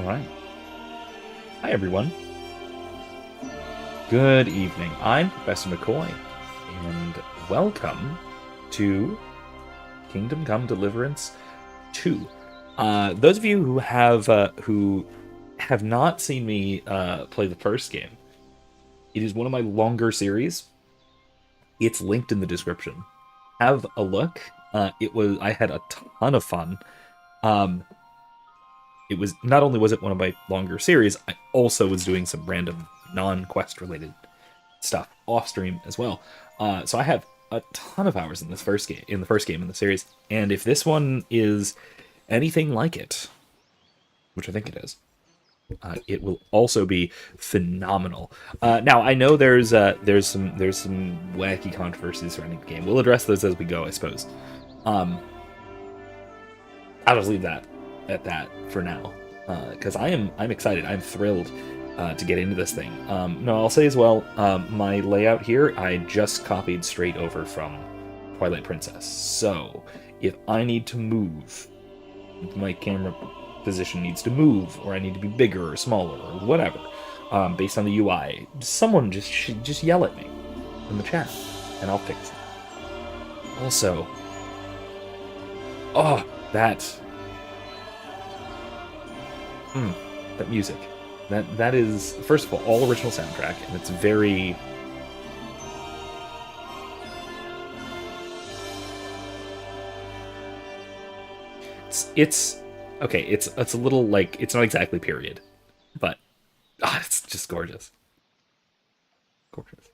Alright. Hi, everyone. Good evening. I'm Professor McCoy, and welcome to Kingdom Come Deliverance II. Those of you who have not seen me play the first game, it is one of my longer series. It's linked in the description. Have a look. I had a ton of fun. It was not only was it one of my longer series, I also was doing some random non-quest related stuff off stream as well. So I have a ton of hours in the first game in the series, and if this one is anything like it, which I think it is, it will also be phenomenal. Now I know there's some wacky controversies surrounding the game. We'll address those as we go, I suppose. I'll just leave that at that for now, because I'm excited. I'm thrilled to get into this thing. No, I'll say as well, my layout here I just copied straight over from Twilight Princess. So if I need to move, if my camera position needs to move, or I need to be bigger or smaller or whatever, based on the UI, someone just yell at me in the chat, and I'll fix it. Also, that music. That is, first of all original soundtrack, and it's very... It's okay, it's a little, like, it's not exactly period, but it's just gorgeous. Gorgeous.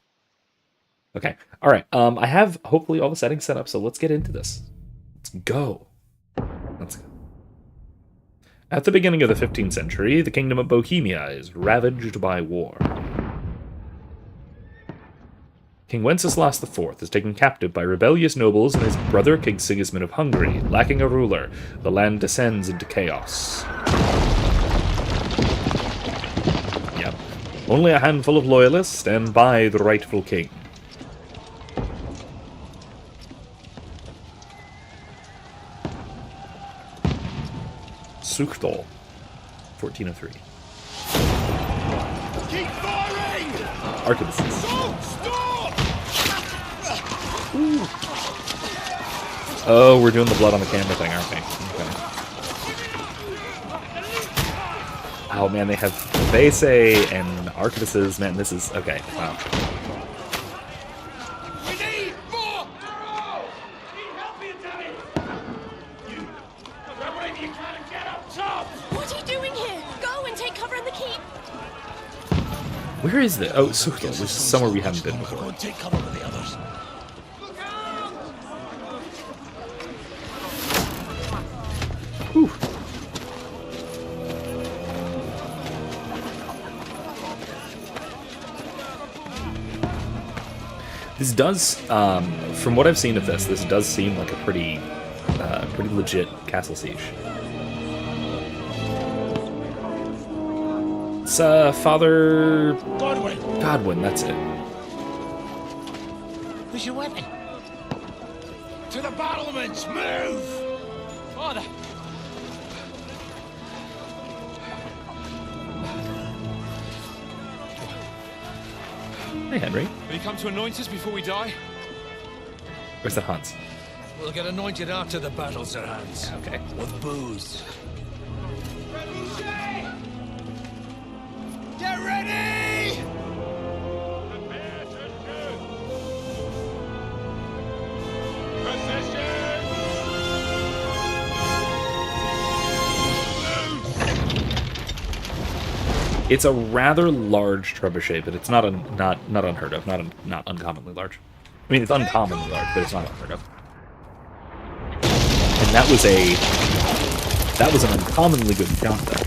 Okay, alright, I have hopefully all the settings set up, so let's get into this. Let's go. Let's go. At the beginning of the 15th century, the kingdom of Bohemia is ravaged by war. King Wenceslas IV is taken captive by rebellious nobles, and his brother King Sigismund of Hungary. Lacking a ruler, the land descends into chaos. Yep. Only a handful of loyalists stand by the rightful king. Suchdol, 1403. Keep firing! Arquebuses. Oh, we're doing the blood on the camera thing, aren't we? Okay. Oh man, they have Base and Arquebuses. Man, this is... okay, wow. We need more arrows! Need help me, Italian! You! Grab whatever you can and get up top! What are you doing here? Go and take cover in the keep! Where is this? Oh, Suchdol, which is somewhere we haven't been Go before. and take cover with the others. Whew. This does, from what I've seen of this does seem like a pretty legit castle siege. It's, Father... Godwin! Godwin, that's it. Where's your weapon? To the battlements! Move! Father! Hey, Henry. Will you come to anoint us before we die? Where's the Hans? We'll get anointed after the battles are hands. Okay. With booze. Get ready! Prepare to shoot! Position! It's a rather large trebuchet, but it's not unheard of, not uncommonly large. I mean, it's uncommonly large, but it's not unheard of. And that was an uncommonly good shot, though.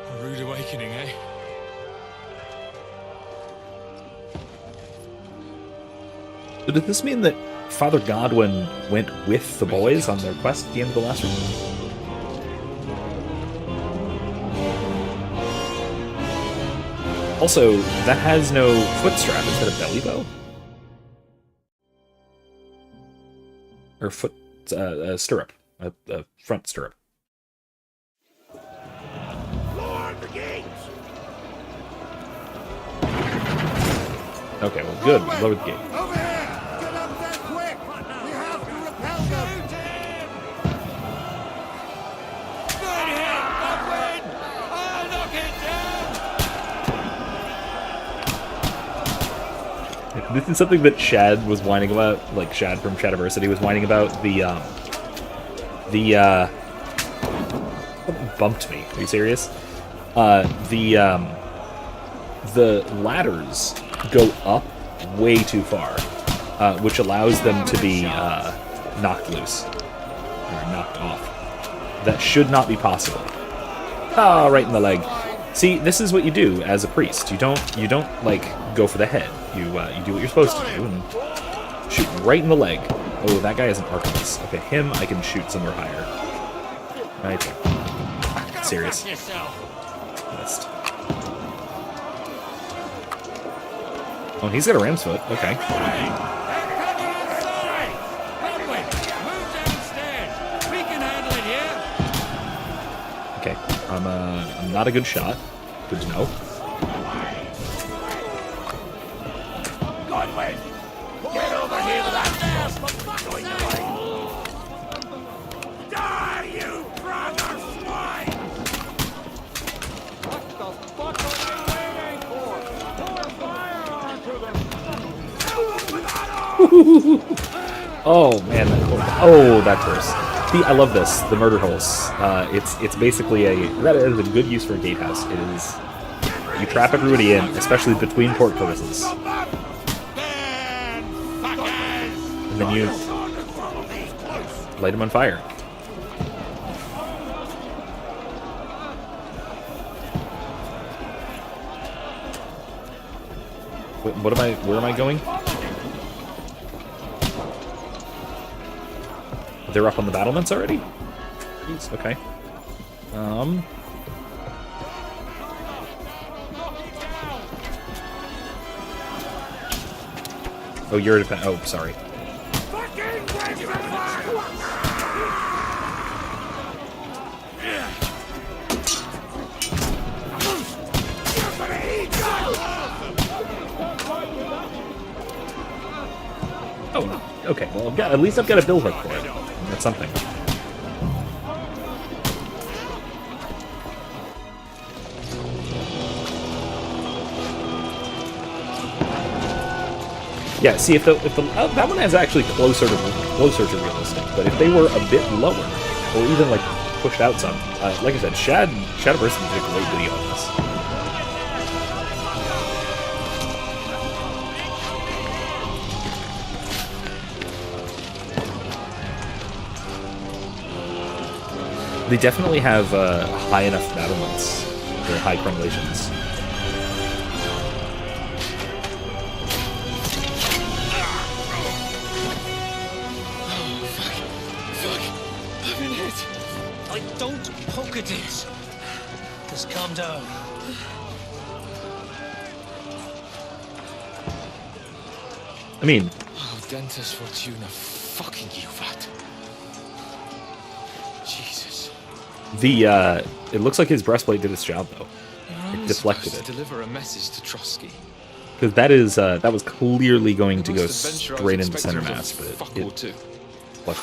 A rude awakening, eh? So does this mean that Father Godwin went with the boys on their quest at the end of the last one. Also, that has no foot strap instead of belly bow. Or foot stirrup. A front stirrup. Lord the gates! Okay, well, good. We lowered the gate. Over here! Get up there quick! We have to repel them! Good hit, Godwin! I'll knock it down! This is something that Shad was whining about, like Shad from Shadiversity was whining about. Bumped me. Are you serious? The ladders go up way too far, which allows them to be knocked loose or knocked off. That should not be possible. Ah, right in the leg. See, this is what you do as a priest. You don't like go for the head. You do what you're supposed to do and shoot right in the leg. Oh, that guy has an arquebus. Okay, him I can shoot somewhere higher. Right there. Serious. Missed. Oh, he's got a ram's foot. Okay. Okay. I'm not a good shot. Good to know. Godwin! Get over here with that ass! Die, you brother swine! What the fuck are they waiting for? Pour fire onto them! Oh man, that curse. See, I love this. The murder holes. It's basically that is a good use for a gatehouse. It is. You trap everybody in, especially between port purposes. And then you light them on fire. Where am I going? They're up on the battlements already? Jeez, okay. Oh, you're a defense. Oh, sorry. Oh, okay. Well, at least I've got a bill hook for it. That's something. Yeah, see if the that one is actually closer to realistic, but if they were a bit lower, or even like pushed out some, like I said, Shadiversity did a great video on this. They definitely have high enough battlements, or high crenulations. Don't poke at it. Just calm down. I mean... Oh, Dentus Fortuna, fucking you, that. Jesus. It looks like his breastplate did its job, though. It deflected it. Deliver a message to Trotsky. Because that was clearly going to go straight into center mass, but it deflected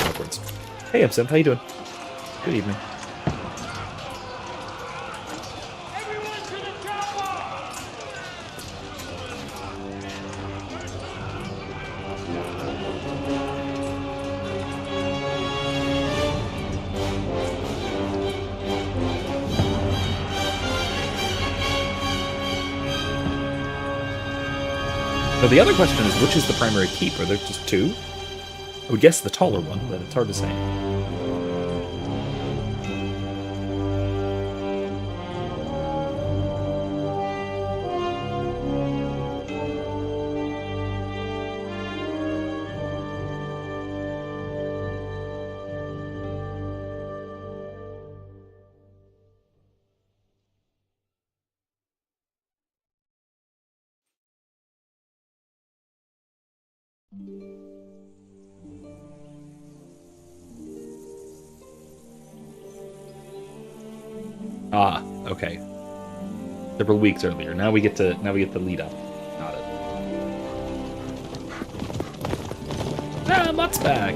upwards. Hey, Simp, how you doing? Good evening. Now, the other question is, which is the primary keep? Are there just two? I would guess the taller one, but it's hard to say. Ah, okay. Several weeks earlier. Now we get the lead up. Got it. Ah, Mutt's back.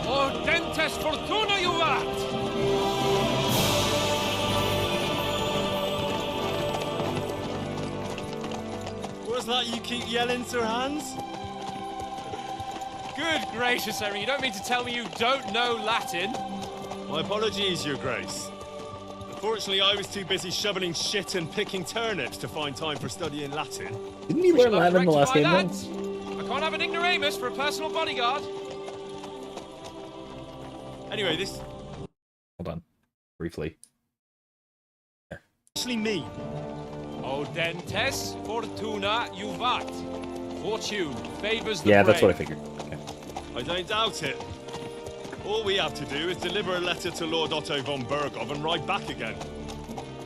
Ordentes fortuna juvat! What's that you keep yelling, Sir Hans? Good gracious, Henry, you don't mean to tell me you don't know Latin? My apologies, Your Grace. Unfortunately, I was too busy shoveling shit and picking turnips to find time for studying Latin. Didn't you learn Latin in the last game, though? I can't have an ignoramus for a personal bodyguard. Anyway, this Hold on. Briefly. actually mean. Audentes fortuna juvat. Fortune favors the Yeah, brave. that's what I figured. Okay. I don't doubt it. All we have to do is deliver a letter to Lord Otto von Bergov and ride back again.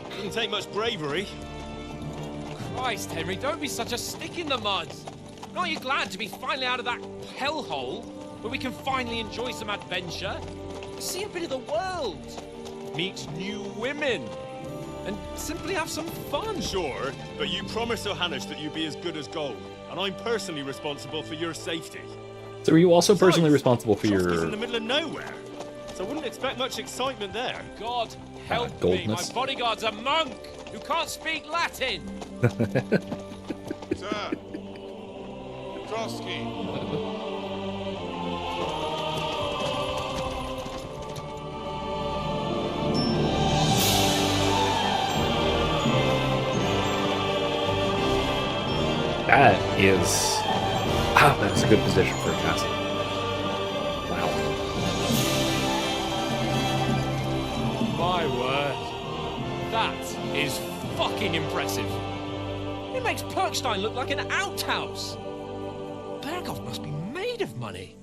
Doesn't take much bravery. Christ, Henry, don't be such a stick in the mud. Aren't you glad to be finally out of that hellhole where we can finally enjoy some adventure? See a bit of the world, meet new women, and simply have some fun. Sure, but you promised Johannes that you'd be as good as gold, and I'm personally responsible for your safety. So are you also Besides, personally responsible for Trotsky's your... in the middle of nowhere, so I wouldn't expect much excitement there. God help me, my goldness. bodyguard's a monk who can't speak Latin. Sir! Trotsky! That is... Wow, that is a good position for a castle. Wow. My word. That is fucking impressive. It makes Perkstein look like an outhouse. Bergov must be made of money.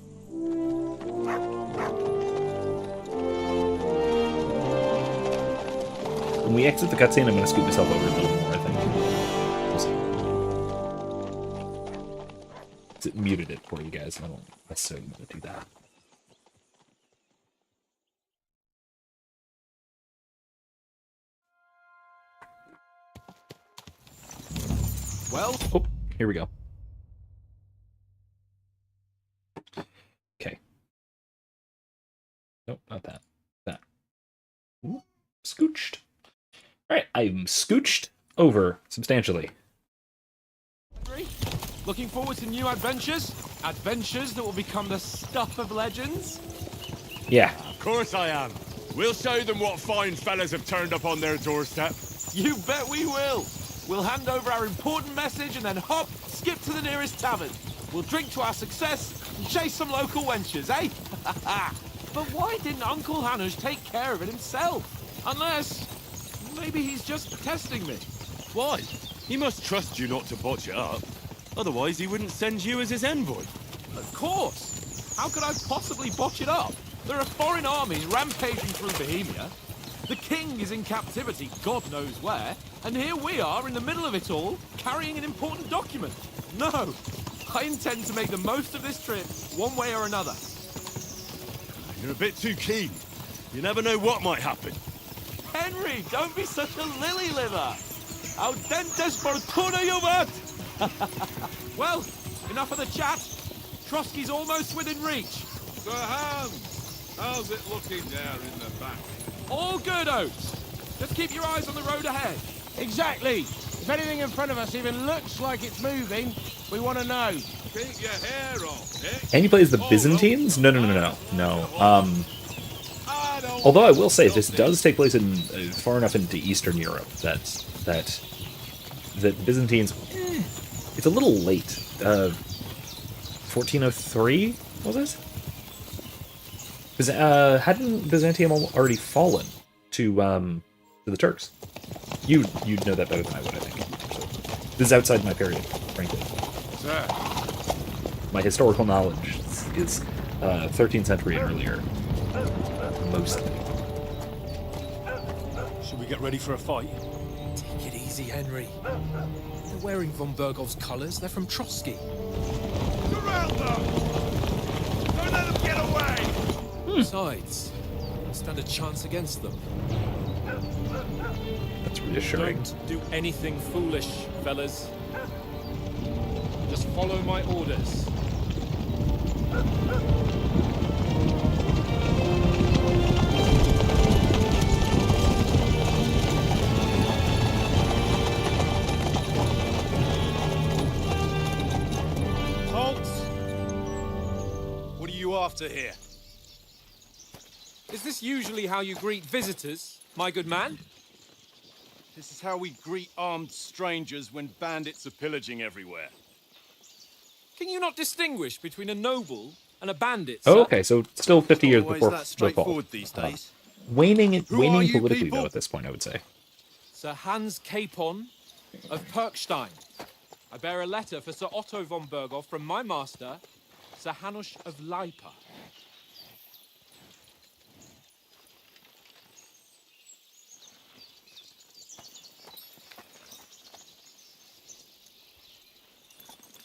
When we exit the cutscene, I'm going to scoot myself over a little more, I think. We'll see. It muted it for you guys, and I don't necessarily want to do that. Well, Oh, here we go. Okay. Nope, not that. That. Ooh, scooched. Alright, I'm scooched over substantially. looking forward to new adventures? Adventures that will become the stuff of legends? Yeah. Of course I am. We'll show them what fine fellas have turned up on their doorstep. You bet we will. We'll hand over our important message and then hop, skip to the nearest tavern. We'll drink to our success and chase some local wenches, eh? But why didn't Uncle Hanush take care of it himself? Unless, maybe he's just testing me. Why? He must trust you not to botch it up. Otherwise, he wouldn't send you as his envoy. Of course. How could I possibly botch it up? There are foreign armies rampaging through Bohemia. The king is in captivity, God knows where. And here we are in the middle of it all, carrying an important document. No, I intend to make the most of this trip, one way or another. You're a bit too keen. You never know what might happen. Henry, don't be such a lily-liver. Audentes fortuna juvat! Well, enough of the chat. Trotsky's almost within reach. Sir Hans, how's it looking there in the back? All good, Oates. Just keep your eyes on the road ahead. Exactly. If anything in front of us even looks like it's moving, we want to know. Keep your hair off, eh? And he plays the Byzantines? No. Although I will say, this does take place in far enough into Eastern Europe that Byzantines... it's a little late. 1403, was it? Hadn't Byzantium already fallen to the Turks? You'd know that better than I would, I think. This is outside my period, frankly. Sir, My historical knowledge is 13th century and earlier. Mostly. Should we get ready for a fight? Take it easy, Henry. They're wearing von Bergov's colours. They're from Trotsky. Surround them! Don't let them get away! Besides, stand a chance against them. That's reassuring. Don't do anything foolish, fellas. Just follow my orders. Halt! What are you after here? Is this usually how you greet visitors, my good man? This is how we greet armed strangers when bandits are pillaging everywhere. Can you not distinguish between a noble and a bandit, Oh, sir? okay, so still 50 years Always before that the fall. straightforward these days. Waning Who are you politically, people? though, at this point, I would say. Sir Hans Capon of Perkstein. I bear a letter for Sir Otto von Berghoff from my master, Sir Hanush of Leipa.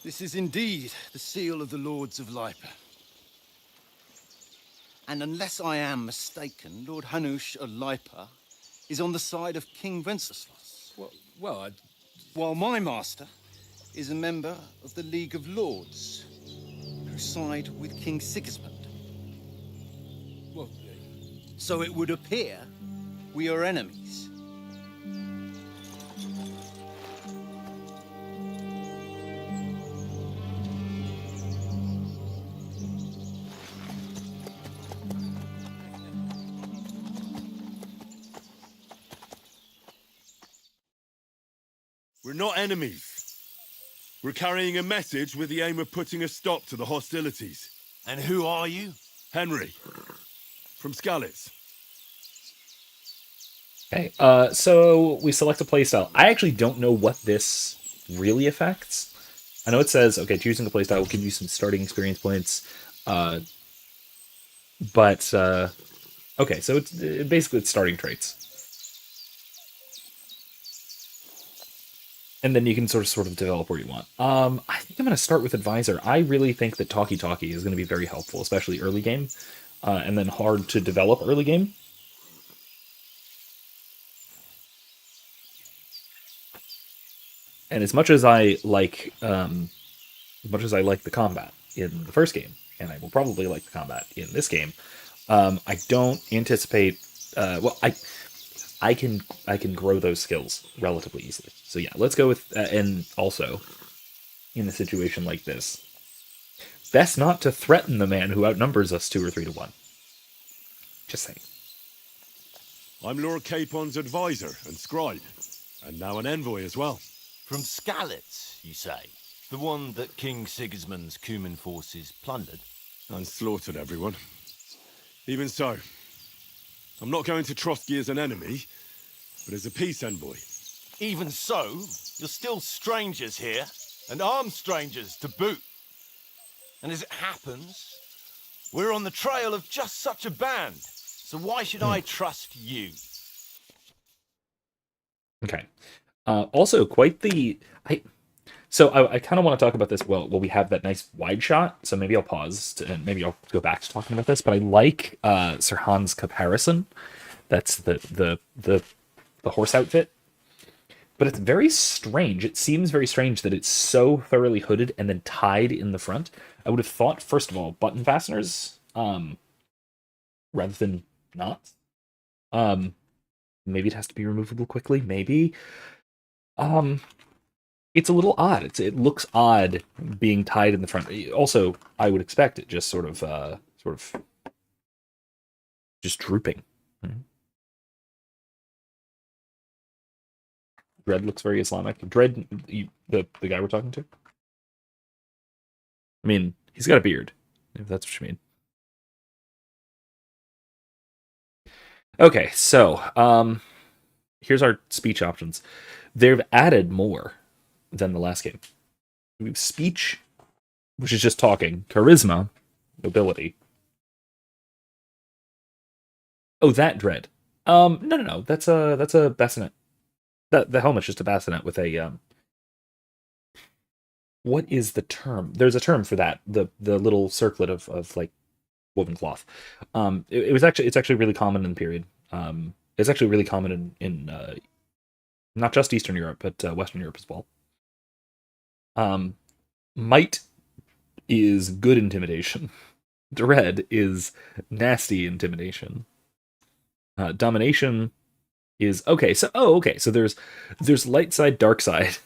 This is indeed the seal of the Lords of Leipa. And unless I am mistaken, Lord Hanush of Leipa is on the side of King Wenceslas, Well, while my master is a member of the League of Lords, who side with King Sigismund. well, So it would appear we are enemies. We're not enemies. We're carrying a message with the aim of putting a stop to the hostilities. And who are you? Henry, from Skalitz. Okay, so we select a playstyle. I actually don't know what this really affects. I know it says, okay, choosing a playstyle will give you some starting experience points. Okay, so it's basically it's starting traits. And then you can sort of develop where you want. I think I'm going to start with Advisor. I really think that Talkie Talkie is going to be very helpful, especially early game, and then hard to develop early game. And as much as I like the combat in the first game, and I will probably like the combat in this game, I don't anticipate. I can grow those skills relatively easily. So yeah, let's go with and also in a situation like this, best not to threaten the man who outnumbers us 2 or 3 to 1. Just saying. I'm Lord Capon's advisor and scribe, and now an envoy as well. From Skalitz, you say? The one that King Sigismund's Cuman forces plundered? And slaughtered everyone. Even so, I'm not going to Trotsky as an enemy, but as a peace envoy. Even so, you're still strangers here, and armed strangers to boot. And as it happens, we're on the trail of just such a band. So why should I trust you? Okay. Also, quite the... I kind of want to talk about this. Well, we have that nice wide shot, so maybe I'll pause, and maybe I'll go back to talking about this, but I like Sir Hans' comparison. That's the horse outfit. But it's very strange. It seems very strange that it's so thoroughly hooded and then tied in the front. I would have thought, first of all, button fasteners, rather than not. Maybe it has to be removable quickly. Maybe. It's a little odd. It looks odd being tied in the front. Also, I would expect it just sort of just drooping. Dread looks very Islamic. Dread, the guy we're talking to? I mean, he's got a beard, if that's what you mean. Okay, so, here's our speech options. They've added more than the last game. We have speech, which is just talking. Charisma, nobility, Oh, that dread. No. That's a bassinet. The helmet's just a bassinet with a What is the term? There's a term for that. The little circlet of like woven cloth. It's actually really common in the period. It's actually really common in not just Eastern Europe but Western Europe as well. Might is good intimidation. Dread is nasty intimidation. Domination is okay. So there's light side, dark side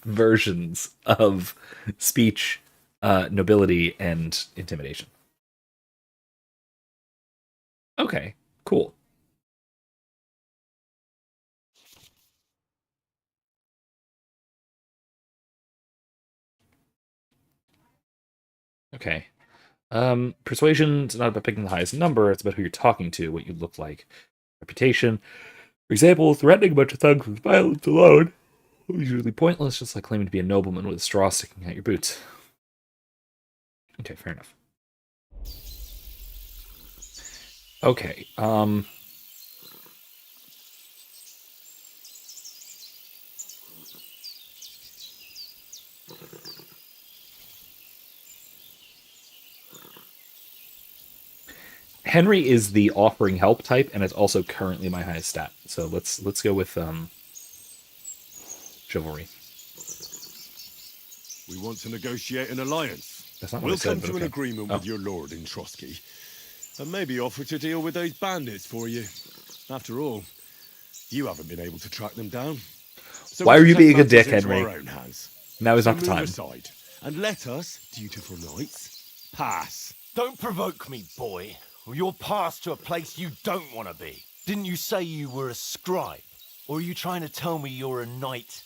versions of speech, nobility, and intimidation. Okay, cool. Okay. Persuasion's not about picking the highest number, it's about who you're talking to, what you look like. Reputation. For example, threatening a bunch of thugs with violence alone is usually pointless, just like claiming to be a nobleman with a straw sticking out your boots. Okay, fair enough. Okay, Henry is the offering help type, and it's also currently my highest stat. So let's go with chivalry. We want to negotiate an alliance. That's not what We'll I said, come but to an okay. agreement with your lord in Trotsky, and maybe offer to deal with those bandits for you. After all, you haven't been able to track them down. So Why we'll are you take being a matters dick, into Henry? our own hands. Now is So not the move time. aside and let us, dutiful knights, pass. Don't provoke me, boy, or you'll pass to a place you don't want to be. Didn't you say you were a scribe? Or are you trying to tell me you're a knight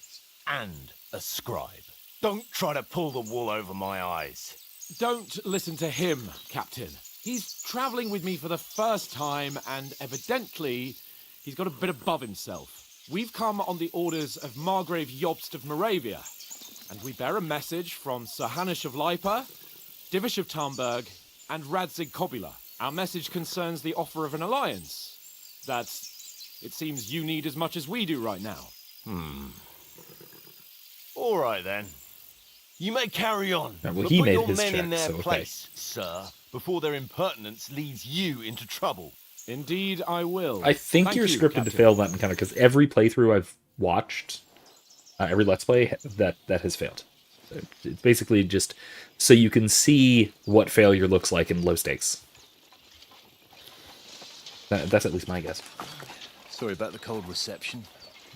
and a scribe? Don't try to pull the wool over my eyes. Don't listen to him, Captain. He's traveling with me for the first time, and evidently, he's got a bit above himself. We've come on the orders of Margrave Jobst of Moravia, and we bear a message from Sir Hanish of Lipa, Divish of Tarnberg, and Radzig Kobula. Our message concerns the offer of an alliance. It seems you need as much as we do right now. All right, then. You may carry on, Yeah, well, but he put made your his men in check, their so okay. place, sir, before their impertinence leads you into trouble. Indeed, I will. I think Thank you're you, scripted Captain. to fail that encounter because every playthrough I've watched, every Let's Play that has failed. It's basically just so you can see what failure looks like in low stakes. That's at least my guess. Sorry about the cold reception.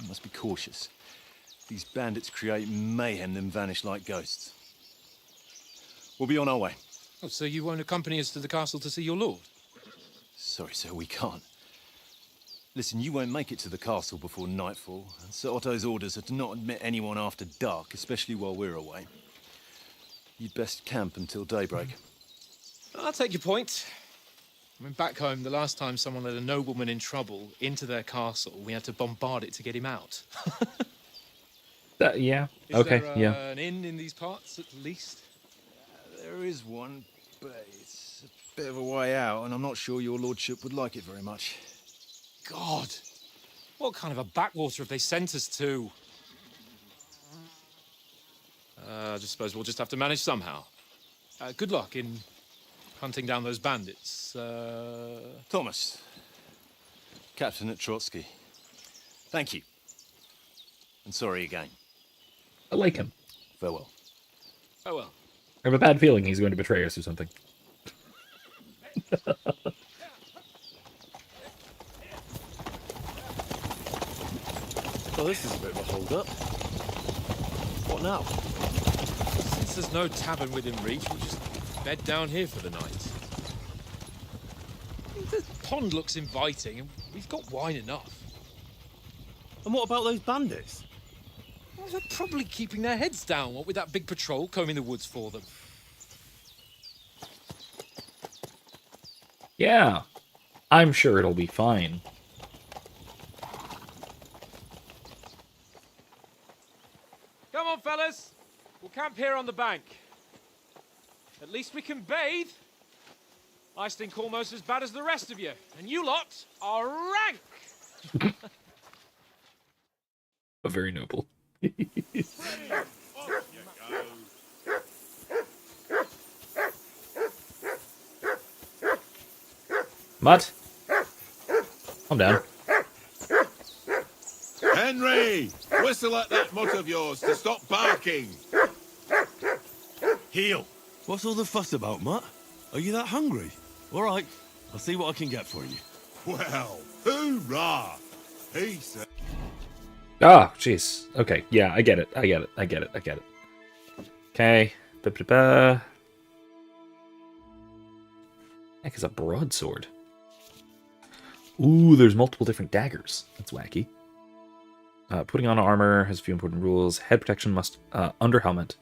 You must be cautious. These bandits create mayhem, then vanish like ghosts. We'll be on our way. Oh, so you won't accompany us to the castle to see your lord? Sorry, sir, we can't. Listen, you won't make it to the castle before nightfall, and Sir Otto's orders are to not admit anyone after dark, especially while we're away. You'd best camp until daybreak. I'll take your point. I mean, back home, the last time someone let a nobleman in trouble into their castle, we had to bombard it to get him out. Yeah. Is Okay. there, Yeah. an inn in these parts, at least? There is one, but it's a bit of a way out, and I'm not sure your lordship would like it very much. God! What kind of a backwater have they sent us to? I just suppose we'll just have to manage somehow. Good luck in hunting down those bandits. Thomas, Captain at Trotsky. Thank you. And sorry again. I like him. Farewell. Oh well. I have a bad feeling he's going to betray us or something. Well, this is a bit of a hold-up. What now? Since there's no tavern within reach, we'll just bed down here for the night. The pond looks inviting, and we've got wine enough. And what about those bandits? Well, they're probably keeping their heads down, what with that big patrol combing the woods for them. Yeah. I'm sure it'll be fine. Come on, fellas. We'll camp here on the bank. At least we can bathe. I stink almost as bad as the rest of you, and you lot are rank! But very noble. Mutt, calm down. Henry! Whistle at that mutt of yours to stop barking! Heel! What's all the fuss about, Mutt? Are you that hungry? All right, I'll see what I can get for you. Well, hoorah! He said... Ah, jeez. Okay, yeah, I get it. Okay. Heck is a broadsword. Ooh, there's multiple different daggers. That's wacky. Putting on armor has a few important rules. Head protection must under helmet.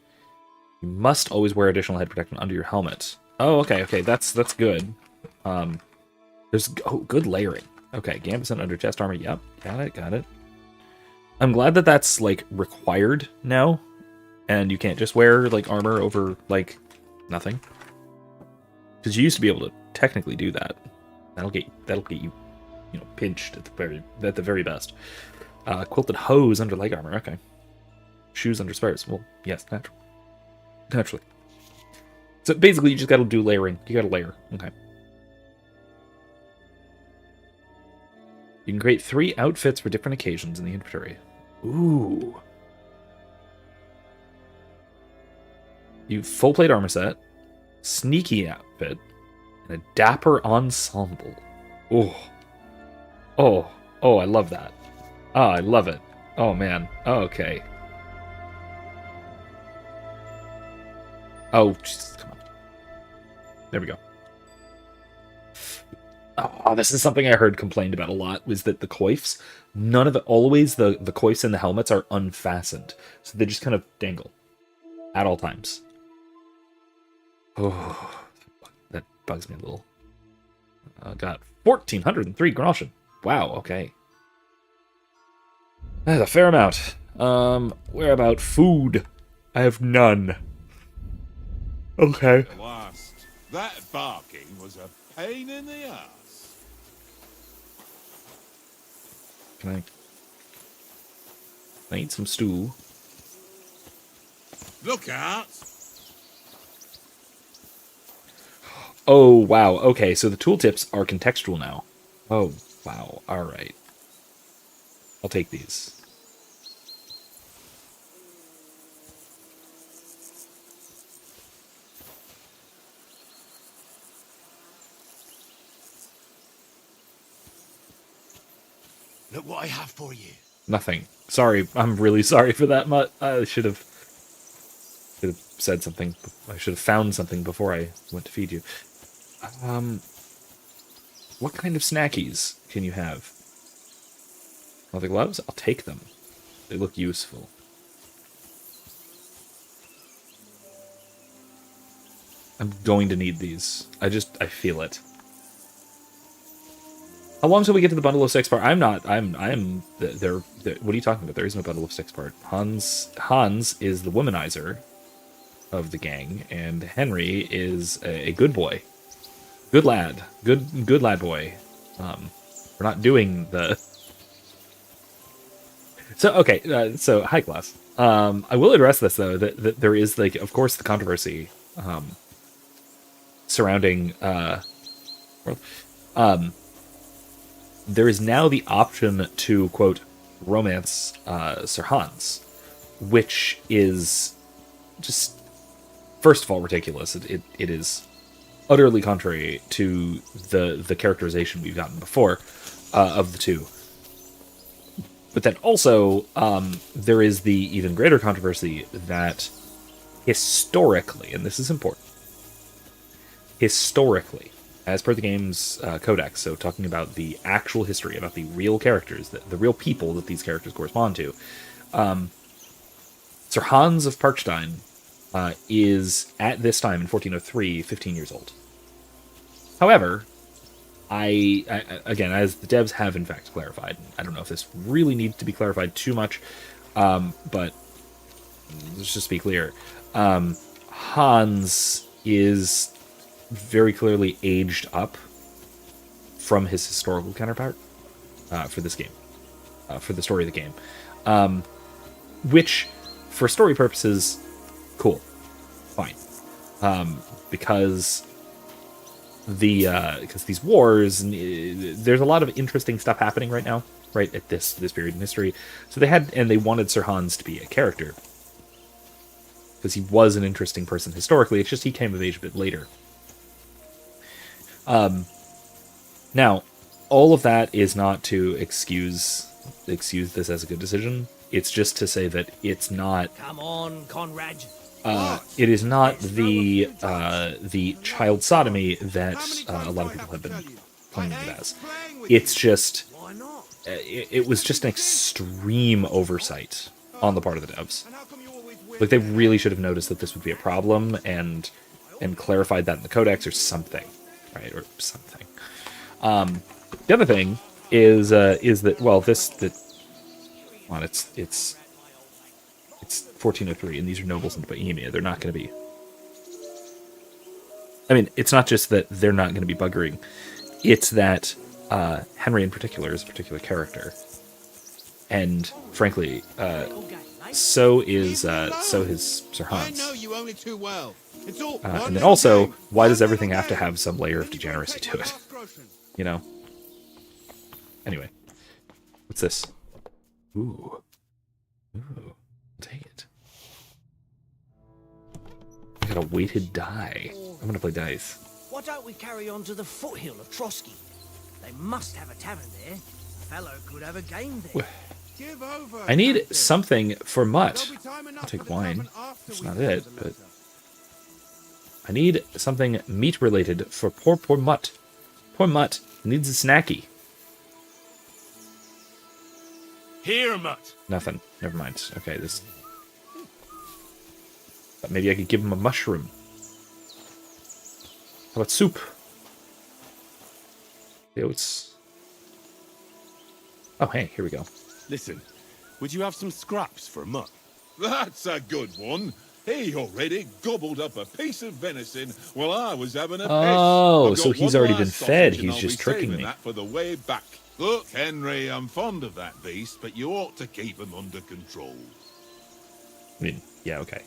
You must always wear additional head protection under your helmet. Oh, okay, that's good. There's good layering. Okay, gambeson under chest armor. Yep, got it. I'm glad that that's like required now, and you can't just wear like armor over like nothing. Because you used to be able to technically do that. That'll get you, pinched at the very best. Quilted hose under leg armor. Okay. Shoes under spurs. Well, yes, naturally. So basically, you just got to do layering. You got to layer. Okay. You can create 3 outfits for different occasions in the inventory. Ooh. You full plate armor set, sneaky outfit, and a dapper ensemble. Oh, I love that. Oh, I love it. Oh, man. Okay. Oh, Jesus, come on. There we go. Oh, this is something I heard complained about a lot, was that the coifs, always the coifs in the helmets are unfastened. So they just kind of dangle at all times. Oh, that bugs me a little. Got 1,403 groschen. Wow, okay. That's a fair amount. Where about food? I have none. Okay. Last, that barking was a pain in the ass. Can I eat some stew? Look out! Oh, wow. Okay, so the tooltips are contextual now. Oh, wow. All right. I'll take these. Look what I have for you. Nothing. Sorry. I'm really sorry for that, Mutt. I should have said something. I should have found something before I went to feed you. What kind of snackies can you have? Leather gloves? I'll take them. They look useful. I'm going to need these. I feel it. How long till we get to the bundle of 6 part? What are you talking about? There is no bundle of 6 part. Hans is the womanizer of the gang, and Henry is a good boy. Good lad. Good lad boy. We're not doing the... So, okay, so high class. I will address this, though, that there is, like, of course, the controversy surrounding... there is now the option to, quote, romance Sir Hans, which is just, first of all, ridiculous. It is utterly contrary to the characterization we've gotten before of the two. But then also, there is the even greater controversy that historically, and this is important, historically, as per the game's codex, so talking about the actual history, about the real characters, the real people that these characters correspond to, Sir Hans of Parkstein is, at this time in 1403, 15 years old. However, I again, as the devs have in fact clarified, I don't know if this really needs to be clarified too much, but let's just be clear. Hans is very clearly aged up from his historical counterpart for this game, for the story of the game. Which, for story purposes, cool, fine, because these wars, there's a lot of interesting stuff happening right now, right at this period in history. So they wanted Sir Hans to be a character because he was an interesting person historically. It's just he came of age a bit later. Now, all of that is not to excuse this as a good decision. It's just to say that it's not. Come on, Conrad. It is not the child sodomy that a lot of people have been claiming it as. It's just it was just an extreme oversight on the part of the devs. Like, they really should have noticed that this would be a problem and clarified that in the codex or something, right? Or something. The other thing is that, well, it's 1403, and these are nobles in Bohemia. They're not going to be. I mean, it's not just that they're not going to be buggering. It's that Henry in particular is a particular character, and frankly, so is Sir Hans. And then also, why does everything have to have some layer of degeneracy to it? You know. Anyway, what's this? Ooh, take it. I got a weighted die. I'm gonna play dice. Why don't we carry on to the foothill of Trotsky? They must have a tavern there. A fellow could have a game there. I need something for Mutt. I'll take wine. That's not it, but I need something meat-related for poor Mutt. Poor Mutt needs a snacky. Here, Mutt. Nothing. Never mind. Okay, this. Thought maybe I could give him a mushroom. How about soup? Oats. Oh, hey, here we go. Listen, would you have some scraps for Mutt? That's a good one. He already gobbled up a piece of venison while I was having a piss. Oh, so he's already been fed. He's just tricking me. That for the way back. Look, Henry, I'm fond of that beast, but you ought to keep him under control. I mean, yeah, okay.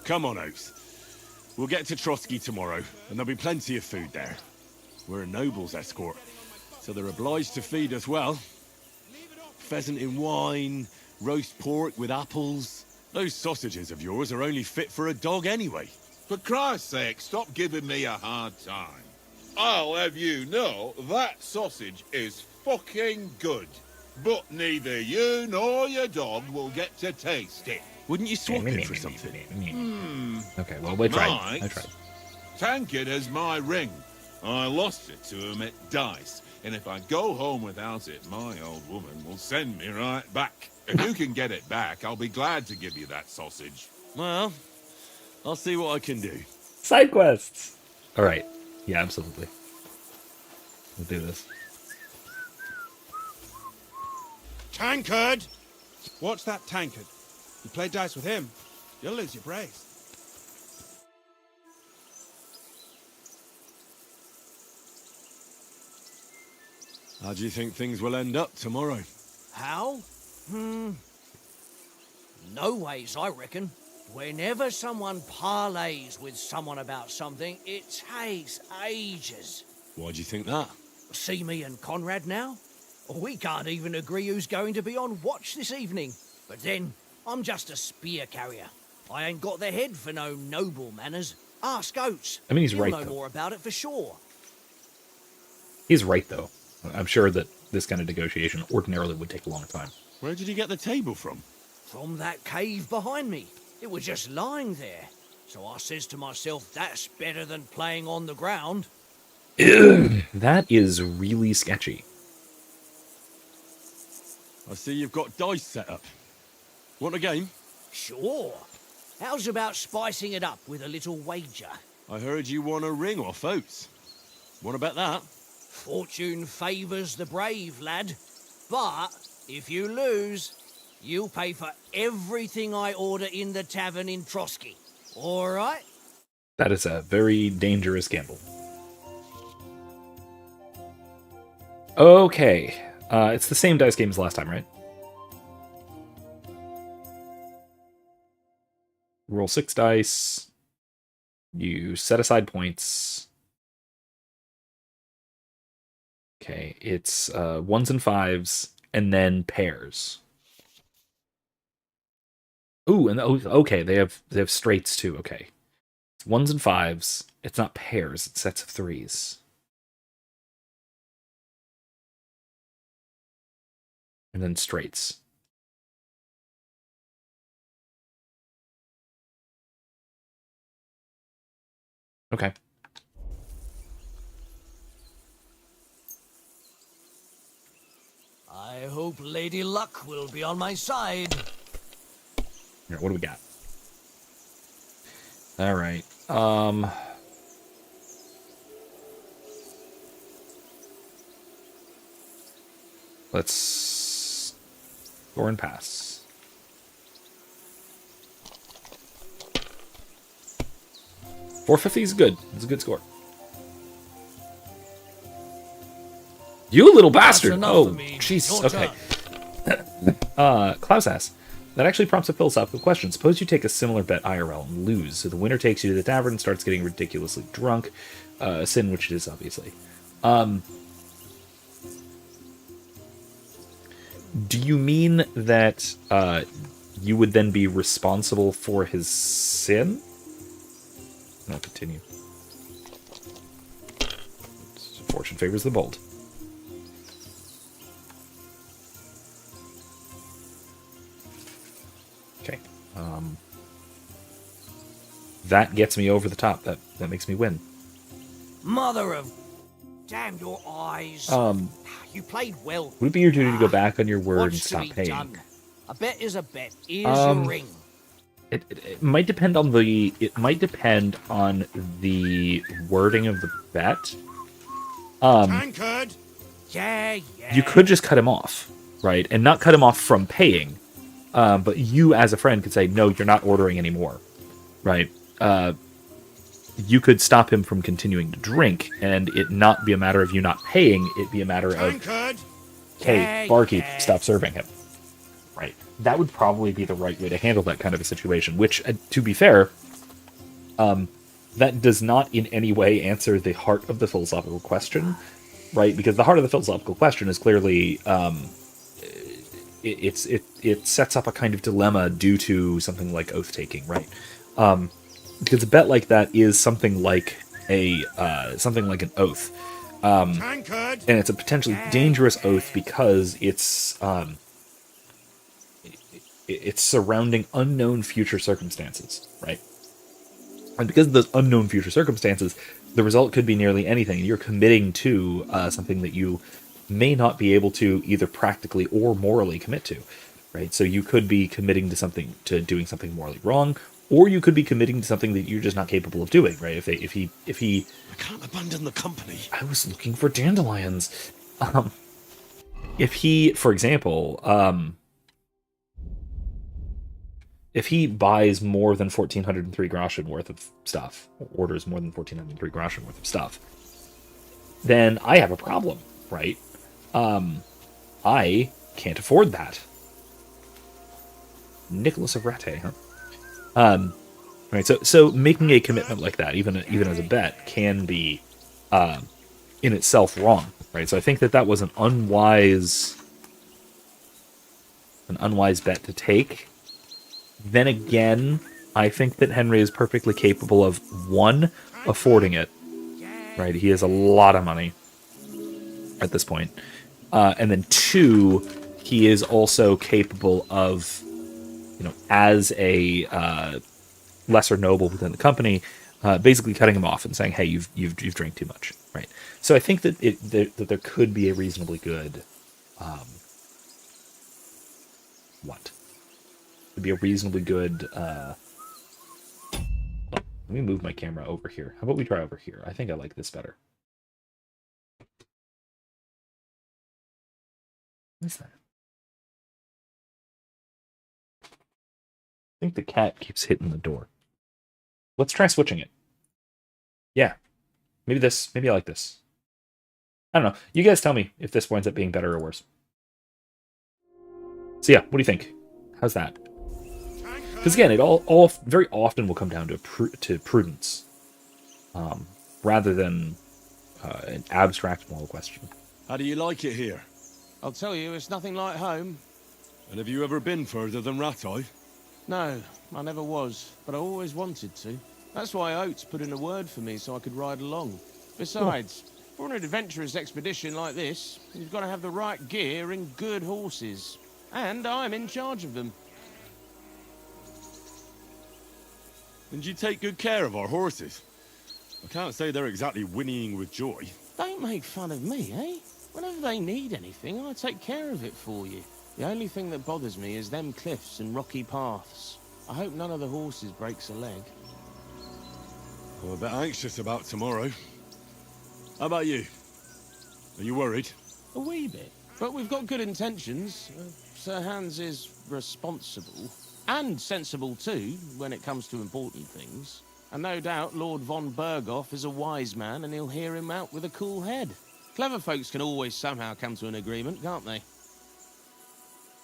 Come on, Oates. We'll get to Trotsky tomorrow, and there'll be plenty of food there. We're a noble's escort, so they're obliged to feed us well. Pheasant in wine, roast pork with apples. Those sausages of yours are only fit for a dog anyway. For Christ's sake, stop giving me a hard time. I'll have you know that sausage is fucking good. But neither you nor your dog will get to taste it. Wouldn't you swap it for something? Okay, well, I tried. Mike, Tankard has my ring. I lost it to him at dice, and if I go home without it, my old woman will send me right back. If you can get it back, I'll be glad to give you that sausage. Well, I'll see what I can do. Side quests! Alright. Yeah, absolutely. We'll do this. Tankard! Watch that Tankard. You play dice with him, you'll lose your brace. How do you think things will end up tomorrow? How? No ways, I reckon. Whenever someone parleys with someone about something, it takes ages. Why do you think that? See me and Conrad now? We can't even agree who's going to be on watch this evening. But then, I'm just a spear carrier. I ain't got the head for no noble manners. Ask Oates. I mean, he's He'll right, know though. more about it for sure. He's right, though. I'm sure that this kind of negotiation ordinarily would take a long time. Where did you get the table from? From that cave behind me. It was just lying there. So I says to myself, that's better than playing on the ground. That is really sketchy. I see you've got dice set up. Want a game? Sure. How's about spicing it up with a little wager? I heard you won a ring off Oates. Want to bet that? Fortune favours the brave, lad. But if you lose, you'll pay for everything I order in the tavern in Trotsky. All right? That is a very dangerous gamble. Okay. It's the same dice game as last time, right? Roll 6 dice. You set aside points. Okay, it's 1s and 5s, and then pairs. Ooh, and okay, they have straights too. Okay, it's 1s and 5s. It's not pairs; it's sets of 3s. And then straights. Okay. I hope Lady Luck will be on my side. Here, what do we got? All right. Let's score and pass. $450 is good. It's a good score. You little bastard! Oh, Jesus. Okay. Klaus asks, that actually prompts a philosophical question. Suppose you take a similar bet IRL and lose, so the winner takes you to the tavern and starts getting ridiculously drunk. A sin, which it is, obviously. Do you mean that you would then be responsible for his sin? No, continue. Fortune favors the bold. Okay. That gets me over the top. That makes me win. Mother of... Damn your eyes. You played well. Would it be your duty to go back on your word and What's to stop be paying? done? A bet is a bet. Here's your ring. It might depend on the wording of the bet. Tankard! Yeah. You could just cut him off, right? And not cut him off from paying. But you, as a friend, could say, no, you're not ordering anymore, right? You could stop him from continuing to drink, and it not be a matter of you not paying, it be a matter of, hey, barkeep, stop serving him. Right. That would probably be the right way to handle that kind of a situation, which, to be fair, that does not in any way answer the heart of the philosophical question, right? Because the heart of the philosophical question is clearly, it sets up a kind of dilemma due to something like oath-taking, right? Because a bet like that is something like an oath, and it's a potentially dangerous oath because it's surrounding unknown future circumstances, right? And because of those unknown future circumstances, the result could be nearly anything. You're committing to something that you may not be able to either practically or morally commit to, right? So you could be committing to doing something morally wrong, or you could be committing to something that you're just not capable of doing, right? If he I can't abandon the company. I was looking for dandelions. If he, for example, if he buys more than 1,403 groschen worth of stuff, or orders more than 1,403 groschen worth of stuff, then I have a problem, right? I can't afford that. Nicholas of Ratte, huh? Right. So making a commitment like that, even as a bet, can be in itself wrong, right? So I think that was an unwise bet to take. Then again, I think that Henry is perfectly capable of, one, affording it, right? He has a lot of money at this point. And then two, he is also capable of, as a lesser noble within the company, basically cutting him off and saying, "Hey, you've drank too much," right? So I think that that there could be a reasonably good, Could be a reasonably good. Hold on. Let me move my camera over here. How about we try over here? I think I like this better. What's that? I think the cat keeps hitting the door. Let's try switching it. Yeah. Maybe this. Maybe I like this. I don't know. You guys tell me if this winds up being better or worse. So yeah, what do you think? How's that? Because again, it all very often will come down to prudence, rather than an abstract moral question. How do you like it here? I'll tell you, it's nothing like home. And have you ever been further than Rattay? No, I never was, but I always wanted to. That's why Oates put in a word for me so I could ride along. Besides, for an adventurous expedition like this, you've got to have the right gear and good horses. And I'm in charge of them. And you take good care of our horses. I can't say they're exactly whinnying with joy. Don't make fun of me, eh? Whenever they need anything, I take care of it for you. The only thing that bothers me is them cliffs and rocky paths. I hope none of the horses breaks a leg. I'm a bit anxious about tomorrow. How about you? Are you worried? A wee bit. But we've got good intentions. Sir Hans is responsible. And sensible too, when it comes to important things. And no doubt Lord von Berghoff is a wise man and he'll hear him out with a cool head. Clever folks can always somehow come to an agreement, can't they?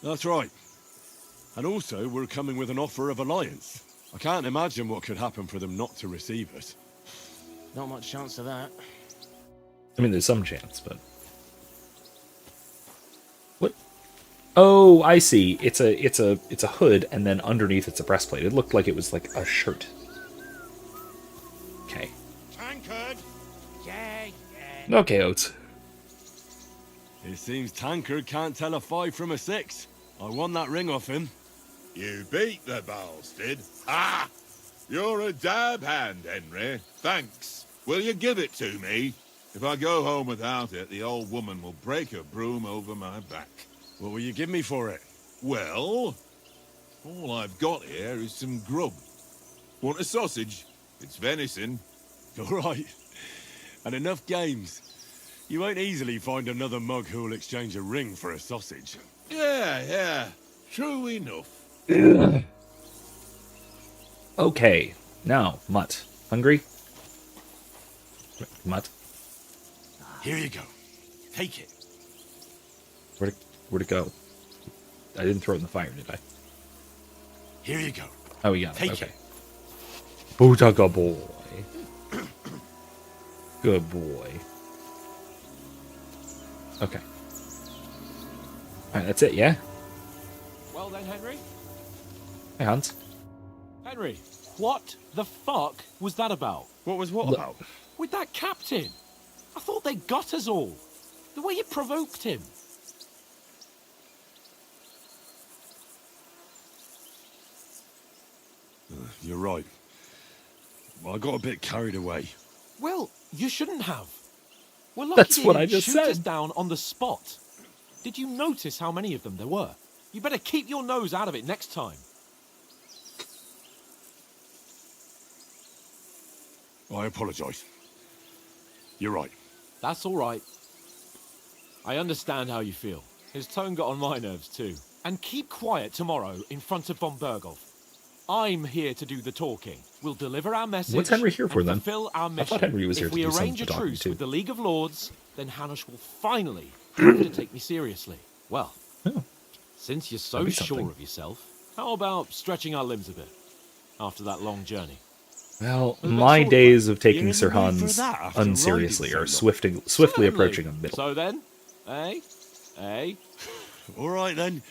That's right. And also, we're coming with an offer of alliance. I can't imagine what could happen for them not to receive us. Not much chance of that. I mean, there's some chance, but... What? Oh, I see. It's a hood, and then underneath it's a breastplate. It looked like it was like a shirt. Okay. Tankard! Okay, Oates. It seems Tankard can't tell a 5 from a 6. I won that ring off him. You beat the bastard. Ha! You're a dab hand, Henry. Thanks. Will you give it to me? If I go home without it, the old woman will break her broom over my back. What will you give me for it? Well, all I've got here is some grub. Want a sausage? It's venison. All right. And enough games. You won't easily find another mug who'll exchange a ring for a sausage. Yeah. True enough. Okay. Now, Mutt. Hungry? Mutt? Here you go. Take it. Where'd it go? I didn't throw it in the fire, did I? Here you go. Oh, we got it. Take Okay. it. Bootaka boy. Good boy. Okay. Alright, that's it, yeah? Well then, Henry? Hey, Hans. Henry, what the fuck was that about? What was what Look. about? With that captain? I thought they got us all. The way you provoked him. You're right. Well, I got a bit carried away. Well, you shouldn't have. We're lucky That's they what didn't I just shoot us said. down on the spot. Did you notice how many of them there were? You better keep your nose out of it next time. I apologise. You're right. That's all right. I understand how you feel. His tone got on my nerves too. And keep quiet tomorrow in front of von Berghoff. I'm here to do the talking. We'll deliver our message. What's Henry here for, and then? fulfill our mission. I thought Henry was here if to we do some arrange of a the talking, truce too. with the League of Lords, then Hanush will finally have to take me seriously. Well, Oh. since you're so That'd be sure something. of yourself, how about stretching our limbs a bit after that long journey? Well, Let's my talk days of You're taking in Sir the mood for Hans that after unseriously riding are so long? swiftly Certainly. approaching a middle. So then, eh? All right, then.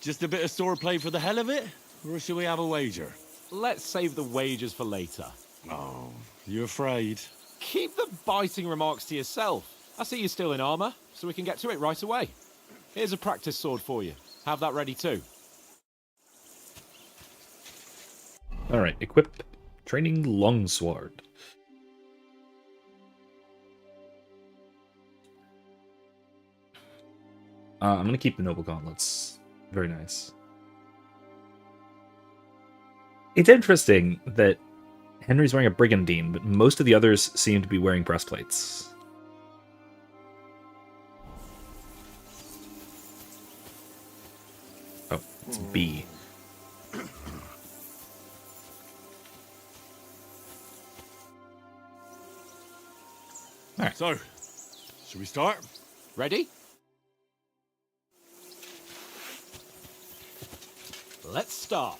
Just a bit of swordplay for the hell of it? Or shall we have a wager? Let's save the wagers for later. Oh, you afraid? Keep the biting remarks to yourself. I see you're still in armor, so we can get to it right away. Here's a practice sword for you. Have that ready too. Alright, equip training longsword. I'm gonna keep the noble gauntlets. Very nice. It's interesting that Henry's wearing a brigandine, but most of the others seem to be wearing breastplates. Oh, it's B. Alright. So, should we start? Ready? Let's start.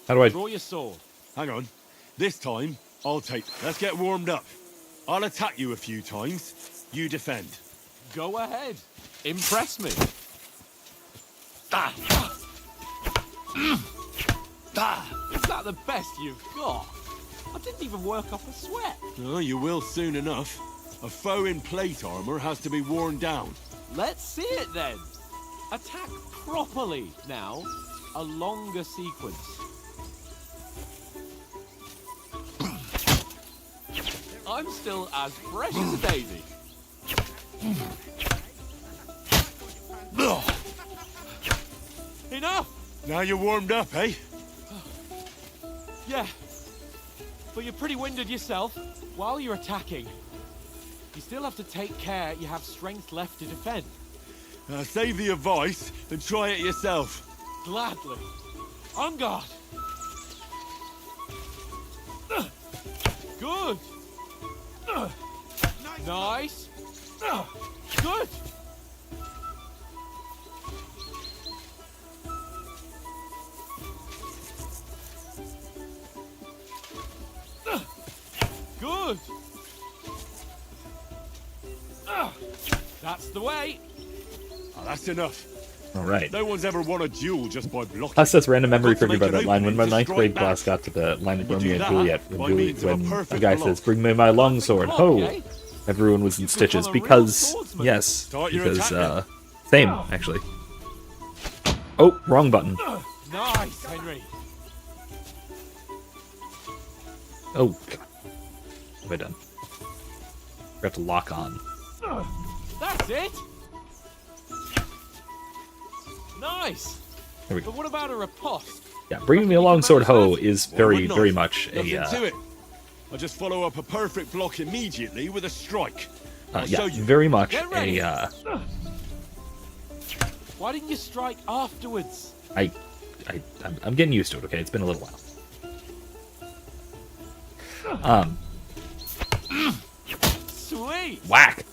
How do I... Draw your sword. Hang on. This time, I'll take... Let's get warmed up. I'll attack you a few times. You defend. Go ahead. Impress me. Is that the best you've got? I didn't even work off a sweat. Oh, you will soon enough. A foe in plate armor has to be worn down. Let's see it then. Attack properly now. A longer sequence. I'm still as fresh as a daisy. Enough! Now you're warmed up, eh? Yeah. But you're pretty winded yourself. While you're attacking, you still have to take care you have strength left to defend. Save the advice and try it yourself. Gladly. On guard. Good. Nice. Good. Good. That's the way. Oh, that's enough. All right. No one's ever won a duel just by blocking. Plus, that's random memory triggered by Got to that make line. an When my opening to ninth grade strike back. class got to the line of We'll do Romeo and that Juliet, by when, means of a when a perfect guy block. says, "Bring me my longsword," ho! Everyone was in stitches become a real because, swordsman. yes, Start your because attack same actually. Oh, wrong button. Nice, Henry. Oh, God. What have I done? We have to lock on. That's it. Nice. There we go. But what about a riposte? Yeah, bringing me a longsword ho is very, Why very not? much Nothing a to it. I just follow up a perfect block immediately with a strike. I'll yeah, show you. very much Get ready. a. Why didn't you strike afterwards? I'm getting used to it. Okay, it's been a little while. Sweet. Whack.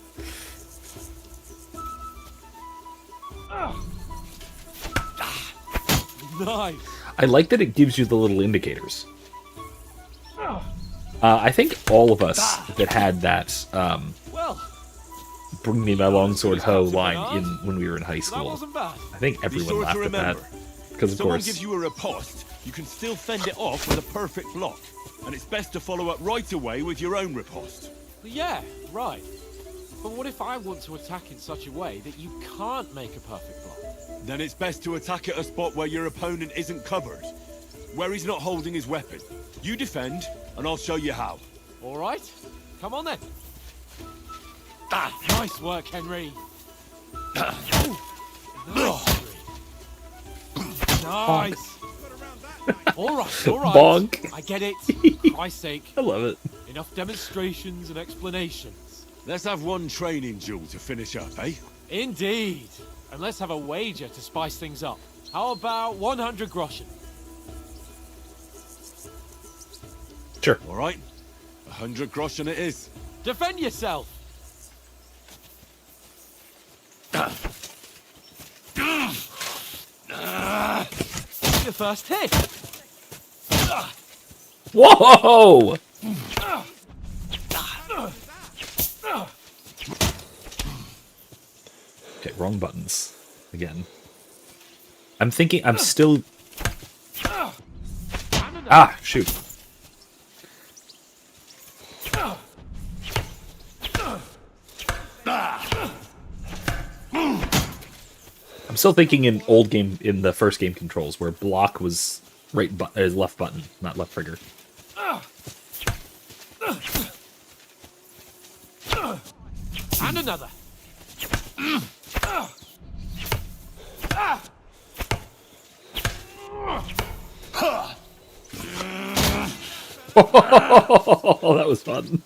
Nice. I like that it gives you the little indicators. I think all of us that had that Well, "Bring me my longsword ho" line in when we were in high that school. wasn't bad. I think Be everyone sure laughed to at that remember. because, of Someone course, gives you a riposte, you can still fend it off with a perfect block. And it's best to follow up right away with your own riposte. Yeah, right. But what if I want to attack in such a way that you can't make a perfect block? Then it's best to attack at a spot where your opponent isn't covered, where he's not holding his weapon. You defend, and I'll show you how. All right. Come on then. Nice work, Henry. Nice. Nice. All right, all right. Bonk. I get it. For Christ's sake. I love it. Enough demonstrations and explanations. Let's have one training duel to finish up, eh? Indeed. And let's have a wager to spice things up. How about 100 groschen? Sure. All right. 100 groschen it is. Defend yourself. Your first hit. Whoa! Okay, wrong buttons again. I'm thinking. I'm still. Ah, shoot. I'm still thinking in the first game controls where block was left button, not left trigger. And another. Oh, that was fun.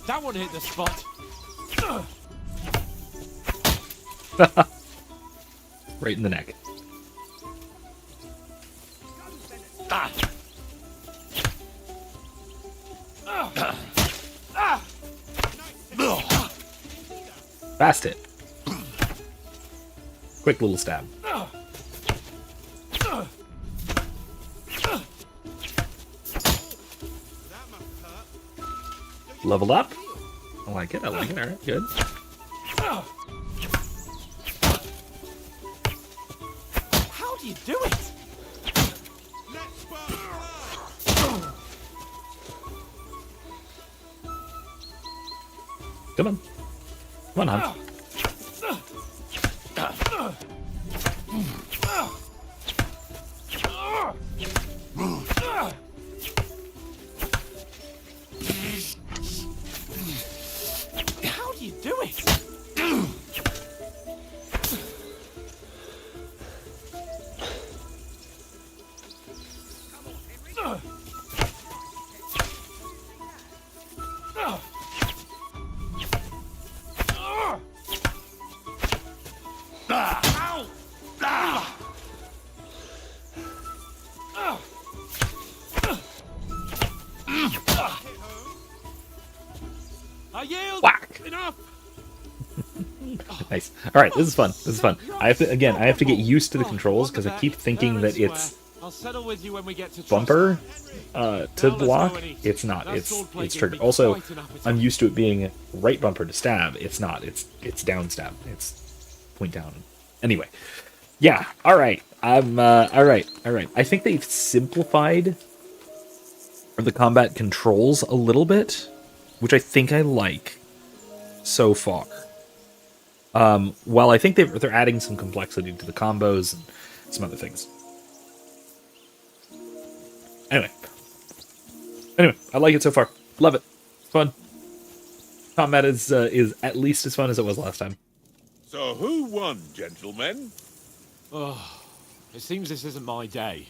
That one hit the spot. Right in the neck. Ah. Fast hit. Quick little stab. Leveled up. I like it. I like it. All right, good. How do you do it? Come on. Come on, Hunt. How do you do it? I yield. Whack. Enough. Nice. All right, this is fun. This is fun. I have to get used to the controls because I keep thinking that it's I'll settle with you when we get to bumper to block. It's not. It's trigger. Also, I'm used to it being right bumper to stab. It's not. It's down stab. It's point down. Anyway, yeah. All right. I'm all right. All right. I think they've simplified the combat controls a little bit, which I think I like so far. While I think they're adding some complexity to the combos and some other things. Anyway, I like it so far. Love it. It's fun. Combat is at least as fun as it was last time. So who won, gentlemen? Oh, it seems this isn't my day.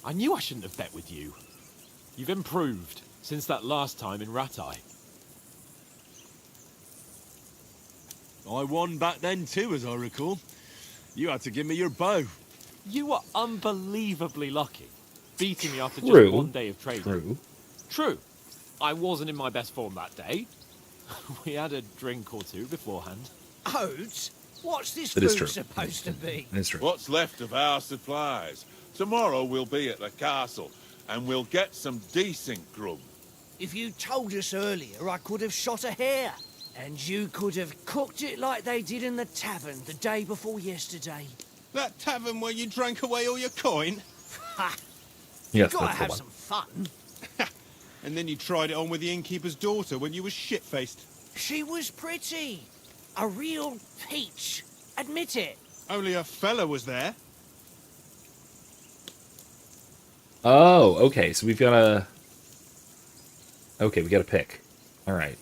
I knew I shouldn't have bet with you. You've improved since that last time in Ratai. I won back then too, as I recall. You had to give me your bow. You were unbelievably lucky, beating me after True. just one day of trading. True. True. I wasn't in my best form that day. We had a drink or two beforehand. Oats? What's this That is food true. supposed to be? It's true. What's left of our supplies? Tomorrow we'll be at the castle, and we'll get some decent grub. If you told us earlier, I could have shot a hare. And you could have cooked it like they did in the tavern the day before yesterday. That tavern where you drank away all your coin? Ha! Yes, Gotta that's the have one. some fun. And then you tried it on with the innkeeper's daughter when you were shit-faced. She was pretty. A real peach. Admit it. Only a fella was there. Oh, okay. So we've got a. Okay, we got to pick. All right.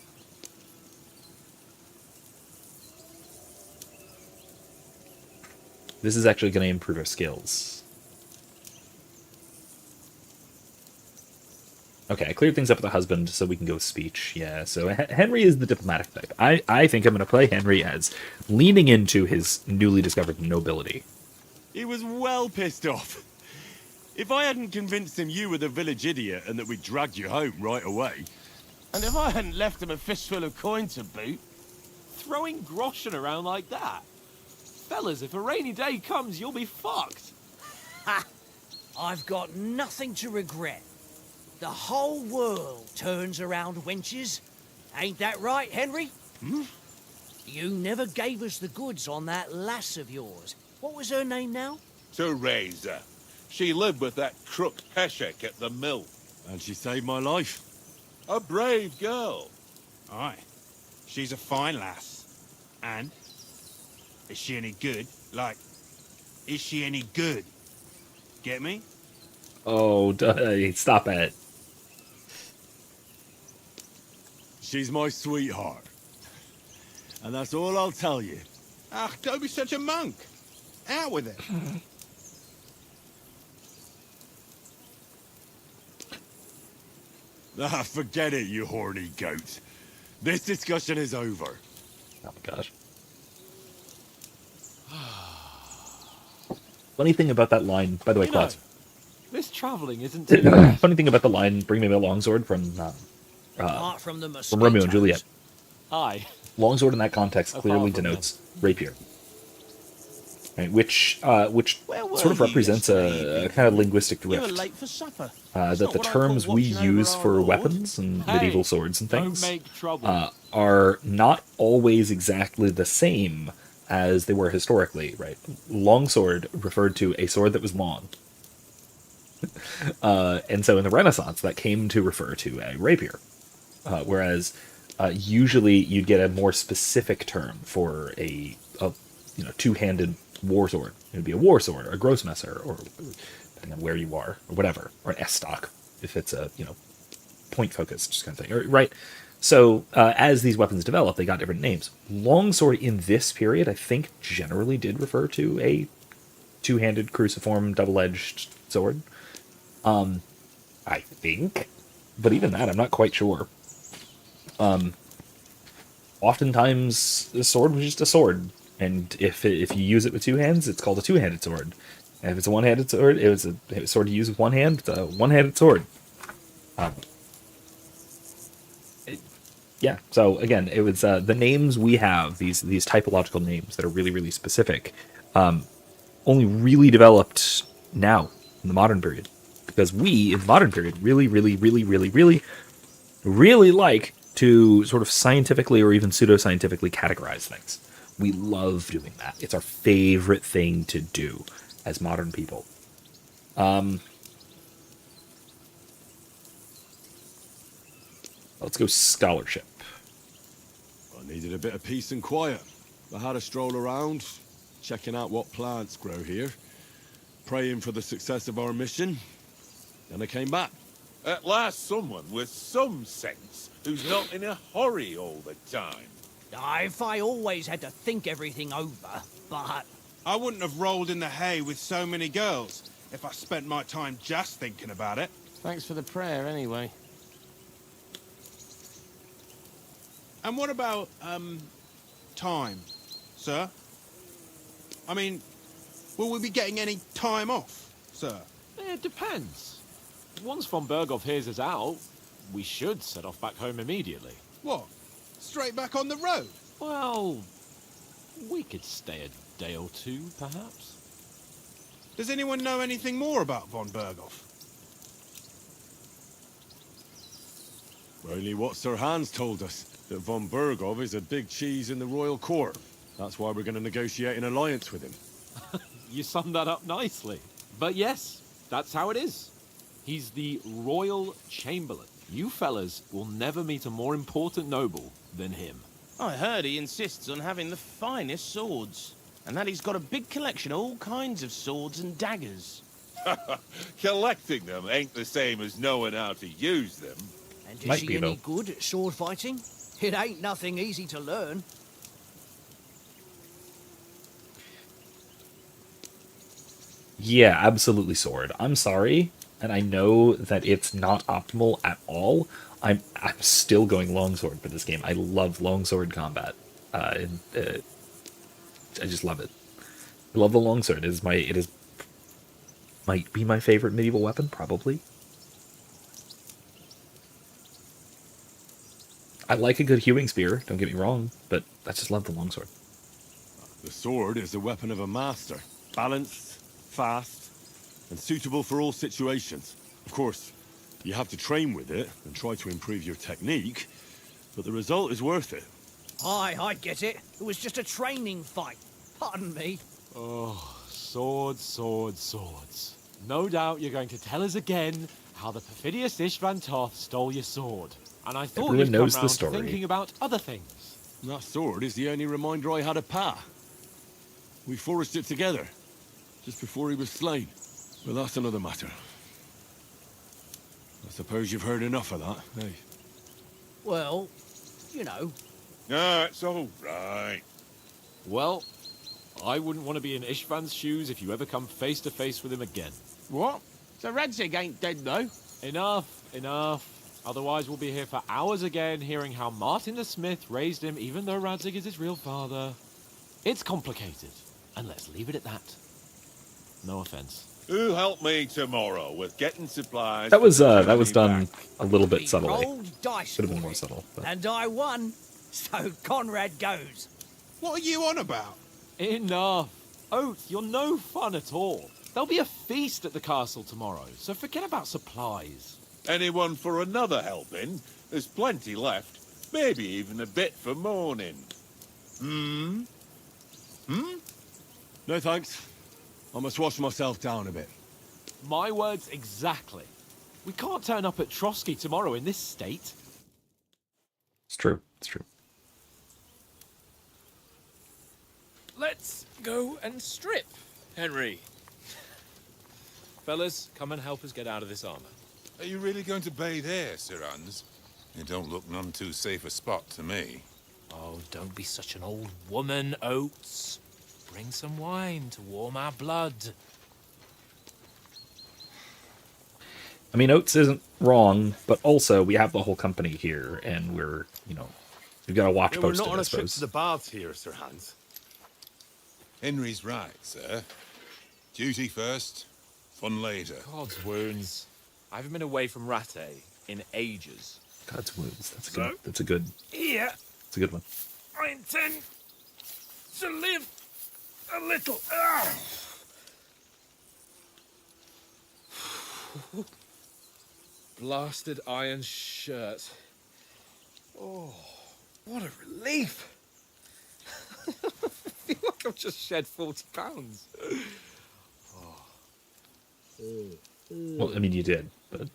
This is actually going to improve our skills. Okay, I cleared things up with the husband, so we can go with speech. Yeah, so Henry is the diplomatic type. I think I'm going to play Henry as leaning into his newly discovered nobility. He was well pissed off. If I hadn't convinced him you were the village idiot and that we dragged you home right away... And if I hadn't left him a fistful of coin to boot... Throwing groschen around like that? Fellas, if a rainy day comes, you'll be fucked. Ha! I've got nothing to regret. The whole world turns around wenches. Ain't that right, Henry? Hmm? You never gave us the goods on that lass of yours. What was her name now? Teresa. She lived with that crook Peshek at the mill. And she saved my life. A brave girl. Aye. She's a fine lass. And? Is she any good? Like, is she any good? Get me? Oh, stop it. She's my sweetheart. And that's all I'll tell you. Ah, don't be such a monk. Out with it. Ah, forget it, you horny goat. This discussion is over. Oh my gosh. Funny thing about that line, by the way, You know, Claude. this travelling isn't too bad. Funny thing about the line, "Bring me a longsword" Apart from the from Romeo and Juliet. mosquitoes. Aye. Longsword in that context Apart clearly from denotes rapier, right? Which Where sort of were you represents a kind of linguistic You were drift. late for supper. That not the what I call terms we watching over use our for Lord. weapons and Hey, medieval swords and don't things make trouble. are not always exactly the same as they were historically, right? Longsword referred to a sword that was long. And so in the Renaissance, that came to refer to a rapier. Whereas usually you'd get a more specific term for a two-handed war sword. It would be a war sword or a grossmesser, or depending on where you are, or whatever, or an S-stock if it's a point focused just kind of thing, right? So as these weapons developed, they got different names. Longsword in this period, I think, generally did refer to a two-handed cruciform double-edged sword. I think, but even that, I'm not quite sure. Oftentimes, the sword was just a sword, and if you use it with two hands, it's called a two-handed sword. And if it's a one-handed sword, it was a sword you use with one hand. It's a one-handed sword. Yeah. So again, it was the names we have, these typological names that are really, really specific, only really developed now in the modern period, because we in the modern period really, really, really, really, really, really like to sort of scientifically or even pseudoscientifically categorize things. We love doing that. It's our favorite thing to do as modern people. Let's go scholarship. I needed a bit of peace and quiet. I had a stroll around, checking out what plants grow here, praying for the success of our mission, and I came back. At last, someone with some sense who's not in a hurry all the time. If I always had to think everything over, but... I wouldn't have rolled in the hay with so many girls if I spent my time just thinking about it. Thanks for the prayer, anyway. And what about, time, sir? I mean, will we be getting any time off, sir? It depends. Once von Berghoff hears us out, we should set off back home immediately. What? Straight back on the road? Well, we could stay a day or two, perhaps. Does anyone know anything more about von Berghoff? Only what Sir Hans told us, that von Berghoff is a big cheese in the royal court. That's why we're going to negotiate an alliance with him. You summed that up nicely. But yes, that's how it is. He's the royal chamberlain. You fellas will never meet a more important noble than him. I heard he insists on having the finest swords, and that he's got a big collection of all kinds of swords and daggers. Collecting them ain't the same as knowing how to use them. And is Might he be, any though. good at sword fighting? It ain't nothing easy to learn. Yeah, absolutely sword. I'm sorry, and I know that it's not optimal at all. I'm still going longsword for this game. I love longsword combat. I just love it. I love the longsword. It might be my favorite medieval weapon, probably. I like a good hewing spear, don't get me wrong, but I just love the longsword. The sword is the weapon of a master. Balanced, fast, and suitable for all situations. Of course, you have to train with it and try to improve your technique, but the result is worth it. Aye, I get it. It was just a training fight. Pardon me. Oh, swords, swords, swords. No doubt you're going to tell us again how the perfidious Istvan Toth stole your sword. And I thought Everyone you'd come knows the round story. thinking about other things. And that sword is the only reminder I had of Pa. We forged it together, just before he was slain. But that's another matter. I suppose you've heard enough of that, eh? Well, you know. No, it's all right. Well, I wouldn't want to be in Istvan's shoes if you ever come face to face with him again. What? So Radzig ain't dead, though? Enough, enough. Otherwise, we'll be here for hours again, hearing how Martin the Smith raised him, even though Radzig is his real father. It's complicated, and let's leave it at that. No offense. Who helped me tomorrow with getting supplies? That was for the that was journey done back? a little bit We subtly. rolled dice Could have been for more it, subtle. But. and I won. So Conrad goes. What are you on about? Enough. Oath, you're no fun at all. There'll be a feast at the castle tomorrow, so forget about supplies. Anyone for another helping? There's plenty left. Maybe even a bit for morning. Hmm? No thanks. I must wash myself down a bit. My words exactly. We can't turn up at Trotsky tomorrow in this state. It's true. It's true. Let's go and strip, Henry. Fellas, come and help us get out of this armor. Are you really going to bathe here, Sir Hans? It don't look none too safe a spot to me. Oh, don't be such an old woman, Oates. Bring some wine to warm our blood. I mean, Oates isn't wrong, but also we have the whole company here, and we're, we've got a watch We're posted, not on I a trip suppose. to the baths here, Sir Hans. Henry's right, sir. Duty first, fun later. God's wounds. I haven't been away from Rattay in ages. God's wounds. That's a good. Here, It's a good one. I intend to live a little. Blasted iron shirt. Oh, what a relief. I feel like I've just shed 40 pounds. Well, I mean, you did, but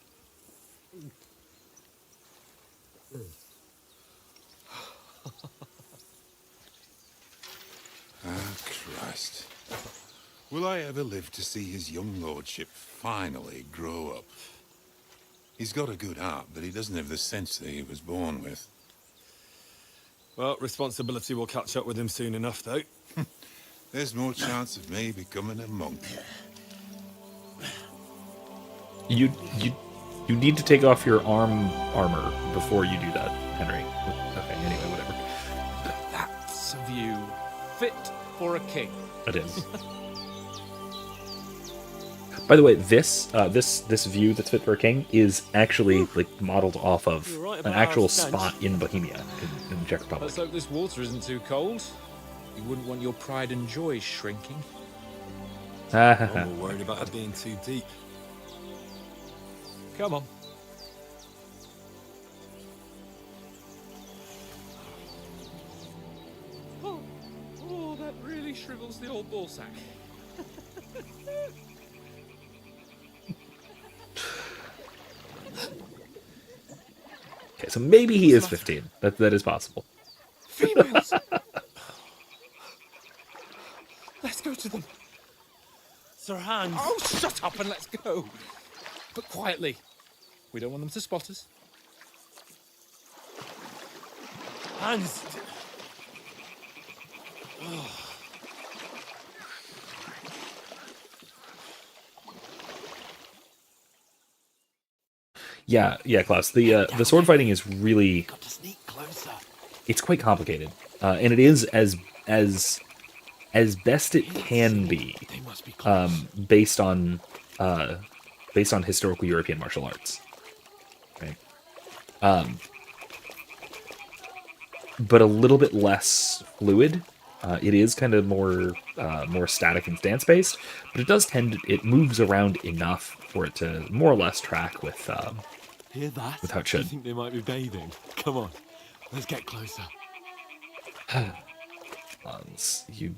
Ah, Christ. Will I ever live to see his young lordship finally grow up? He's got a good heart, but he doesn't have the sense that he was born with. Well, responsibility will catch up with him soon enough, though. There's more chance of me becoming a monk. you need to take off your armor before you do that, Henry. Okay, anyway, whatever. That's a view fit for a king. It is. By the way, this view that's fit for a king is actually like modeled off of You're right an about actual our stench. spot in Bohemia, in the Czech Republic. Let's hope this water isn't too cold. You wouldn't want your pride and joy shrinking. I'm more worried about it being too deep. Come on. Oh, that really shrivels the old ball sack. Okay, so maybe he is 15. That is possible. Females! Let's go to them. Sir Hans. Oh, shut up and let's go. But quietly. We don't want them to spot us. Hans. Yeah, Klaus. The sword fighting is really, Got to sneak closer. it's quite complicated, and it is as best it can be, They must be close. based on historical European martial arts, right? But a little bit less fluid. It is kind of more static and stance based, but it moves around enough for it to more or less track with Hear that? with how it I should. think they might be bathing. Come on, let's get closer. You.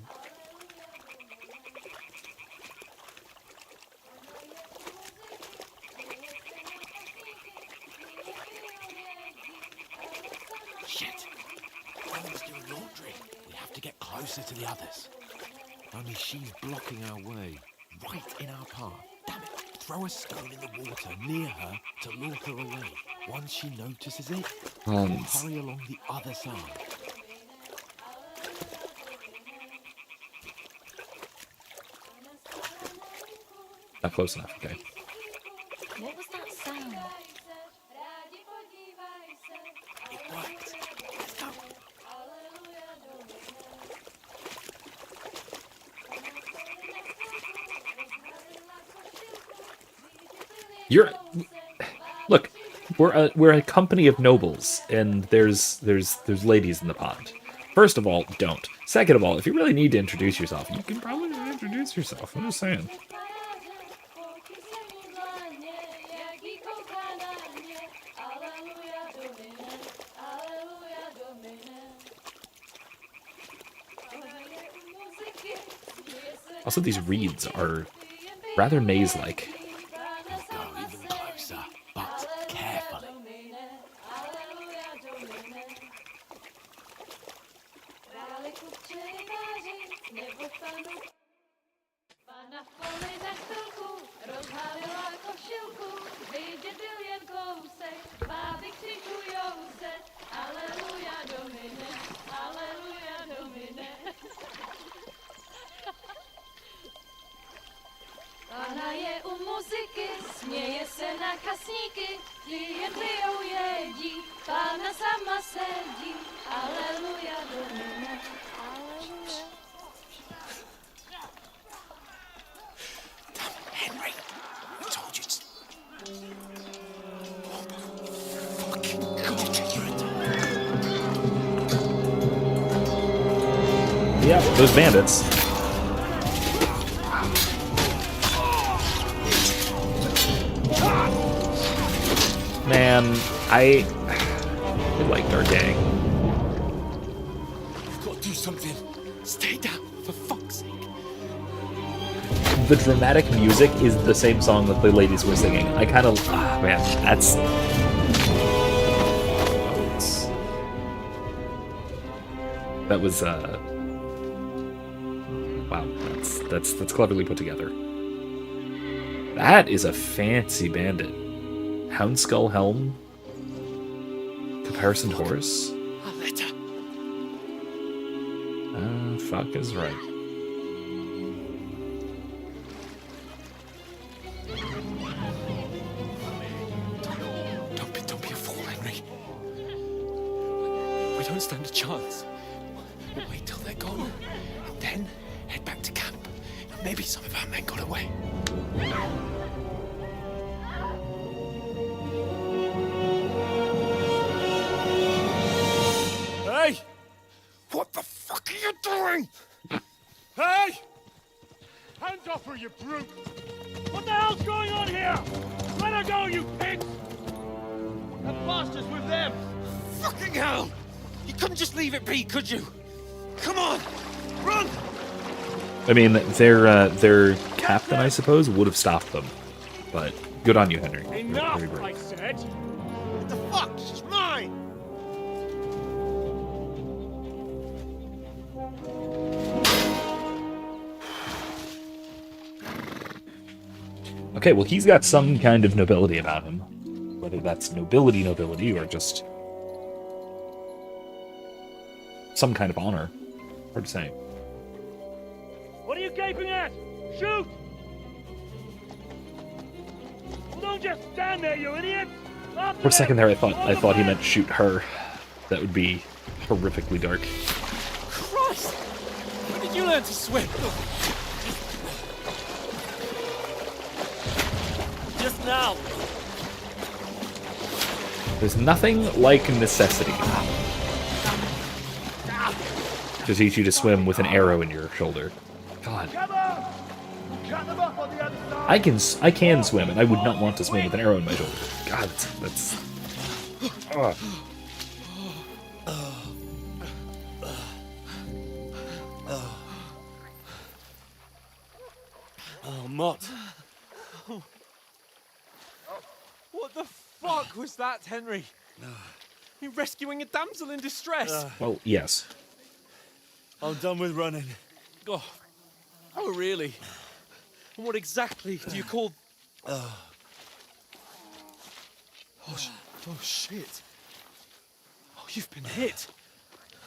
Shit! Anna's doing laundry. We have to get closer to the others. Only she's blocking our way, right in our path. Damn it! Throw a stone in the water near her to lure her away. Once she notices it, we'll hurry along the other side. Not close enough. Okay. What was that sound? It worked. Let's go. You're look. We're a company of nobles, and there's ladies in the pond. First of all, don't. Second of all, if you really need to introduce yourself, you can probably introduce yourself. I'm just saying. Also, these reeds are rather maze-like. Go even closer, but carefully. Pana je u muzyky, směje se na kasníky, jen pijou jedí, Pána sama sedí, aleluja, domine, aleluja. Henry, I told you. Yeah, those bandits. Man, I liked our gang. You've got to do something. Stay down, for fuck's sake. The dramatic music is the same song that the ladies were singing. I kind of, man, that's. That was wow. That's cleverly put together. That is a fancy bandit. Houndskull helm. Caparisoned horse. A letter. Fuck is right. Don't be a fool, Henry. We don't stand a chance. We'll wait till they're gone, and then head back to camp. Maybe some of our men got away. Hey! What the fuck are you doing? Hey! Hands off her, you brute! What the hell's going on here? Let her go, you pigs! That bastard's with them! Fucking hell! You couldn't just leave it be, could you? Come on! Run! I mean, their captain, I suppose, would have stopped them. But good on you, Henry. Enough, Very brave. I said! What the fuck? She's mine! Okay, well, he's got some kind of nobility about him. Whether that's nobility or just some kind of honor. Hard to say. What are you gaping at? Shoot! Well, don't just stand there, you idiot! For a second there, I thought he meant shoot her. That would be horrifically dark. Christ! When did you learn to swim? Just now. There's nothing like necessity to teach you to swim with an arrow in your shoulder. God. I can swim, and I would not want to swim with an arrow in my shoulder. God, that's. Oh, Mott. What the fuck was that, Henry? You rescuing a damsel in distress? Well, yes. I'm done with running. Oh, really? And what exactly do you call... Oh, shit. Oh, you've been hit.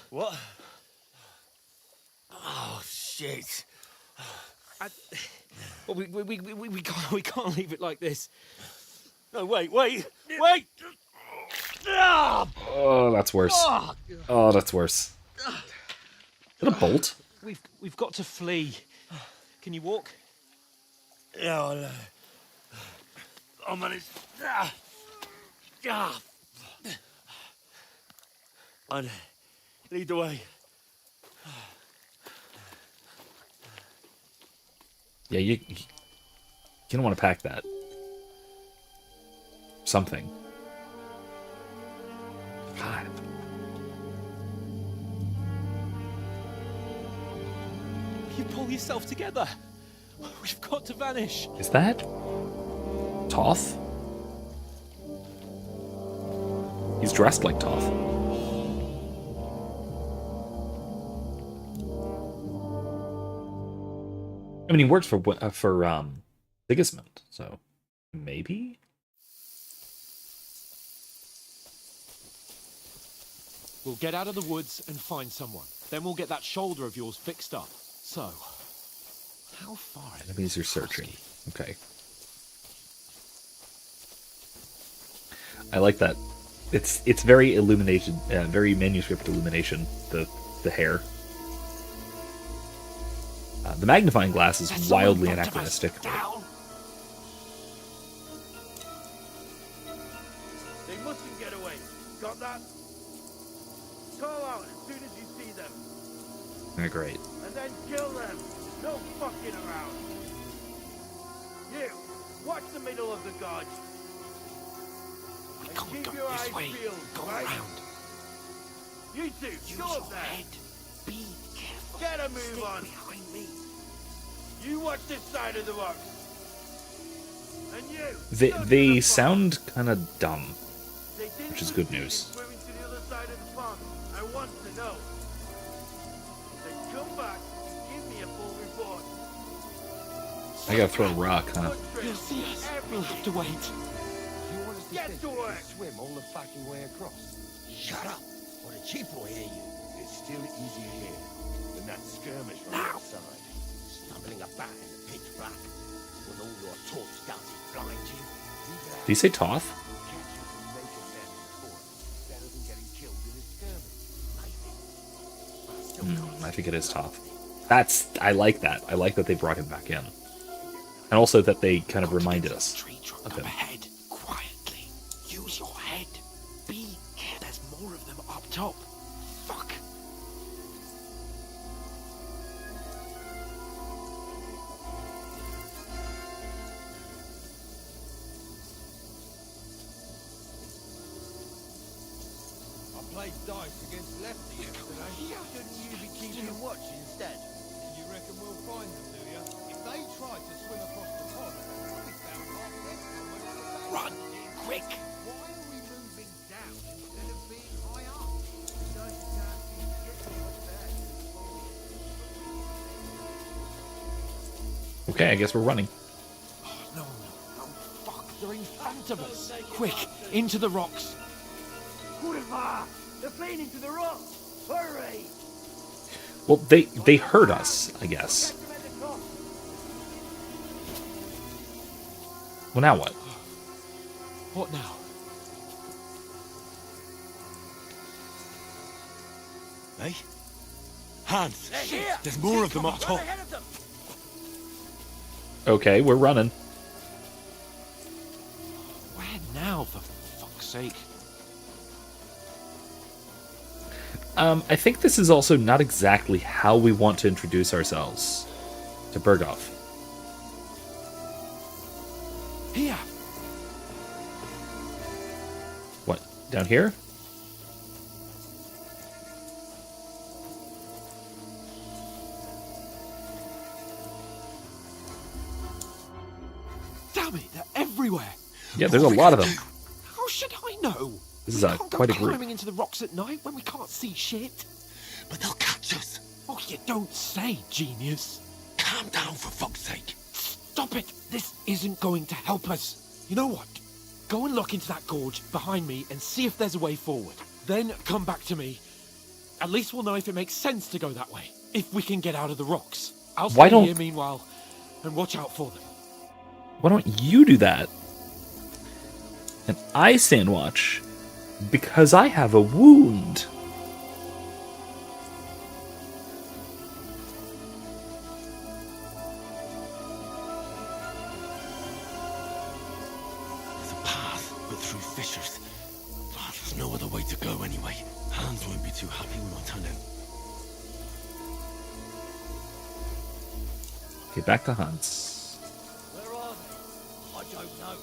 What? Oh, shit. Well, we can't leave it like this. No, wait! Oh, that's worse. Oh, that's worse. Is that a bolt? We've got to flee. Can you walk? Yeah, I'll manage. And lead the way. Yeah, you don't want to pack that. Something. God. You pull yourself together. We've got to vanish. Is that Toth? He's dressed like Toth. I mean, he works for Sigismund, so maybe. We'll get out of the woods and find someone. Then we'll get that shoulder of yours fixed up. So, how far? Enemies are searching. Okay. I like that. It's very illumination, very manuscript illumination. The hair. The magnifying glass is wildly anachronistic. They mustn't get away. Got that? Call out as soon as you see them. Great. And then kill them. No fucking around. You, watch the middle of the gorge. We And can't keep go your this eyes way. peeled, Go right? around. You two, Use go up your there. head. Be careful. Get a move Stick on. behind me. You watch this side of the rocks. And you. They sound kind of dumb, which is good news. Swimming to the other side of the pond. I want to know. Then come back. Give me a full report. I gotta throw a rock, huh? You'll see us. We'll have to wait. You want us to Get to work. swim all the fucking way across? Shut up, or the chief will hear you. It's still easier here than that skirmish on Now. outside. Stumbling about in the pitch black, when all your torch does is blind you. Do you say Toth? Catch you can make a man before better than getting killed in a skirmish. I think it is Toth. I like that. I like that they brought him back in. And also that they kind of reminded us Tree trunk of up him. ahead, quietly. Use your head. Be careful. There's more of them up top. Fuck. I played dice against Lefty yesterday. Shouldn't you be keeping watch instead? You reckon we'll find them, do you? If they tried to swim across the pond, we found half their somewhere on the bank. Run, quick. Why are we moving down instead of being high up? Because you can't see shit from up there. Okay, I guess we're running. No, fuck, they're in front of us. Quick, into the rocks. Kurva! They're playing into the rocks. Hurry! Well, they heard us, I guess. Catch them at the top. Well, now what? What now? Hey? Hans! They're here. There's more of them up Run top. ahead of them. Okay, we're running. Where now, for fuck's sake? I think this is also not exactly how we want to introduce ourselves to Berghoff. Here! What, down here? Damn it, they're everywhere! Yeah, there's a lot of them. How should I know? This is We can't go quite a group. climbing into the rocks at night when we can't see shit. But they'll catch us. Oh, you don't say, genius. Calm down, for fuck's sake. Stop it! This isn't going to help us. You know what? Go and look into that gorge behind me and see if there's a way forward. Then come back to me. At least we'll know if it makes sense to go that way. If we can get out of the rocks. I'll Why stay don't- here meanwhile and watch out for them. Why don't you do that? And I stand watch. Because I have a wound. There's a path, but through fissures. Ah, there's no other way to go anyway. Hans won't be too happy when I turn out. Okay, back to Hans. Where are they? I don't know.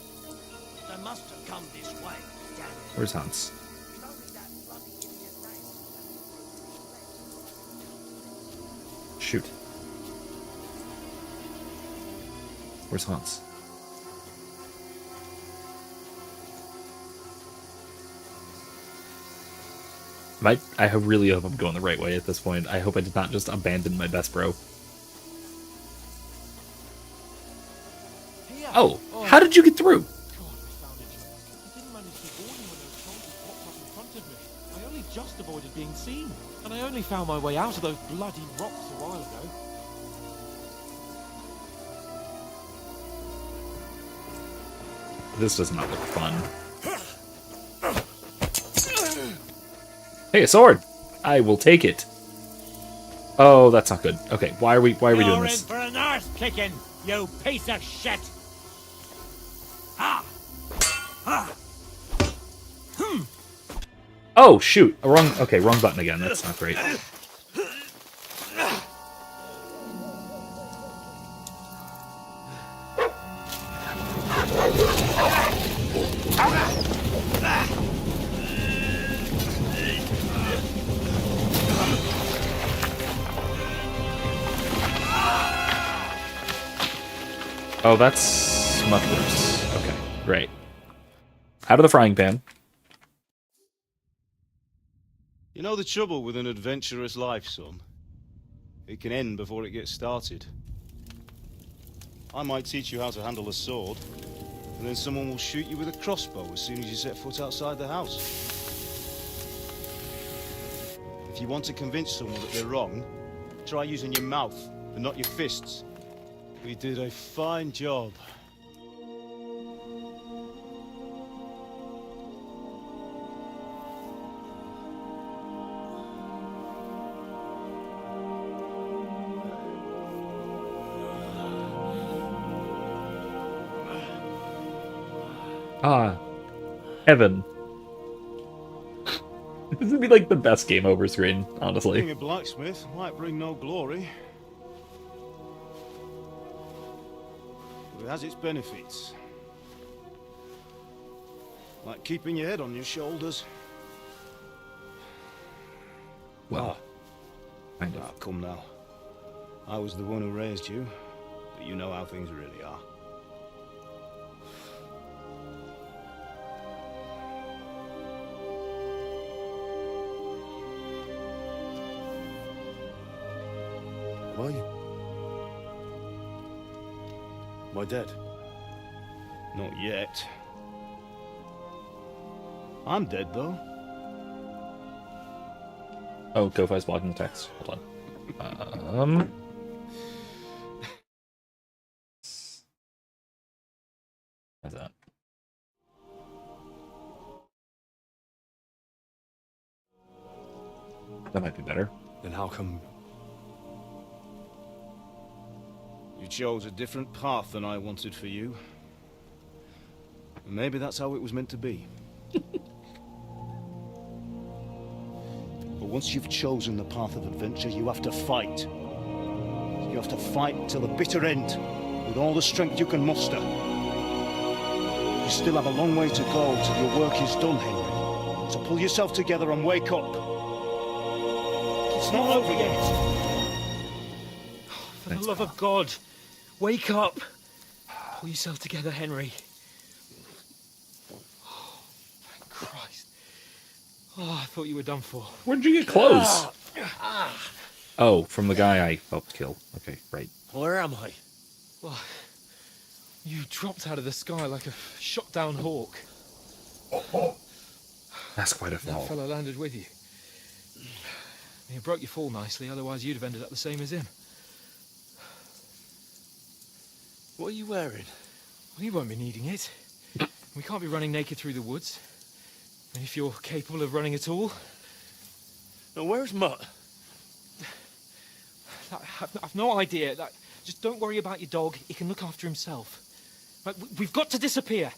They must have come this way. Damn it. Where's Hans? If only that bloody idiot ran. Shoot. Where's Hans? I really hope I'm going the right way at this point. I hope I did not just abandon my best bro. Oh, how did you get through? God, we found each other. I didn't manage to warn you when those soldiers popped up in front of me. I only just avoided being seen. And I only found my way out of those bloody rocks a while ago. This does not look fun. Hey, a sword! I will take it. Oh, that's not good. Okay, why are we doing this? for an arse kicking, you piece of shit! Ah! Ah! Oh, shoot. Wrong button again. That's not great. Oh, that's much worse. Okay, great. Out of the frying pan. You know the trouble with an adventurous life, son? It can end before it gets started. I might teach you how to handle a sword, and then someone will shoot you with a crossbow as soon as you set foot outside the house. If you want to convince someone that they're wrong, try using your mouth and not your fists. We did a fine job. Ah, Evan. This would be like the best game over screen, honestly. Being a blacksmith might bring no glory, but it has its benefits. Like keeping your head on your shoulders. Well, kind of. Ah, come now. I was the one who raised you, but you know how things really are. Am I? Am I dead? Not yet. I'm dead, though. Oh, Ko-Fi's blocking the text. Hold on. How's that? That might be better. Then how come you chose a different path than I wanted for you? Maybe that's how it was meant to be. But once you've chosen the path of adventure, you have to fight. You have to fight till the bitter end, with all the strength you can muster. You still have a long way to go till your work is done, Henry. So pull yourself together and wake up. It's not over yet. For the love of God, wake up! Pull yourself together, Henry. Oh, thank Christ. Oh, I thought you were done for. Where did you get clothes? Oh, from the guy I helped kill. Okay, right. Where am I? Well, you dropped out of the sky like a shot-down hawk. That's quite a That fall. fella landed with you. You broke your fall nicely, otherwise you'd have ended up the same as him. What are you wearing? Well, you won't be needing it. We can't be running naked through the woods. If you're capable of running at all. Now, where's Mutt? I've no idea. Just don't worry about your dog. He can look after himself. Right, we've got to disappear.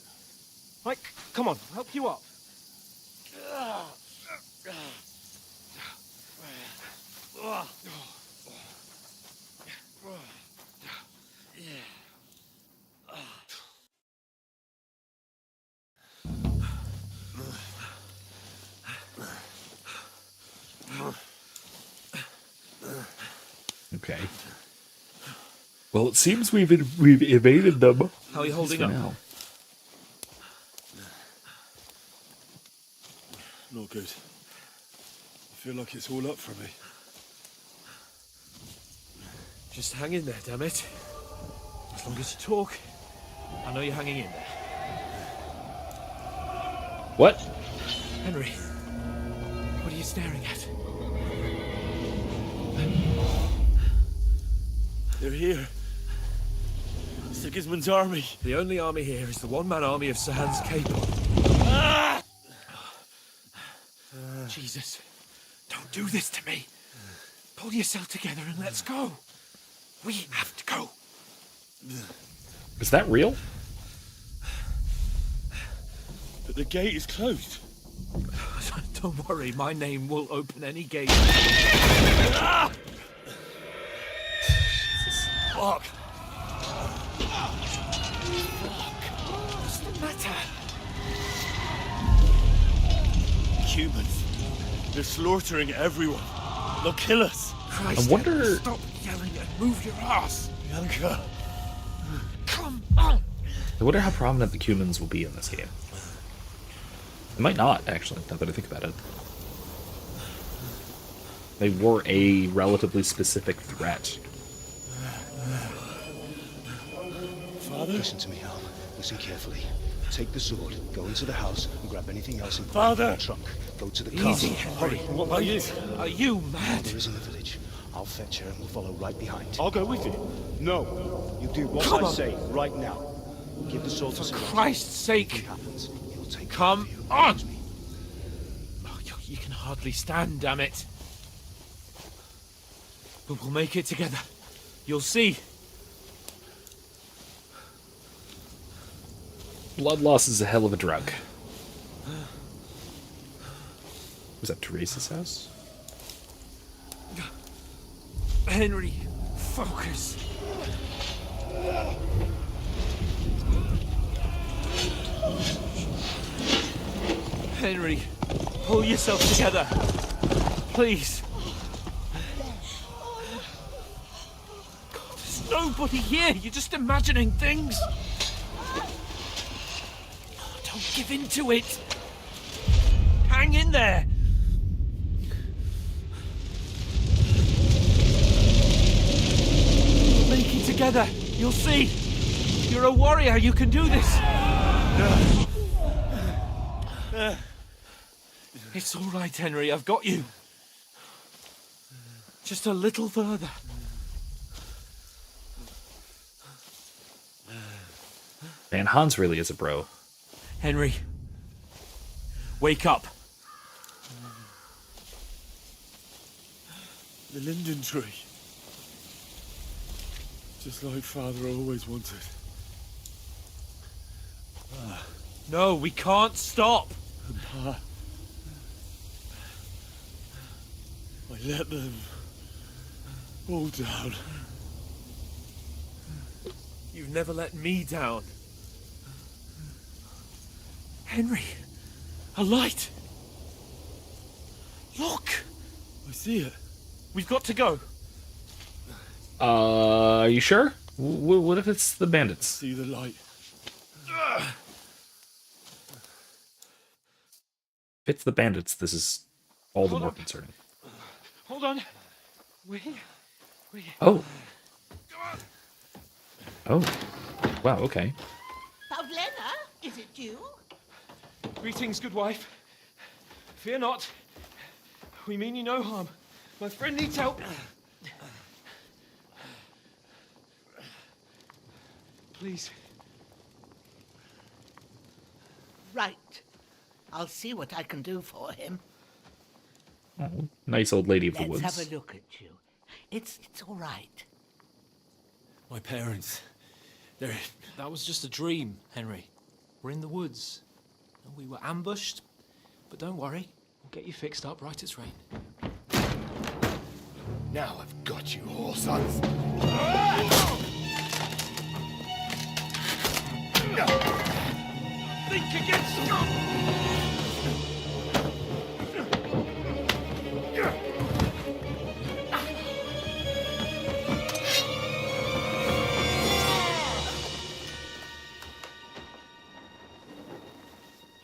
Right, come on, I'll help you up. Okay. Well, it seems we've evaded them. How are you holding for up? now. Not good. I feel like it's all up for me. Just hang in there, damn it. As long as you talk, I know you're hanging in there. What? Henry, what are you staring at? They're here. Sigismund's army. The only army here is the one-man army of Sir Hans Cable. Jesus, don't do this to me. Pull yourself together and let's go. We have to go. Is that real? But the gate is closed. Don't worry, my name will open any gate. Fuck. What's the matter? Humans. They're slaughtering everyone. They'll kill us. Christ, I wonder. stop yelling and move your ass. Bianca. Come on. I wonder how prominent the humans will be in this game. It might not, actually, now that I think about it. They were a relatively specific threat. Father? Listen to me, Al. Listen carefully. Take the sword, go into the house, and grab anything else important Father! in the trunk. Go to the Easy, castle. Henry. Hurry. What about you? Are you mad? Mother is in the village. I'll fetch her and we'll follow right behind. I'll go with you. No. You do what Come I on. say right now. Give the sword to For Sir Roger. Christ's Anything sake. happens, he'll take Come care of you. on. Promise me. Oh, you can hardly stand, damn it. But we'll make it together. You'll see. Blood loss is a hell of a drug. Was that Teresa's house? Henry, focus. Henry, pull yourself together. Please. God, there's nobody here. You're just imagining things. Oh, don't give in to it. Hang in there. We'll make it together. You'll see. You're a warrior. You can do this. It's all right, Henry. I've got you. Just a little further. Man, Hans really is a bro. Henry, wake up. The linden tree. Just like Father always wanted. No, we can't stop. And Pa. I let them all down. You've never let me down. Henry, a light. Look. I see it. We've got to go. Are you sure? What if it's the bandits? See the light. If it's the bandits, this is all the Hold more on. concerning. Hold on. We're Oh. Oh. Wow, okay. Pavlena, is it you? Greetings, good wife. Fear not. We mean you no harm. My friend needs help. Please. Right. I'll see what I can do for him. Oh, nice old lady of the Let's woods. have a look at you. It's all right. My parents, they're... That was just a dream, Henry. We're in the woods. And we were ambushed. But don't worry, we'll get you fixed up right as rain. Now I've got you, whore sons. Think again, scum!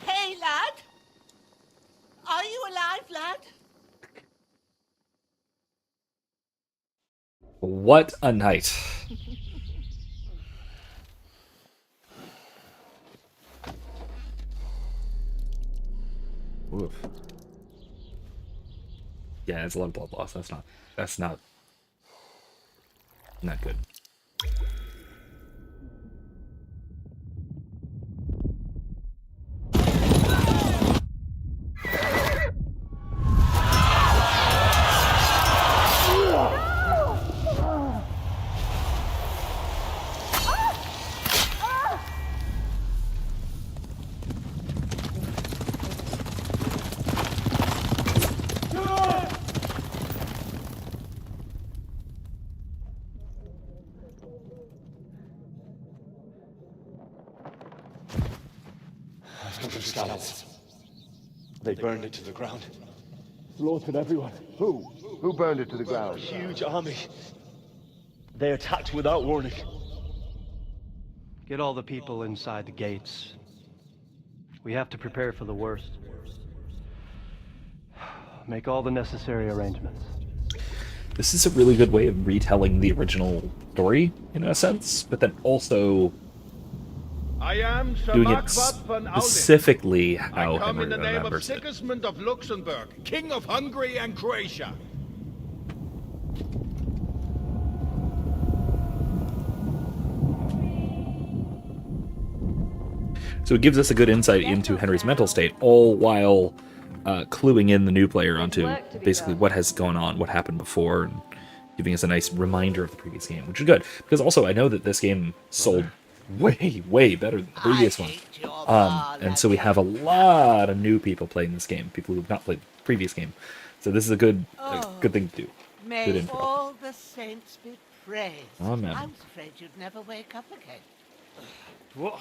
Hey, lad! Are you alive, lad? What a night. Oof. Yeah, it's a lot of blood loss. That's not good. From scouts. They burned it to the ground. Slaughtered everyone. Who? Who burned it to the ground? A huge army. They attacked without warning. Get all the people inside the gates. We have to prepare for the worst. Make all the necessary arrangements. This is a really good way of retelling the original story, in a sense, but then also I am Sir doing it Markvat van Aulin. specifically I how come Henry in the name of remembers it. Sigismund of Luxembourg, King of Hungary and Croatia. So it gives us a good insight into Henry's mental state, all while cluing in the new player onto basically what has gone on, what happened before, and giving us a nice reminder of the previous game, which is good. Because also, I know that this game sold way, way better than the previous one. And so we have a lot of new people playing this game, people who have not played the previous game. So this is a good thing to do. May Good info. all the saints be praised. Amen. I was afraid you'd never wake up again. What?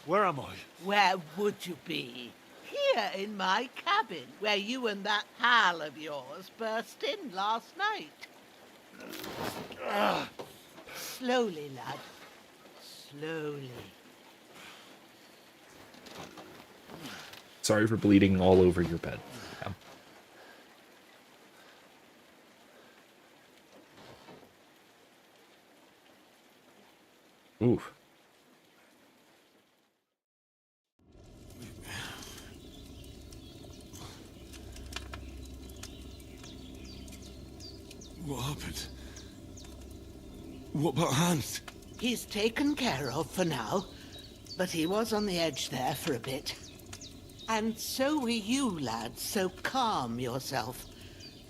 Where am I? Where would you be? Here in my cabin, where you and that pal of yours burst in last night. Slowly, lad. Slowly. Sorry for bleeding all over your bed. Yeah. Oof. What happened? What about Hans? He's taken care of for now, but he was on the edge there for a bit. And so were you, lad, so calm yourself.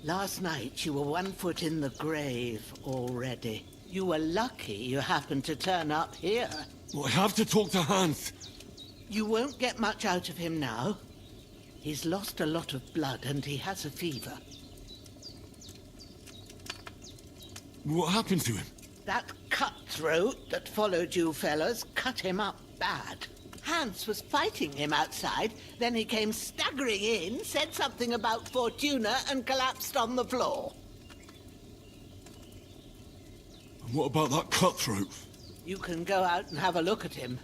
Last night you were 1 foot in the grave already. You were lucky you happened to turn up here. Well, I have to talk to Hans. You won't get much out of him now. He's lost a lot of blood and he has a fever. What happened to him? That cutthroat that followed you fellas cut him up bad. Hans was fighting him outside, then he came staggering in, said something about Fortuna, and collapsed on the floor. And what about that cutthroat? You can go out and have a look at him.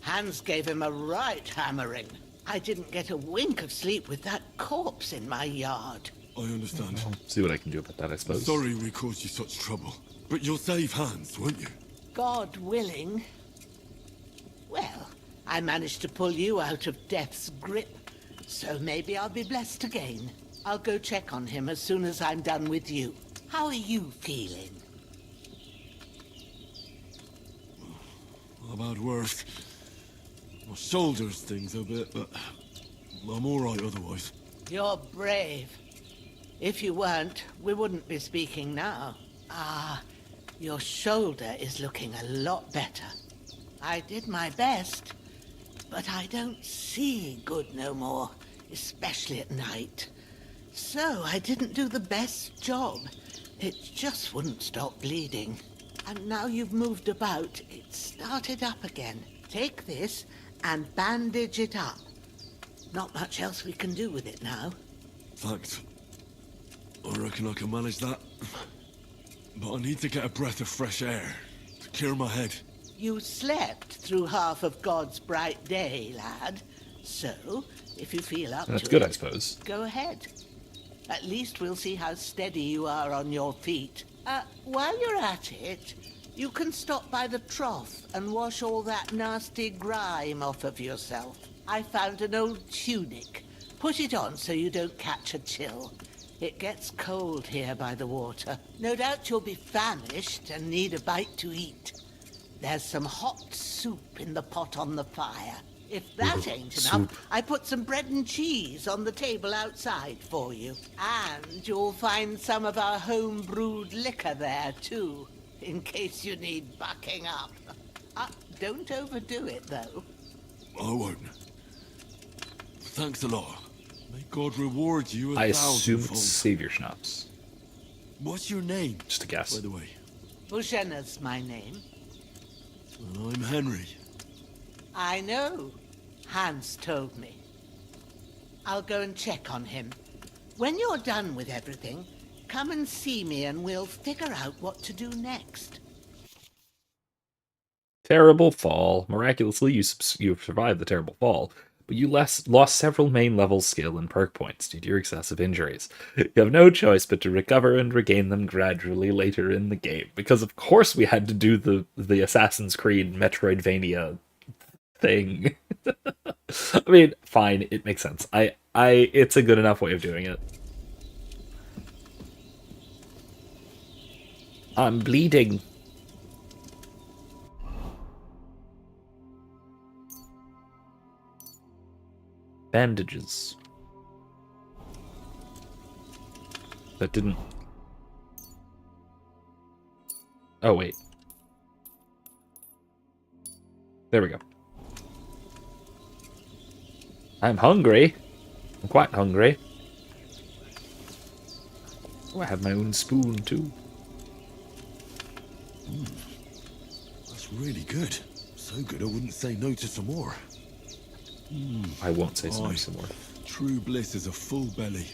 Hans gave him a right hammering. I didn't get a wink of sleep with that corpse in my yard. I understand. See what I can do about that, I suppose. Sorry we caused you such trouble. But you'll save Hans, won't you? God willing. Well, I managed to pull you out of death's grip, so maybe I'll be blessed again. I'll go check on him as soon as I'm done with you. How are you feeling? I've had worse. My shoulders stings a bit, but I'm all right otherwise. You're brave. If you weren't, we wouldn't be speaking now. Ah, your shoulder is looking a lot better. I did my best, but I don't see good no more, especially at night. So I didn't do the best job. It just wouldn't stop bleeding. And now you've moved about, it started up again. Take this and bandage it up. Not much else we can do with it now. Thanks. I reckon I can manage that. But I need to get a breath of fresh air to clear my head. You slept through half of God's bright day, lad. So, if you feel up That's to good, it, I suppose. go ahead. At least we'll see how steady you are on your feet. While you're at it, you can stop by the trough and wash all that nasty grime off of yourself. I found an old tunic. Put it on so you don't catch a chill. It gets cold here by the water. No doubt you'll be famished and need a bite to eat. There's some hot soup in the pot on the fire. If that ain't enough, I put some bread and cheese on the table outside for you. And you'll find some of our home-brewed liquor there, too, in case you need bucking up. Don't overdo it, though. I won't. Thanks a lot. May God reward you I a assume thousandfold. it's Savior Schnapps. What's your name? Just a guess. By the way. Bushenna's my name. And I'm Henry. I know. Hans told me. I'll go and check on him. When you're done with everything, come and see me and we'll figure out what to do next. Terrible fall. Miraculously, you survived the terrible fall, but you lost several main level skill and perk points due to your excessive injuries. You have no choice but to recover and regain them gradually later in the game, because of course we had to do the Assassin's Creed Metroidvania thing. I mean, fine, it makes sense. It's a good enough way of doing it. I'm bleeding. Bandages. That didn't... Oh, wait. There we go. I'm hungry. I'm quite hungry. Oh, I have my own spoon, too. That's really good. So good I wouldn't say no to some more. I won't say no some more. True bliss is a full belly.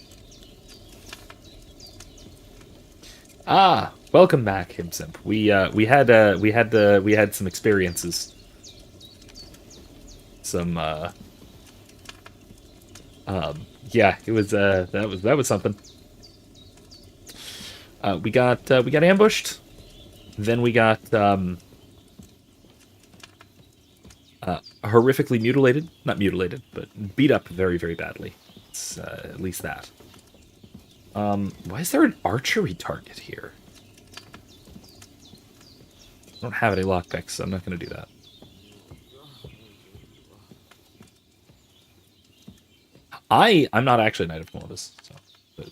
Ah, welcome back, Himsimp. We had some experiences. Some yeah, it was that was something. We got ambushed. Then we got horrifically mutilated. Not mutilated, but beat up very, very badly. It's at least that. Why is there an archery target here? I don't have any lockpicks, so I'm not going to do that. I'm not actually a Knight of Columbus, so but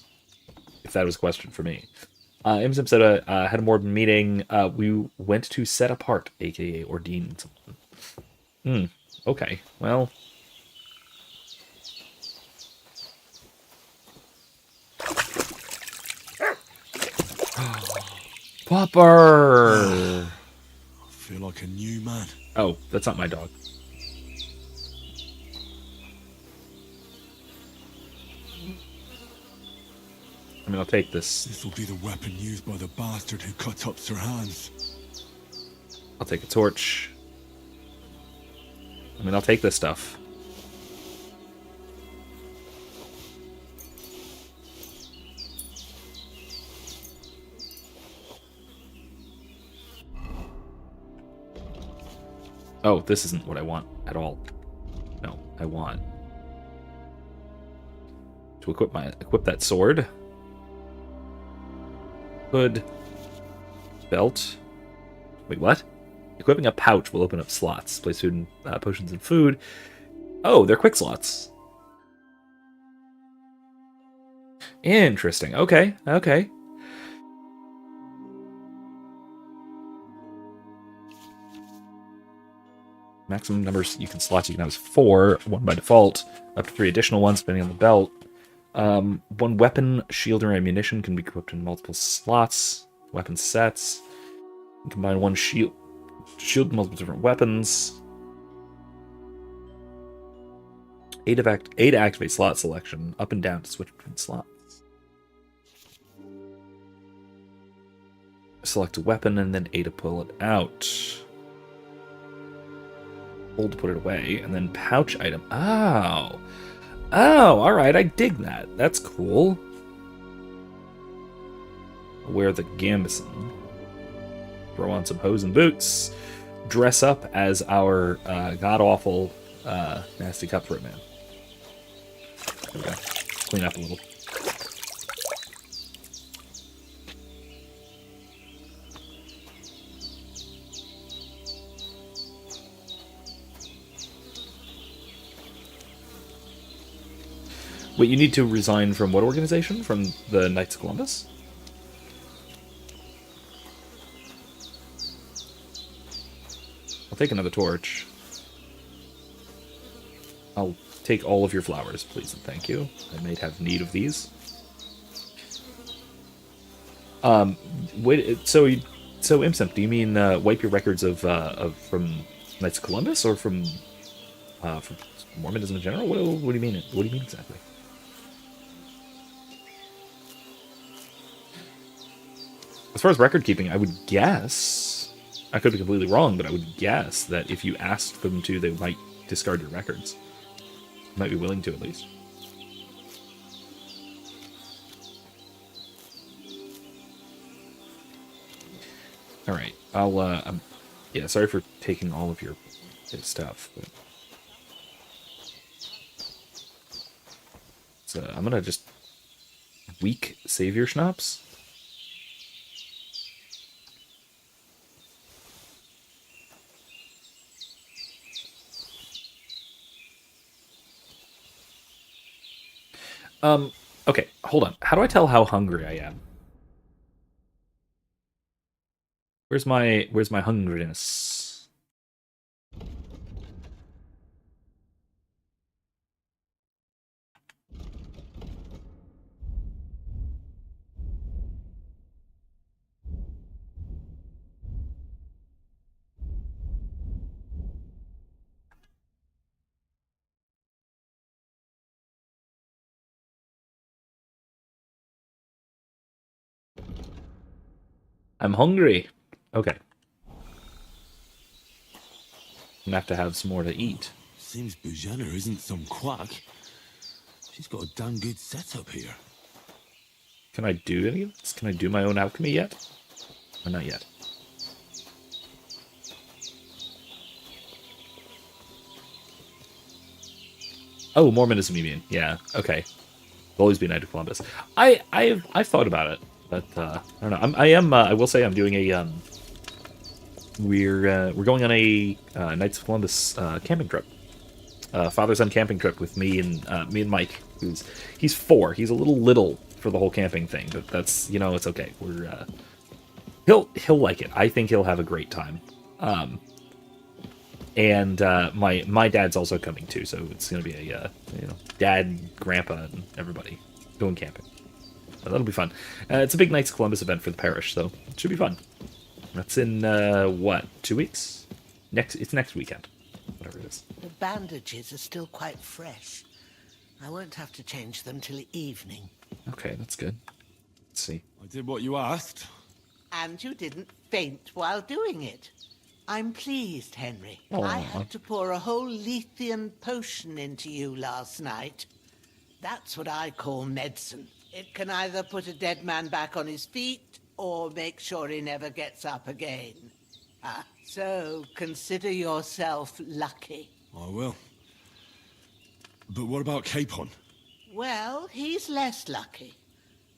if that was a question for me. Imsim said, had a Morbid meeting. We went to set apart, aka ordain someone. Okay, well. Popper! I feel like a new man. Oh, that's not my dog. I mean, I'll take this. This will be the weapon used by the bastard who cut up Sir Hans. I'll take a torch. I mean, I'll take this stuff. Oh, this isn't what I want at all. No, I want to equip that sword. Hood. Belt. Wait, what? Equipping a pouch will open up slots. Place food and potions and food. Oh, they're quick slots. Interesting. Okay, okay. Maximum numbers you can have is 4, 1 by default, up to 3 additional ones depending on the belt. One weapon, shield, or ammunition can be equipped in multiple slots. Weapon sets. You can combine one shield with multiple different weapons. 8 to activate slot selection, up and down to switch between slots. Select a weapon and then A to pull it out. Hold to put it away, and then pouch item. Oh, alright, I dig that. That's cool. Wear the gambeson. Throw on some hose and boots. Dress up as our god-awful nasty cutthroat man. There we go. Clean up a little. Wait, you need to resign from what organization? From the Knights of Columbus? I'll take another torch. I'll take all of your flowers, please and thank you. I may have need of these. Wait, so Imsemp, do you mean wipe your records of from Knights of Columbus or from Mormonism in general? What do you mean? What do you mean exactly? As far as record keeping, I would guess, I could be completely wrong, but I would guess that if you asked them to, they might discard your records. Might be willing to, at least. All right, I'll yeah, sorry for taking all of your stuff, but so I'm gonna just weak savior schnapps. Okay, hold on. How do I tell how hungry I am? Where's my hungriness? I'm hungry. Okay. I'm gonna have to have some more to eat. Seems Bujana isn't some quack. She's got a damn good setup here. Can I do any of this? Can I do my own alchemy yet? Or not yet? Oh, Mormonism, you mean? Yeah. Okay. I've always been Knight of Columbus. I've thought about it, but I don't know. I will say I'm doing a we're going on a Knights of Columbus camping trip. Father-son camping trip with me and Mike. He's 4. He's a little for the whole camping thing, but that's, you know, it's okay. We're he'll like it. I think he'll have a great time. And my dad's also coming too, so it's gonna be a dad, grandpa, and everybody going camping. That'll be fun. It's a big Knights of Columbus event for the parish, so it should be fun. That's in what, 2 weeks? It's next weekend, whatever it is. The bandages are still quite fresh. I won't have to change them till evening. Okay, that's good. Let's see. I did what you asked. And you didn't faint while doing it. I'm pleased, Henry. Aww. I had to pour a whole Lethean potion into you last night. That's what I call medicine. It can either put a dead man back on his feet or make sure he never gets up again. So consider yourself lucky. I will. But what about Capon? Well, he's less lucky.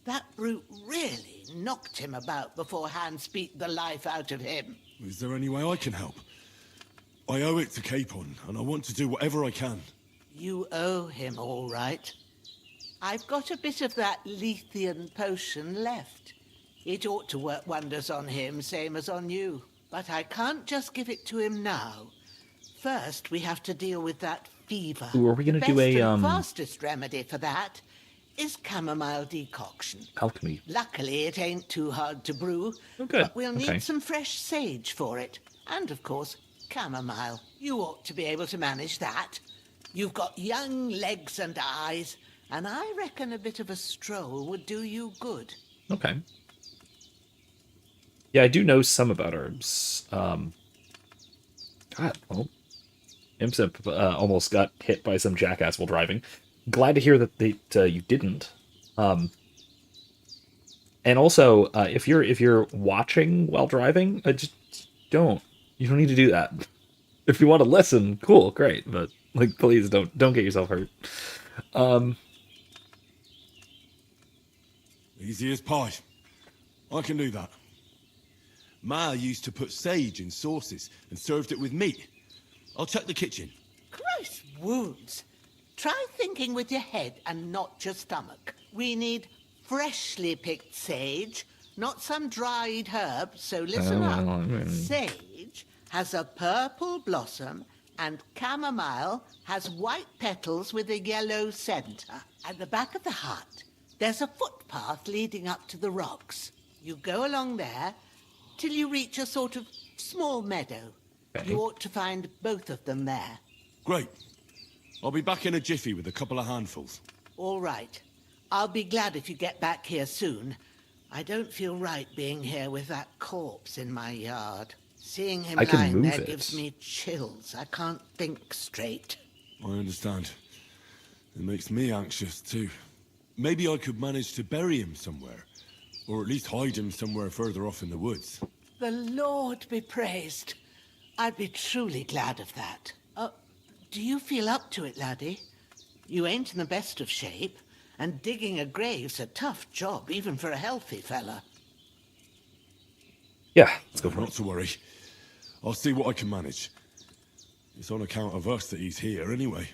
That brute really knocked him about before Hans beat the life out of him. Is there any way I can help? I owe it to Capon, and I want to do whatever I can. You owe him, all right. I've got a bit of that Lethean potion left. It ought to work wonders on him, same as on you. But I can't just give it to him now. First, we have to deal with that fever. Ooh, are we gonna the do best a, and fastest remedy for that is chamomile decoction. Alchemy. Luckily, it ain't too hard to brew. Oh, good. But we'll need Okay. some fresh sage for it. And, of course, chamomile. You ought to be able to manage that. You've got young legs and eyes, and I reckon a bit of a stroll would do you good. Okay. Yeah, I do know some about herbs. God, well, Imsip almost got hit by some jackass while driving. Glad to hear that you didn't. And also, if you're watching while driving, just don't. You don't need to do that. If you want to listen, cool, great, but like, please don't get yourself hurt. Easy as pie. I can do that. Ma used to put sage in sauces and served it with meat. I'll check the kitchen. Christ wounds. Try thinking with your head and not your stomach. We need freshly picked sage, not some dried herb, so listen up. Sage has a purple blossom and chamomile has white petals with a yellow center. At the back of the hut, there's a footpath leading up to the rocks. You go along there till you reach a sort of small meadow. Okay. You ought to find both of them there. Great. I'll be back in a jiffy with a couple of handfuls. All right. I'll be glad if you get back here soon. I don't feel right being here with that corpse in my yard. Seeing him I can lying move there it. gives me chills. I can't think straight. I understand. It makes me anxious too. Maybe I could manage to bury him somewhere. Or at least hide him somewhere further off in the woods. The Lord be praised. I'd be truly glad of that. Do you feel up to it, laddie? You ain't in the best of shape, and digging a grave's a tough job, even for a healthy fella. Yeah, let's go for Not it. to worry. I'll see what I can manage. It's on account of us that he's here anyway.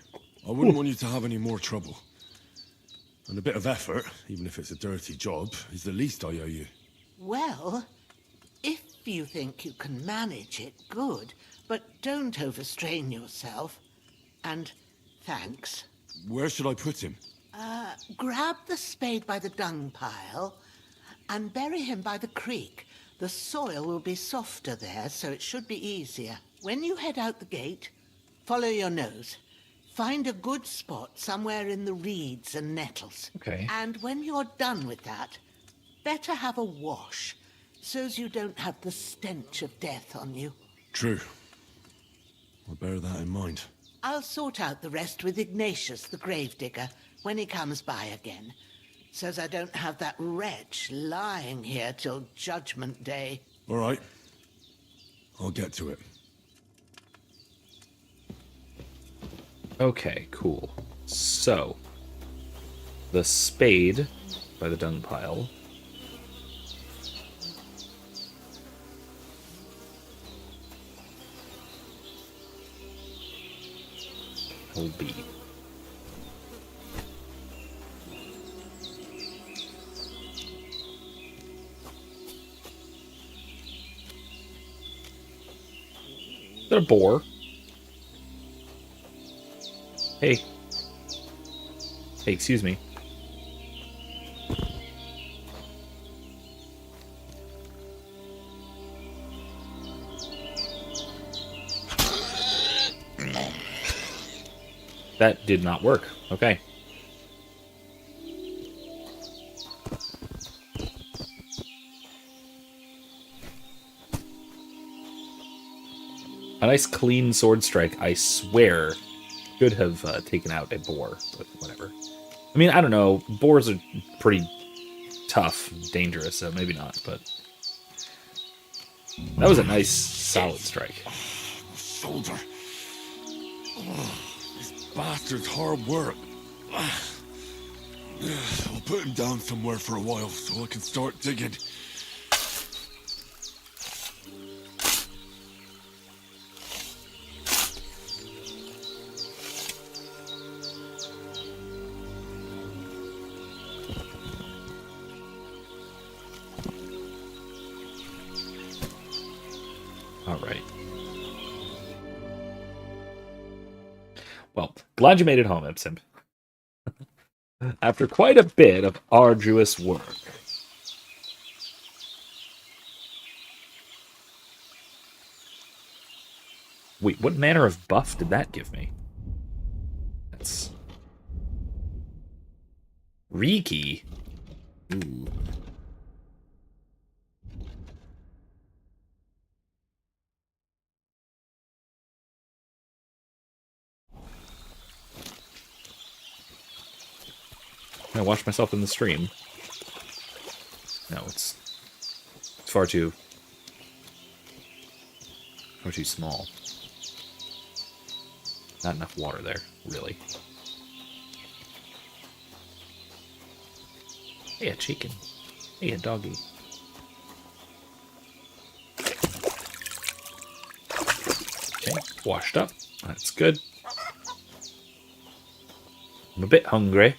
I wouldn't want you to have any more trouble. And a bit of effort, even if it's a dirty job, is the least I owe you. Well, if you think you can manage it, good. But don't overstrain yourself. And thanks. Where should I put him? Grab the spade by the dung pile and bury him by the creek. The soil will be softer there, so it should be easier. When you head out the gate, follow your nose. Find a good spot somewhere in the reeds and nettles. Okay. And when you're done with that, better have a wash, so's you don't have the stench of death on you. True. I'll bear that in mind. I'll sort out the rest with Ignatius, the gravedigger, when he comes by again, so's I don't have that wretch lying here till Judgment Day. All right. I'll get to it. Okay, cool. So, the spade by the dung pile. Will be. Is that a boar? Hey. Hey, excuse me. That did not work. Okay. A nice clean sword strike, I swear, should have taken out a boar, but whatever. I mean, I don't know. Boars are pretty tough, dangerous, so maybe not, but that was a nice, solid strike. Shoulder. This bastard's hard work. I'll put him down somewhere for a while so I can start digging. Alright. Well, glad you made it home, Ibsen. After quite a bit of arduous work. Wait, what manner of buff did that give me? That's... Riki? Ooh. I watched myself in the stream. No, it's far too small. Not enough water there, really. Hey, a chicken. Hey, a doggy. Okay, washed up. That's good. I'm a bit hungry.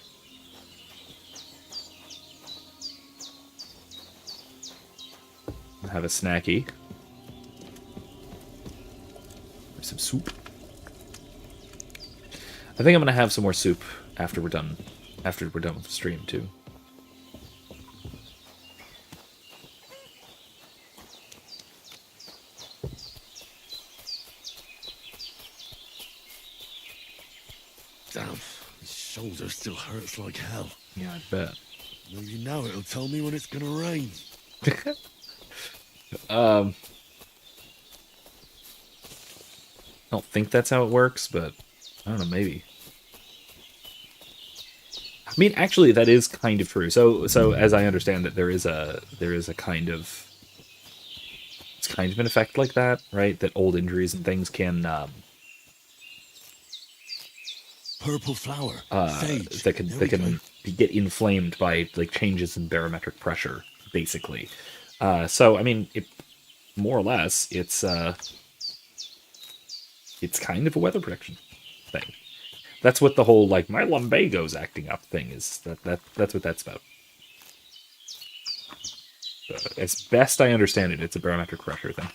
Have a snacky. Some soup. I think I'm gonna have some more soup after we're done. After we're done with the stream too. Damn, his shoulder still hurts like hell. Yeah, I bet. Maybe now it'll tell me when it's gonna rain. I don't think that's how it works, but I don't know, maybe. I mean, actually, that is kind of true. So as I understand it, there is a kind of, it's kind of an effect like that, right? That old injuries and things can Purple flower. Sage. that can get inflamed by like changes in barometric pressure, basically. So I mean, it more or less it's kind of a weather prediction thing. That's what the whole like my lumbago's acting up thing is. That's what that's about. As best I understand it, it's a barometric pressure thing.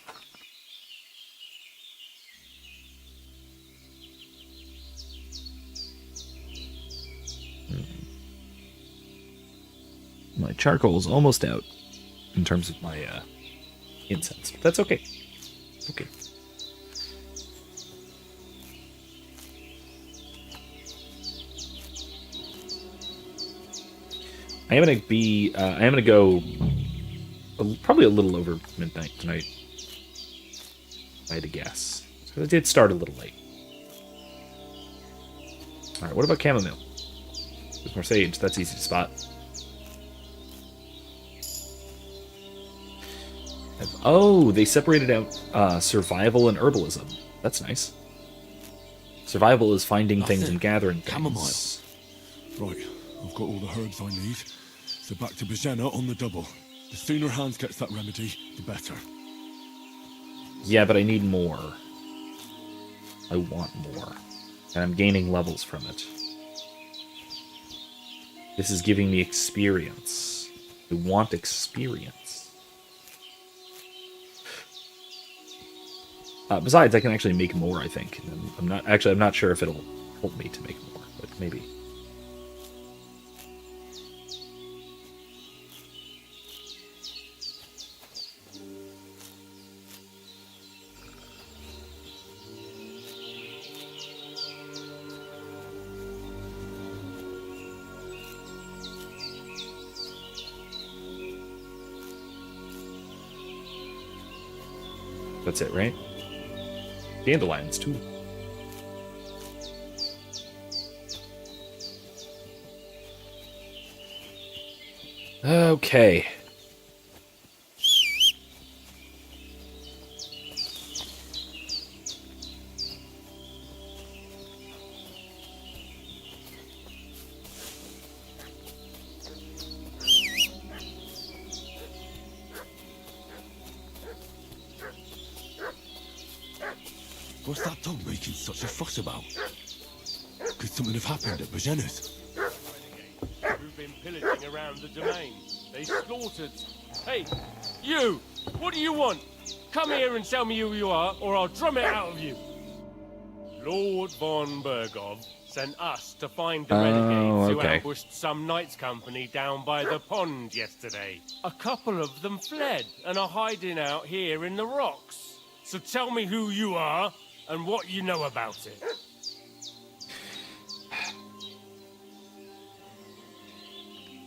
My charcoal's almost out in terms of my incense, but that's okay. Okay. I am gonna go probably a little over midnight tonight. I had to guess. So it did start a little late. Alright, what about chamomile? There's more sage, that's easy to spot. Oh, they separated out survival and herbalism. That's nice. Survival is finding things and gathering things. Chamomile. Right, I've got all the herbs I need. So back to Bajena on the double. The sooner Hans gets that remedy, the better. Yeah, but I need more. I want more. And I'm gaining levels from it. This is giving me experience. I want experience. Besides, I can actually make more, I think. I'm not sure if it'll help me to make more, but maybe. That's it, right? Dandelions, too. Okay. What's that dog making such a fuss about? Could something have happened at Bajena's? Who've been pillaging around the domain. They slaughtered... Hey, you! What do you want? Come here and tell me who you are, or I'll drum it out of you. Lord von Bergov sent us to find the renegades who ambushed some knights' company down by the pond yesterday. A couple of them fled and are hiding out here in the rocks. So tell me who you are and what you know about it.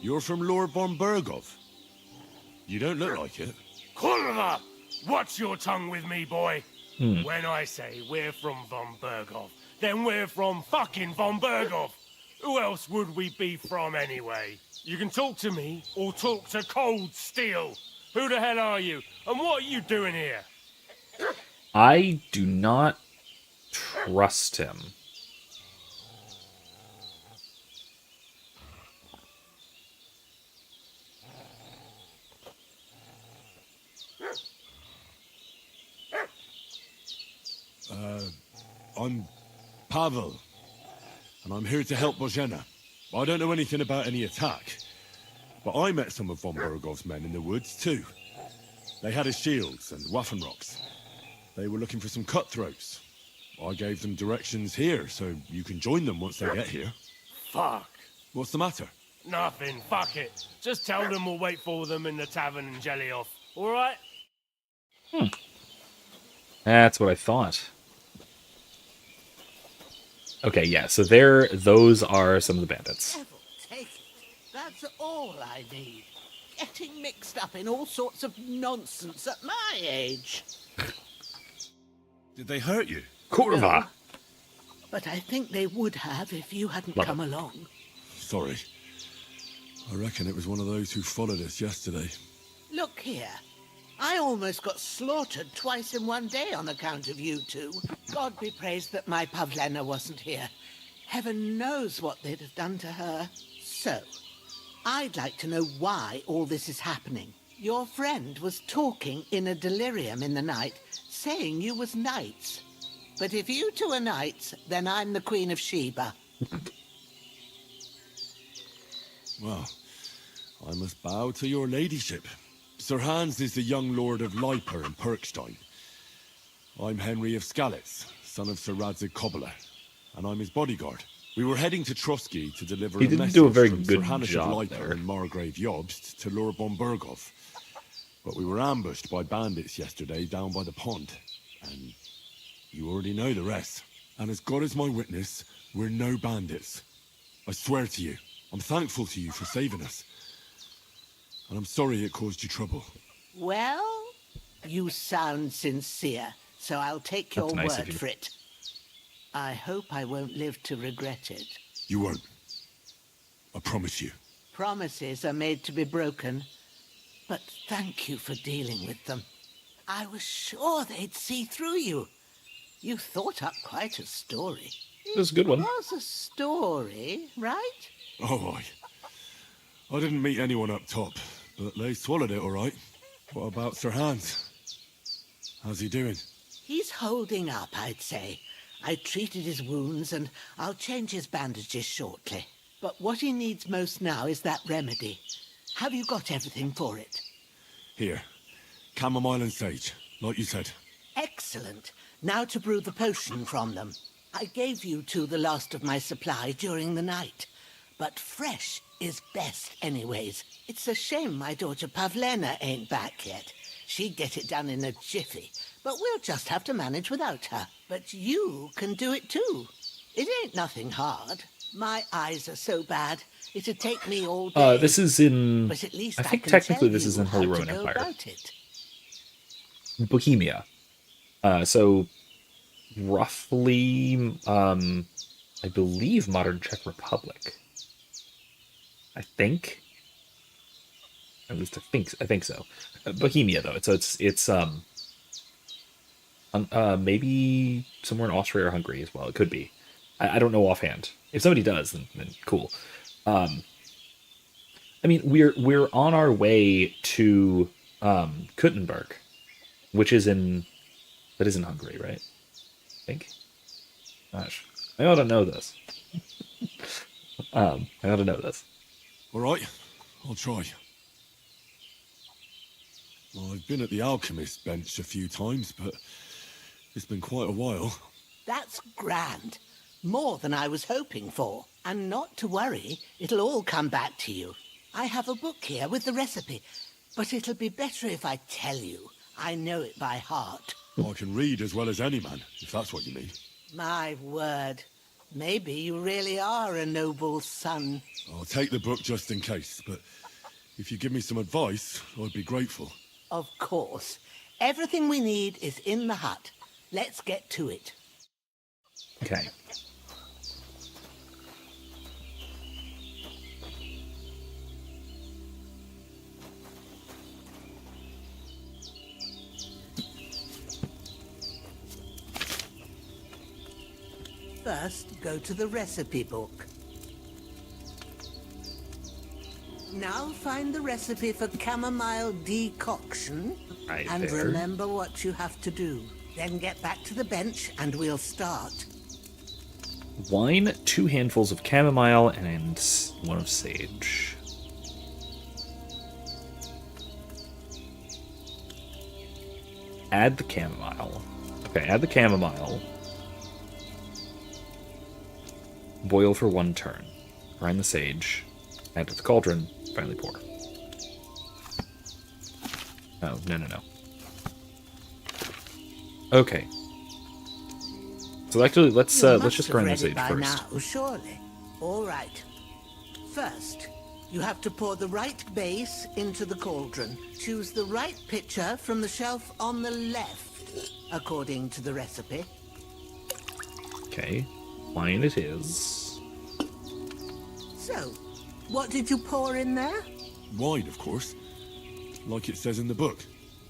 You're from Lord von Bergov? You don't look like it. Kurva! Watch your tongue with me, boy. Hmm. When I say we're from von Bergov, then we're from fucking von Bergov. Who else would we be from anyway? You can talk to me or talk to cold steel. Who the hell are you? And what are you doing here? I do not trust him. I'm Pavel, and I'm here to help Bozhena. I don't know anything about any attack, but I met some of von Bergov's men in the woods too. They had his shields and Waffenrocks. They were looking for some cutthroats. I gave them directions here, so you can join them once they get here. Fuck. What's the matter? Nothing, fuck it. Just tell them we'll wait for them in the tavern in Jelioff, alright? That's what I thought. Okay, yeah, so those are some of the bandits. Devil take it. That's all I need. Getting mixed up in all sorts of nonsense at my age. Did they hurt you? Kurva! No, but I think they would have if you hadn't come along. Sorry. I reckon it was one of those who followed us yesterday. Look here. I almost got slaughtered twice in one day on account of you two. God be praised that my Pavlena wasn't here. Heaven knows what they'd have done to her. So, I'd like to know why all this is happening. Your friend was talking in a delirium in the night, saying you was knights. But if you two are knights, then I'm the Queen of Sheba. Well, I must bow to your ladyship. Sir Hans is the young lord of Leiper and Perkstein. I'm Henry of Skalitz, son of Sir Radzig Kobyla, and I'm his bodyguard. We were heading to Trotsky to deliver He a didn't message do a very from good Sir Hanush job of Leiper there. and Margrave Jobst to Lord von Bergov. But we were ambushed by bandits yesterday down by the pond, and you already know the rest. And as God is my witness, we're no bandits. I swear to you, I'm thankful to you for saving us. And I'm sorry it caused you trouble. Well, you sound sincere, so I'll take your That's nice of word you. for it. I hope I won't live to regret it. You won't. I promise you. Promises are made to be broken, but thank you for dealing with them. I was sure they'd see through you. You thought up quite a story. It was a good one. It was a story, right? Oh, I didn't meet anyone up top, but they swallowed it all right. What about Sir Hans? How's he doing? He's holding up, I'd say. I treated his wounds, and I'll change his bandages shortly. But what he needs most now is that remedy. Have you got everything for it? Here. Chamomile and sage, like you said. Excellent. Now to brew the potion from them. I gave you two the last of my supply during the night. But fresh is best anyways. It's a shame my daughter Pavlena ain't back yet. She'd get it done in a jiffy. But we'll just have to manage without her. But you can do it too. It ain't nothing hard. My eyes are so bad, it'd take me all day. This is in... But at least I think can technically tell this is you in Holy how to Roman go Empire. about it. Bohemia. So, roughly, I believe modern Czech Republic. I think. At least I think so. Bohemia, though. It's maybe somewhere in Austria or Hungary as well. It could be. I don't know offhand. If somebody does, then cool. I mean, we're on our way to Kuttenberg, which is in Hungary, right? I think. Gosh, I ought to know this. I ought to know this. All right, I'll try. I've been at the alchemist bench a few times, but it's been quite a while. That's grand. More than I was hoping for. And not to worry, it'll all come back to you. I have a book here with the recipe, but it'll be better if I tell you. I know it by heart. I can read as well as any man, if that's what you mean. My word. Maybe you really are a noble son. I'll take the book just in case, but if you give me some advice, I'd be grateful. Of course. Everything we need is in the hut. Let's get to it. Okay. First, go to the recipe book. Now find the recipe for chamomile decoction, Right and there. remember what you have to do. Then get back to the bench and we'll start. Wine, 2 handfuls of chamomile, and 1 of sage. Add the chamomile. Okay, add the chamomile. Boil for 1 turn. Grind the sage. Add to the cauldron. Finally pour. Oh, no. Okay. So actually, let's just grind the sage first. Now, surely. All right. First, you have to pour the right base into the cauldron. Choose the right pitcher from the shelf on the left, according to the recipe. Okay. Wine it is. So, what did you pour in there? Wine, of course. Like it says in the book.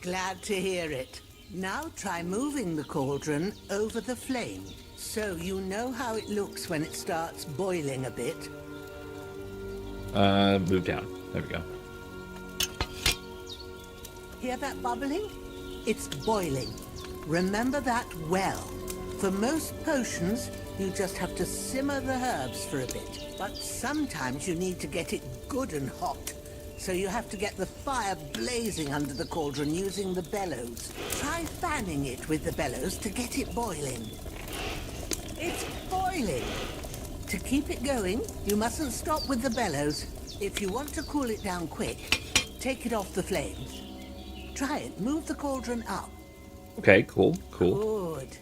Glad to hear it. Now try moving the cauldron over the flame, so you know how it looks when it starts boiling a bit. Move down. There we go. Hear that bubbling? It's boiling. Remember that well. For most potions, you just have to simmer the herbs for a bit. But sometimes you need to get it good and hot. So you have to get the fire blazing under the cauldron using the bellows. Try fanning it with the bellows to get it boiling. It's boiling! To keep it going, you mustn't stop with the bellows. If you want to cool it down quick, take it off the flames. Try it. Move the cauldron up. Okay, cool. Good.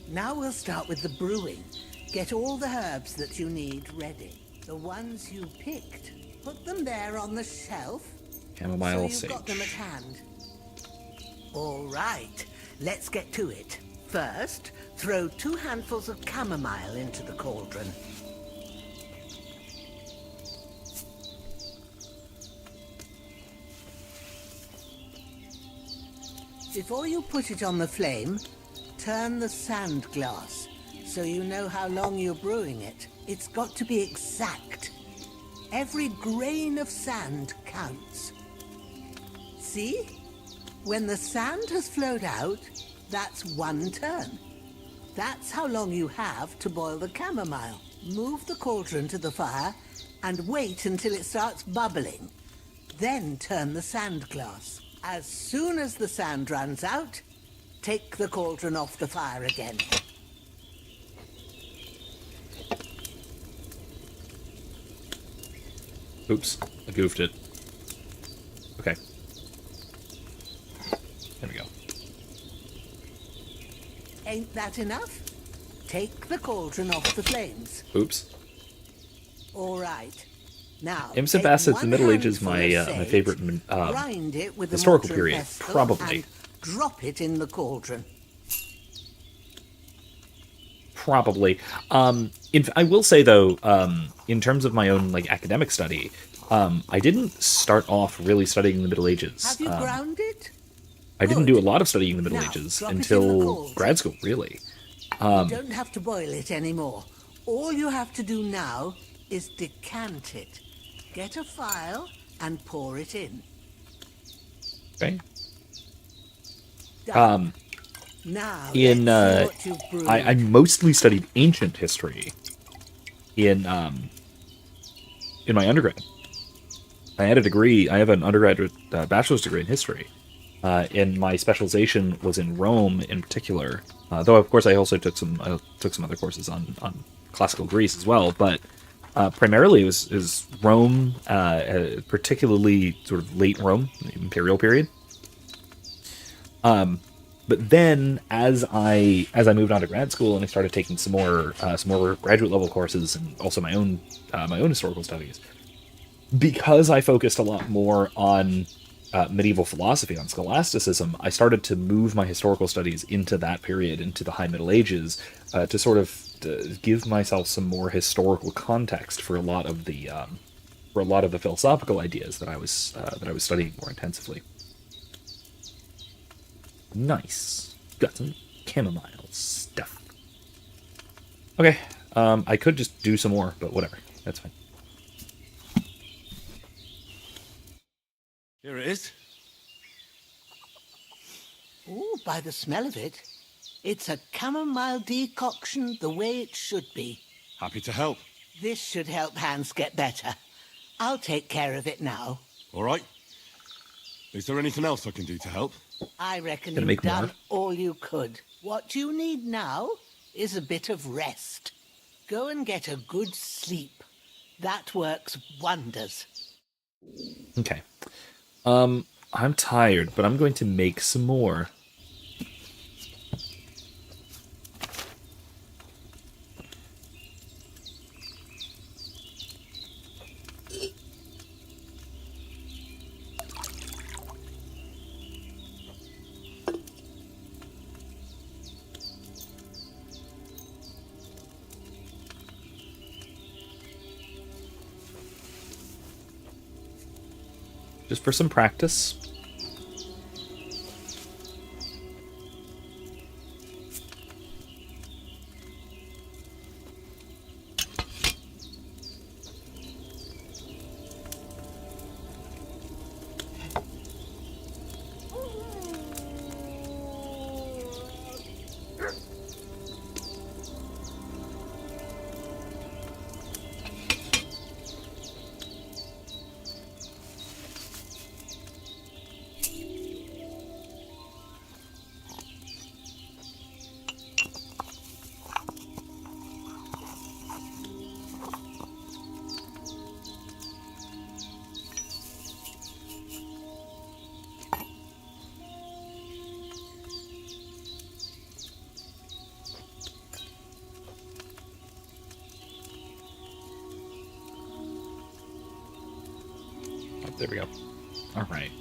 Now we'll start with the brewing. Get all the herbs that you need ready. The ones you picked. Put them there on the shelf. Chamomile so sage. You've got them at hand. All right. Let's get to it. First, throw 2 handfuls of chamomile into the cauldron. Before you put it on the flame, turn the sand glass so you know how long you're brewing it. It's got to be exact. Every grain of sand counts. See? When the sand has flowed out, that's 1 turn. That's how long you have to boil the chamomile. Move the cauldron to the fire and wait until it starts bubbling. Then turn the sand glass. As soon as the sand runs out, take the cauldron off the fire again. Oops, I goofed it. Okay. There we go. Ain't that enough? Take the cauldron off the flames. Oops. All right. Now, Imps and take Bastards, the 1 Middle Ages, handful my of my sage, favorite grind it with a historical mortar period, pestle probably. and drop it in the cauldron. Probably. I will say though, in terms of my own like academic study, I didn't start off really studying the Middle Ages. Have you ground it? I didn't do a lot of studying the Middle Now, Ages drop it in the until cauldron. grad school, really. You don't have to boil it anymore. All you have to do now is decant it. Get a phial and pour it in. Okay. Done. Now, In let's see what you've brewed. I mostly studied ancient history in my undergrad. I had a degree. I have an undergraduate bachelor's degree in history, and my specialization was in Rome in particular. Though of course I also took some other courses on classical Greece as well, but primarily it was Rome, particularly sort of late Rome, the imperial period. But then as I moved on to grad school and I started taking some more graduate level courses and also my own historical studies, because I focused a lot more on medieval philosophy, on scholasticism, I started to move my historical studies into that period, into the High Middle Ages, to sort of give myself some more historical context for a lot of the philosophical ideas that I was studying more intensively. Nice. Got some chamomile stuff. Okay, I could just do some more, but whatever. That's fine. Here it is. Ooh, by the smell of it, it's a chamomile decoction the way it should be. Happy to help. This should help Hans get better. I'll take care of it now. All right. Is there anything else I can do to help? I reckon Gonna you've make done more. all you could. What you need now is a bit of rest. Go and get a good sleep. That works wonders. Okay. I'm tired, but I'm going to make some more. Just for some practice. There we go. All right.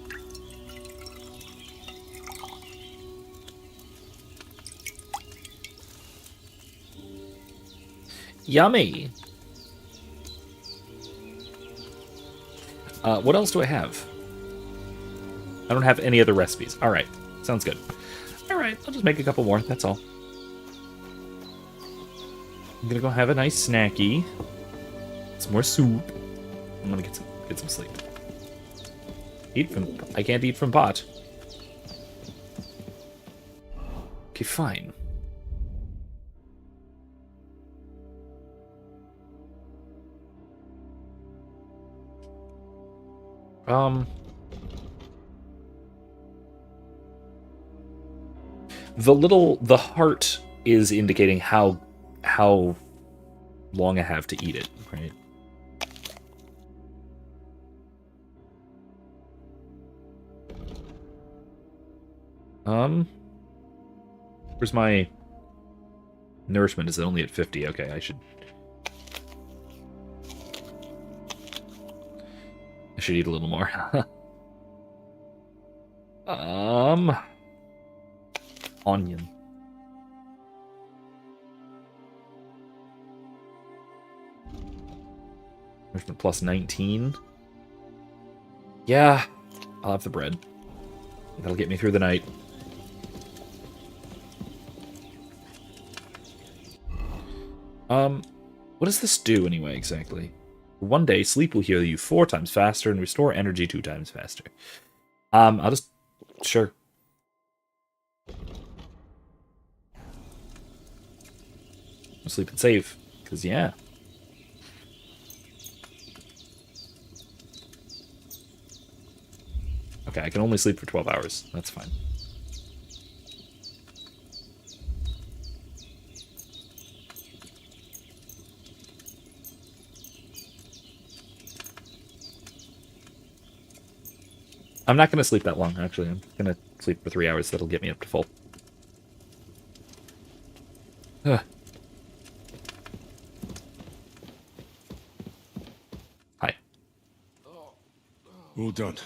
Yummy. What else do I have? I don't have any other recipes. All right. Sounds good. All right. I'll just make a couple more. That's all. I'm gonna go have a nice snacky. Some more soup. I'm gonna get some sleep. I can't eat from pot. Okay, fine. The heart is indicating how long I have to eat it, right? Where's my nourishment? Is it only at 50? Okay, I should eat a little more. Onion. Nourishment plus 19. Yeah, I'll have the bread. That'll get me through the night. What does this do anyway, exactly? One day, sleep will heal you 4 times faster and restore energy 2 times faster. I'll just... Sure. I'll sleep and save, because yeah. Okay, I can only sleep for 12 hours. That's fine. I'm not going to sleep that long, actually. I'm going to sleep for 3 hours. That'll get me up to full. Ugh. Hi. All done.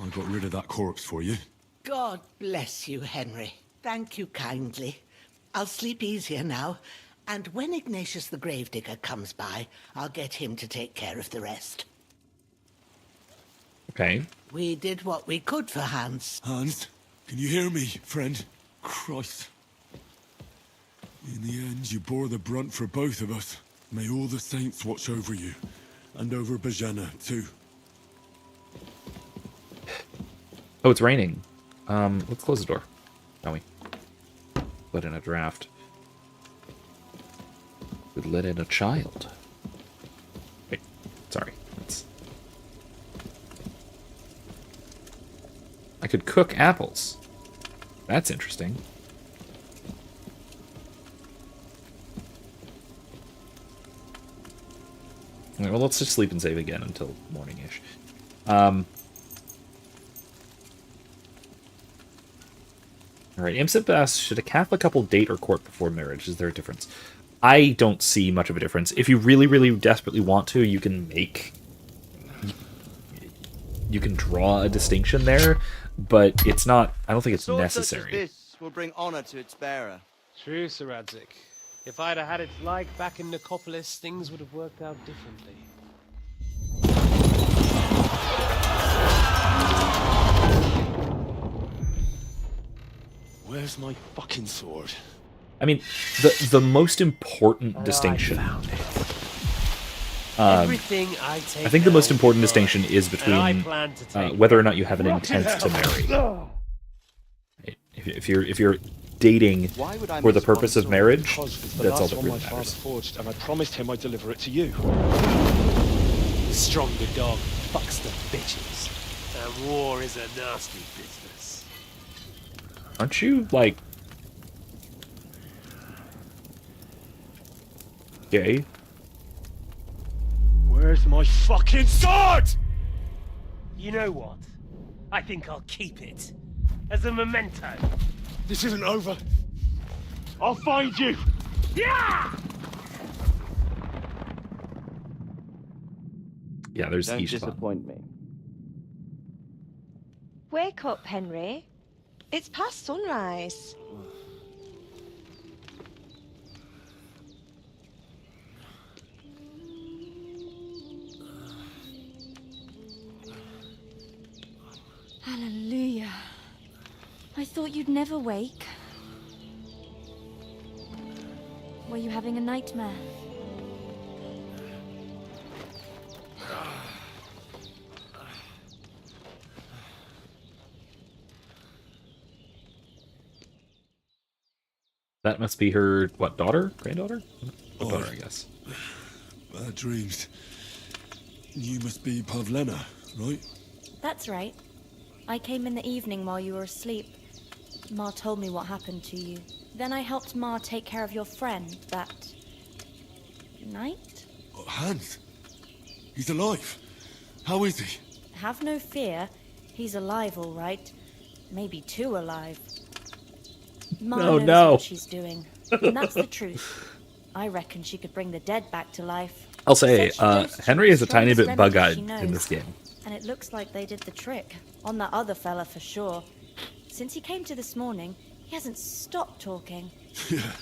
I got rid of that corpse for you. God bless you, Henry. Thank you kindly. I'll sleep easier now, and when Ignatius the Gravedigger comes by, I'll get him to take care of the rest. Okay. We did what we could for Hans. Hans, can you hear me, friend? Christ. In the end, you bore the brunt for both of us. May all the saints watch over you, and over Bajana, too. Oh, it's raining. Let's close the door, shall we? Let in a draft. We'd let in a child. Wait, sorry. I could cook apples. That's interesting. Alright, well, let's just sleep and save again until morning-ish. Alright, Imsip asks, should a Catholic couple date or court before marriage? Is there a difference? I don't see much of a difference. If you really, really desperately want to, you can draw a distinction there, but it's not, I don't think it's necessary. This will bring honor to its bearer. True, Sir Radzik. If I'd have had it like back in Nicopolis, things would have worked out differently. Where's my fucking sword? I mean, the most important distinction. I think the most important distinction is between whether or not you have an intent to marry. If you're dating for the purpose of marriage, that's all that really matters. Forged, and I promised him I'd deliver it to you. The stronger dog fucks the bitches, and war is a nasty business. Aren't you, like, gay? Where's my fucking sword? You know what? I think I'll keep it as a memento. This isn't over. I'll find you. Yeah! Yeah, there's Don't Ishvan. disappoint me. Wake up, Henry. It's past sunrise. Hallelujah. I thought you'd never wake. Were you having a nightmare? That must be her, what, daughter? Granddaughter? What daughter, I guess. Bad dreams. You must be Pavlena, right? That's right. I came in the evening while you were asleep. Ma told me what happened to you. Then I helped Ma take care of your friend that night? Hans? He's alive. How is he? Have no fear. He's alive, all right. Maybe too alive. Ma knows what she's doing. And that's the truth. I reckon she could bring the dead back to life. I'll say, Henry is a tiny bit bug-eyed in this game. And it looks like they did the trick. On that other fella for sure. Since he came to this morning, he hasn't stopped talking. Yeah,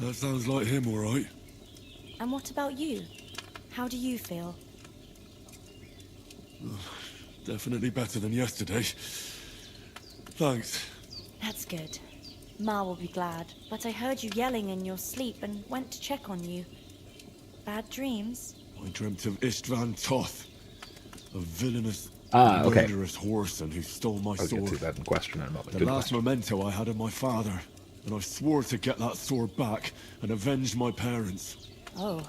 that sounds like him, all right. And what about you? How do you feel? Definitely better than yesterday. Thanks. That's good. Ma will be glad. But I heard you yelling in your sleep and went to check on you. Bad dreams? I dreamt of Istvan Toth, a villainous, okay. murderous whoreson who stole my sword. I'll get to that in question in a moment. The last memento I had of my father, and I swore to get that sword back and avenge my parents. Oh,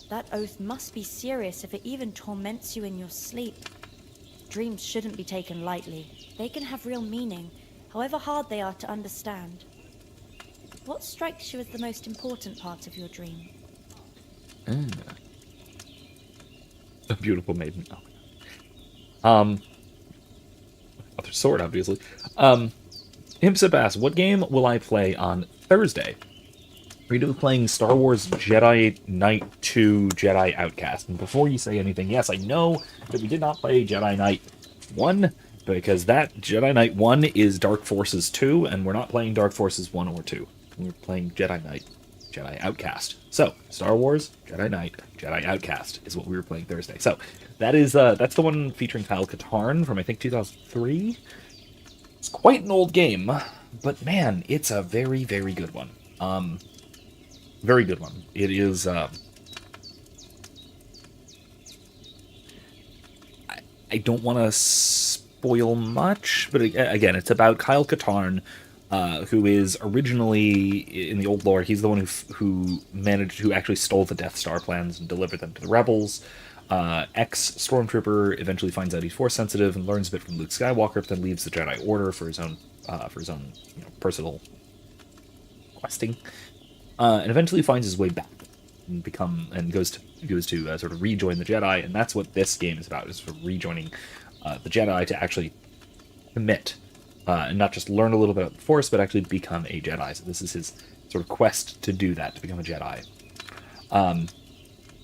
that oath must be serious if it even torments you in your sleep. Dreams shouldn't be taken lightly. They can have real meaning, however hard they are to understand. What strikes you as the most important part of your dream? A beautiful maiden. Other sword, obviously. Himsip asks, what game will I play on Thursday? We're going to be playing Star Wars Jedi Knight 2 Jedi Outcast. And before you say anything, yes, I know that we did not play Jedi Knight 1, because that Jedi Knight 1 is Dark Forces 2, and we're not playing Dark Forces 1 or 2. We're playing Jedi Knight Jedi Outcast. So, Star Wars Jedi Knight Jedi Outcast is what we were playing Thursday. So, that's the one featuring Kyle Katarn from, I think, 2003. It's quite an old game, but man, it's a very, very good one. Very good one. It is, I don't want to spoil much, but again, it's about Kyle Katarn, who is originally, in the old lore, he's the one who actually stole the Death Star plans and delivered them to the Rebels. Ex-Stormtrooper eventually finds out he's Force-sensitive and learns a bit from Luke Skywalker, but then leaves the Jedi Order for his own personal questing. And eventually finds his way back and goes to sort of rejoin the Jedi, and that's what this game is about, is for rejoining the Jedi to actually commit, and not just learn a little bit about the Force, but actually become a Jedi. So this is his sort of quest to do that, to become a Jedi.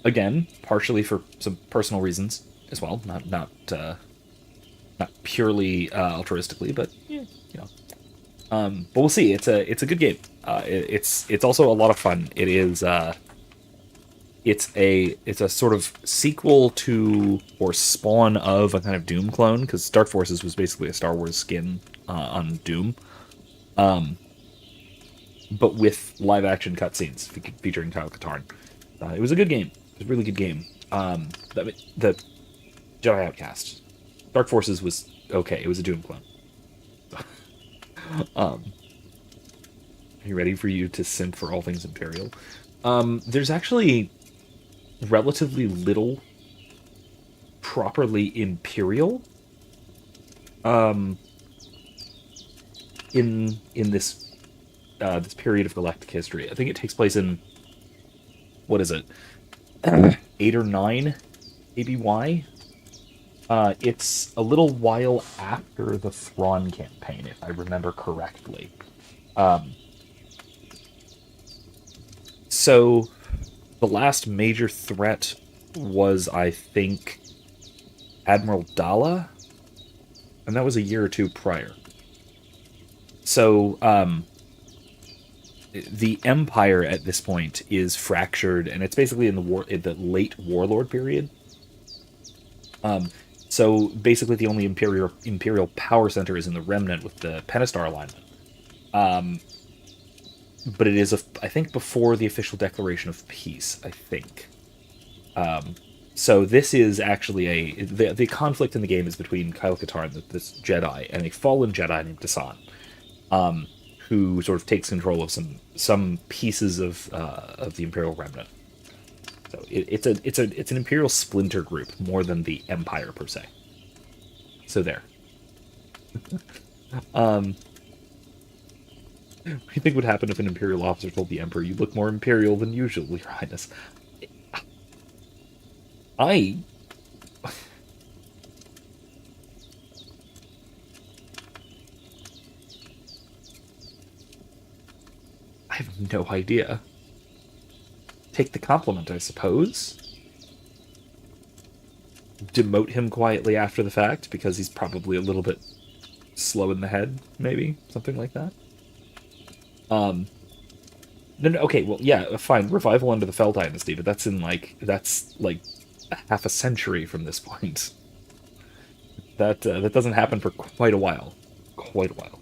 Again, partially for some personal reasons as well, not purely altruistically, but but we'll see. It's a good game. It's also a lot of fun. It is it's a sort of sequel to or spawn of a kind of Doom clone, because Dark Forces was basically a Star Wars skin on Doom, but with live action cutscenes featuring Kyle Katarn. It was a good game. It was a really good game. The Jedi Outcast. Dark Forces was okay. It was a Doom clone. Are you ready for you to simp for all things Imperial? There's actually relatively little properly Imperial in this this period of galactic history. I think it takes place in, what is it, 8 or 9 ABY. It's a little while after the Thrawn campaign, if I remember correctly. So the last major threat was, I think, Admiral Dala, and that was a year or two prior. So the Empire at this point is fractured, and it's basically in the late Warlord period. So basically, the only Imperial power center is in the Remnant with the Pentastar alignment. But it is, I think, before the official declaration of peace, I think. So this is actually the conflict in the game is between Kyle Katarn, this Jedi, and a fallen Jedi named Dasan, who sort of takes control of some pieces of the Imperial Remnant. So it's an Imperial splinter group more than the Empire per se. So there. What do you think would happen if an Imperial officer told the Emperor, "You look more Imperial than usual, Your Highness"? I have no idea. Take the compliment, I suppose. Demote him quietly after the fact, because he's probably a little bit slow in the head, maybe? Something like that? No, okay, well, yeah, fine. Revival under the Fel Dynasty, but that's like half a century from this point. That doesn't happen for quite a while. Quite a while.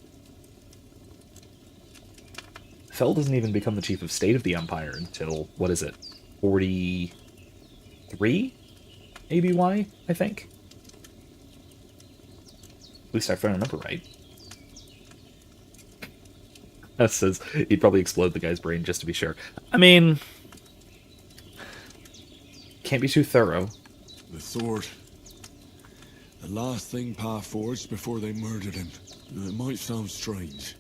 Fel doesn't even become the chief of state of the Empire until, what is it, 43 ABY, I think? At least if I remember right. That says he'd probably explode the guy's brain just to be sure. I mean, can't be too thorough. The sword. The last thing Pa forged before they murdered him. It might sound strange,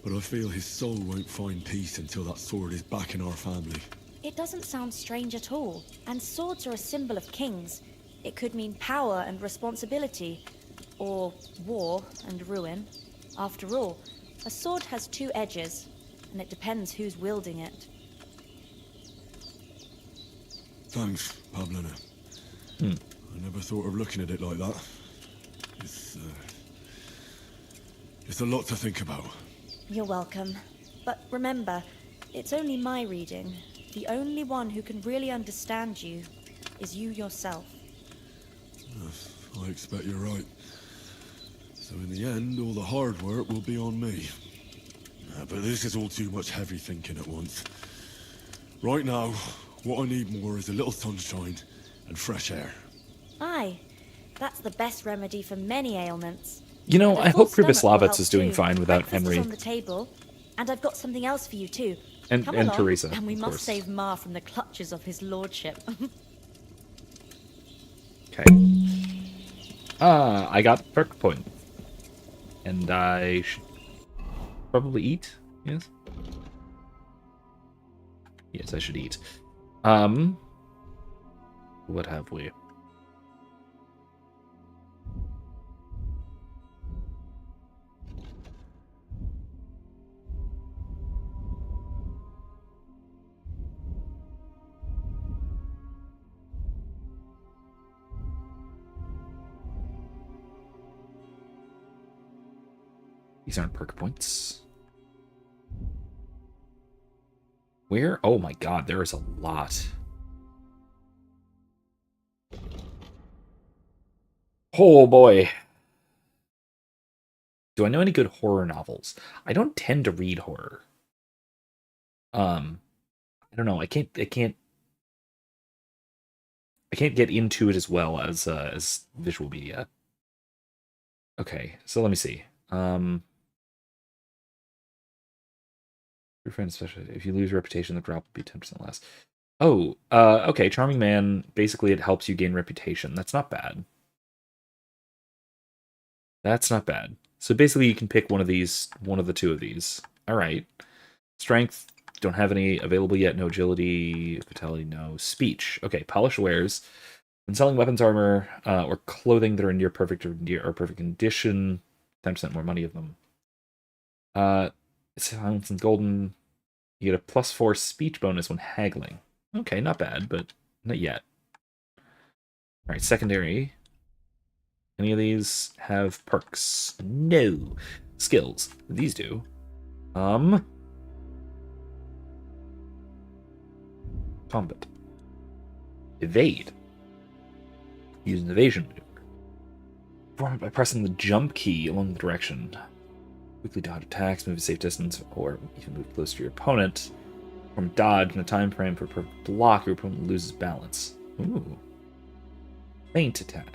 but I feel his soul won't find peace until that sword is back in our family. It doesn't sound strange at all. And swords are a symbol of kings. It could mean power and responsibility, or war and ruin. After all, a sword has two edges, and it depends who's wielding it. Thanks, Pavlina. I never thought of looking at it like that. It's a lot to think about. You're welcome. But remember, it's only my reading. The only one who can really understand you is you yourself. I expect you're right. So in the end, all the hard work will be on me. But this is all too much heavy thinking at once. Right now, what I need more is a little sunshine and fresh air. Aye, that's the best remedy for many ailments. You know, And a I full hope stomach will Pribyslavitz help is doing too. fine without Breakfast is Henry. on the table, and I've got something else for you too. And Come along, Teresa, and we of must course. save Ma from the clutches of his lordship. Okay. I got perk point. And I should probably eat, yes? Yes, I should eat. What have we? These aren't perk points. Where? Oh my god, there is a lot. Oh boy. Do I know any good horror novels? I don't tend to read horror. I don't know. I can't get into it as well as visual media. Okay, so let me see. Your friend, especially if you lose reputation, the drop will be 10% less. Oh, okay. Charming Man. Basically, it helps you gain reputation. That's not bad. That's not bad. So basically, you can pick one of the two of these. All right. Strength. Don't have any available yet. No agility. Vitality. No. Speech. Okay. Polish wares. When selling weapons, armor, or clothing that are in near perfect or perfect condition, 10% more money of them. Silence and golden. You get a +4 speech bonus when haggling. Okay, not bad, but not yet. Alright, secondary. Any of these have perks? No. Skills. These do. Combat. Evade. Use an evasion maneuver. Perform it by pressing the jump key along the direction. Quickly dodge attacks, move a safe distance, or even move close to your opponent. Perform dodge in a time frame for a perfect block, your opponent loses balance. Ooh. Feint attack.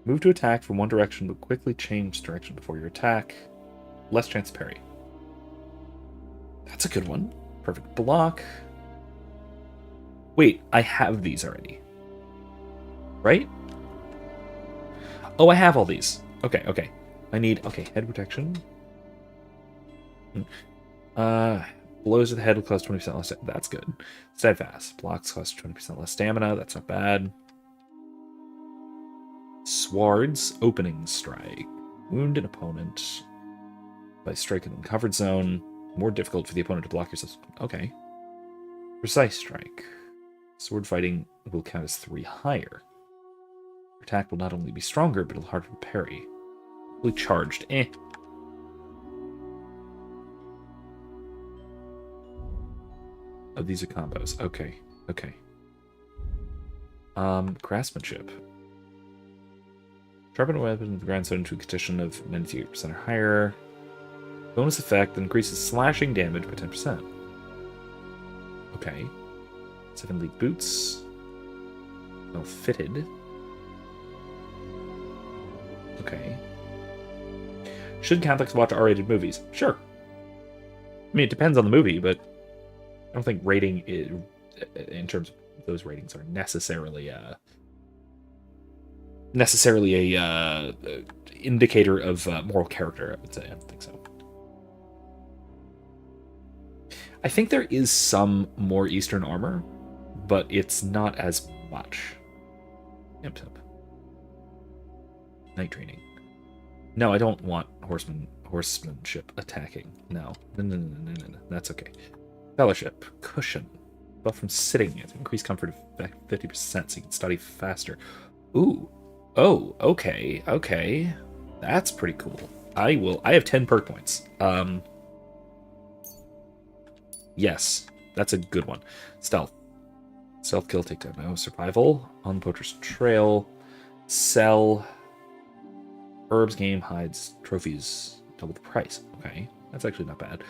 Move to attack from one direction, but quickly change direction before your attack. Less chance to parry. That's a good one. Perfect block. Wait, I have these already. Right? Oh, I have all these. Okay. I need, head protection. Blows to the head will cost 20% less. That's good. Steadfast. Blocks cost 20% less stamina. That's not bad. Swords. Opening strike. Wound an opponent by striking in the covered zone. More difficult for the opponent to block yourself. Okay. Precise strike. Sword fighting will count as 3 higher. Your attack will not only be stronger, but it'll harder to parry. Fully charged. Oh, these are combos. Okay. Craftsmanship. Sharpen a weapon with the grindstone to a condition of 98% or higher. Bonus effect that increases slashing damage by 10%. Okay. 7 league boots. Well fitted. Okay. Should Catholics watch R-rated movies? Sure. I mean, it depends on the movie, but I don't think rating in terms of those ratings are necessarily necessarily a indicator of moral character, I would say. I don't think so. I think there is some more Eastern armor, but it's not as much. Imp. Night training. No, I don't want horsemanship attacking. No. No. That's okay. Fellowship. Cushion. Buff from sitting. It's increased comfort of 50% so you can study faster. Ooh. Oh, okay. Okay. That's pretty cool. I have 10 perk points. Yes. That's a good one. Stealth. Stealth kill, takedown. No. Survival. On the poacher's trail. Sell. Herbs, game, hides, trophies, double the price. Okay, that's actually not bad.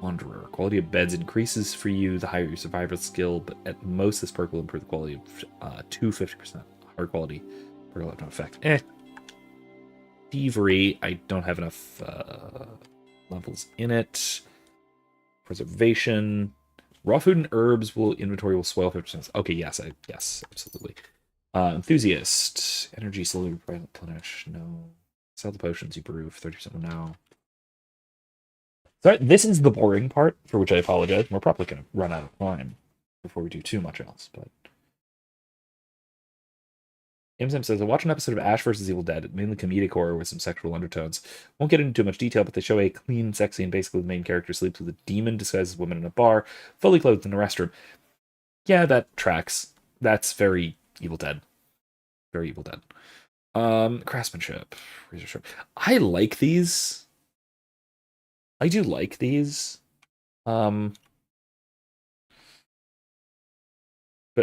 Wanderer. Quality of beds increases for you the higher your survival skill, but at most this perk will improve the quality of to 50%. Hard quality perk will have no effect. Thievery. I don't have enough levels in it. Preservation. Raw food and herbs inventory will swell 50%. Okay, yes, absolutely. Enthusiast. Energy slowly replenish. No. Sell the potions you brew for 30% now. Sorry, this is the boring part, for which I apologize. We're probably going to run out of time before we do too much else. But Imsim says, I watched an episode of Ash vs. Evil Dead, mainly comedic horror with some sexual undertones. Won't get into too much detail, but they show a clean, sexy, and basically the main character sleeps with a demon disguised as a woman in a bar, fully clothed in a restroom. Yeah, that tracks. That's very Evil Dead. Very Evil Dead. Craftsmanship. Razor sharp. I like these. I do like these. But I'm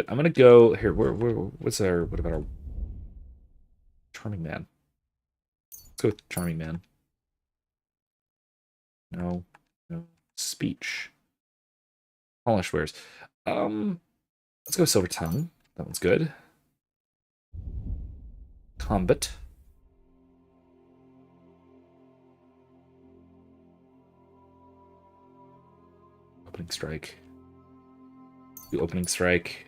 gonna go here. What about our Charming Man? Let's go with Charming Man. No. Speech. Polished wares. Let's go Silver Tongue. That one's good. Combat. Opening strike. The opening strike.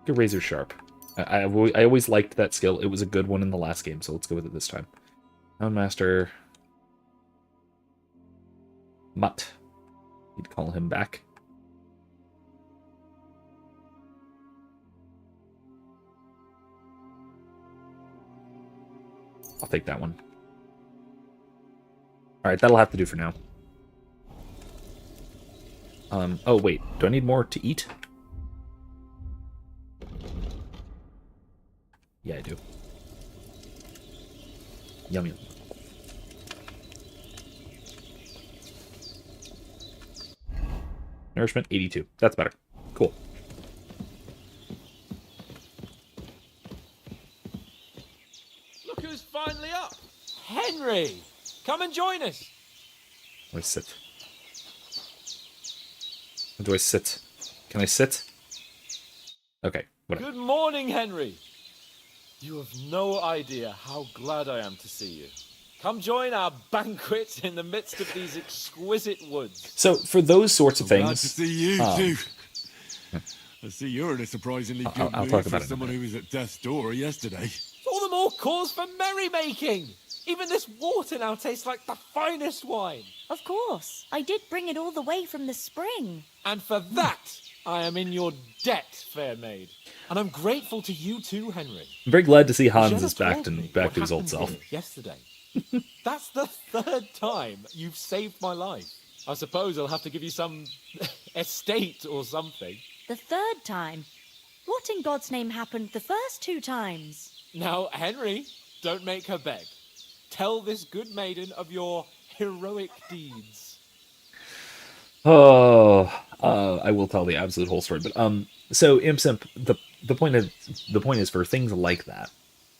Good razor sharp. I always liked that skill. It was a good one in the last game, so let's go with it this time. Houndmaster. Mutt. You'd call him back. I'll take that one. Alright, that'll have to do for now. Oh wait, do I need more to eat? Yeah, I do. Yummy. Nourishment, 82. That's better. Cool. Look who's finally up! Henry! Come and join us! Where do I sit? Where do I sit? Can I sit? Okay, whatever. Good morning, Henry! You have no idea how glad I am to see you. Come join our banquet in the midst of these exquisite woods. So, for those sorts of things... Glad to see you, too. I see you're in a surprisingly good mood for someone who was at death's door yesterday. All the more cause for merrymaking! Even this water now tastes like the finest wine. Of course. I did bring it all the way from the spring. And for that, I am in your debt, fair maid. And I'm grateful to you too, Henry. I'm very glad to see Hans is back to his old self. Yesterday. That's the third time you've saved my life. I suppose I'll have to give you some estate or something. The third time? What in God's name happened the first 2 times? Now, Henry, don't make her beg. Tell this good maiden of your heroic deeds. I will tell the absolute whole story. But so Imp Simp, the point is for things like that,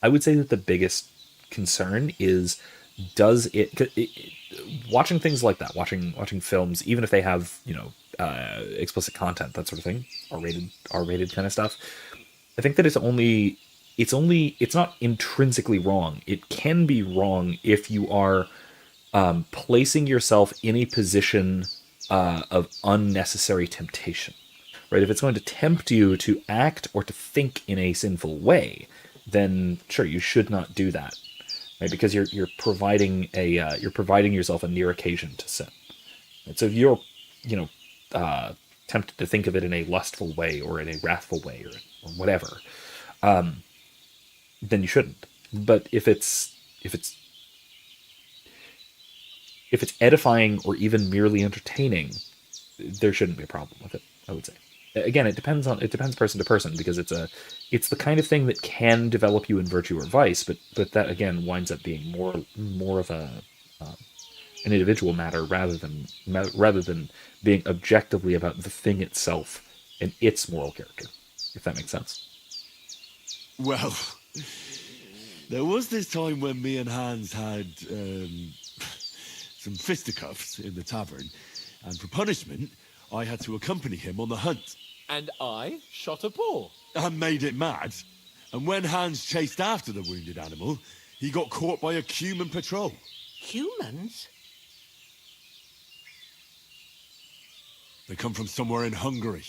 I would say that the biggest concern is watching things like that, watching films, even if they have explicit content, that sort of thing, R-rated kind of stuff. I think that it's not intrinsically wrong. It can be wrong if you are placing yourself in a position of unnecessary temptation. right? If it's going to tempt you to act or to think in a sinful way, then sure, you should not do that, right? Because you're providing yourself a near occasion to sin. And so if you're, tempted to think of it in a lustful way or in a wrathful way or whatever, then you shouldn't. But if it's edifying or even merely entertaining, there shouldn't be a problem with it, I would say. Again, it depends person to person, because it's the kind of thing that can develop you in virtue or vice, but that again winds up being more of an individual matter rather than being objectively about the thing itself and its moral character, if that makes sense. Well, there was this time when me and Hans had some fisticuffs in the tavern, and for punishment, I had to accompany him on the hunt. And I shot a boar. And made it mad. And when Hans chased after the wounded animal, he got caught by a human patrol. Humans? They come from somewhere in Hungary.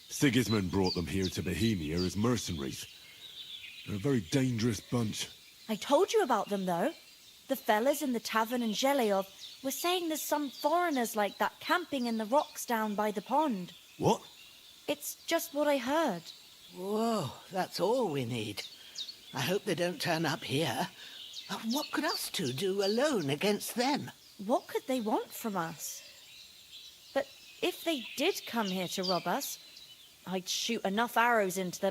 Sigismund brought them here to Bohemia as mercenaries. They're a very dangerous bunch. I told you about them, though. The fellas in the tavern in Zheleov were saying there's some foreigners like that camping in the rocks down by the pond. What? It's just what I heard. Whoa, that's all we need. I hope they don't turn up here. What could us two do alone against them? What could they want from us? But if they did come here to rob us, I'd shoot enough arrows into them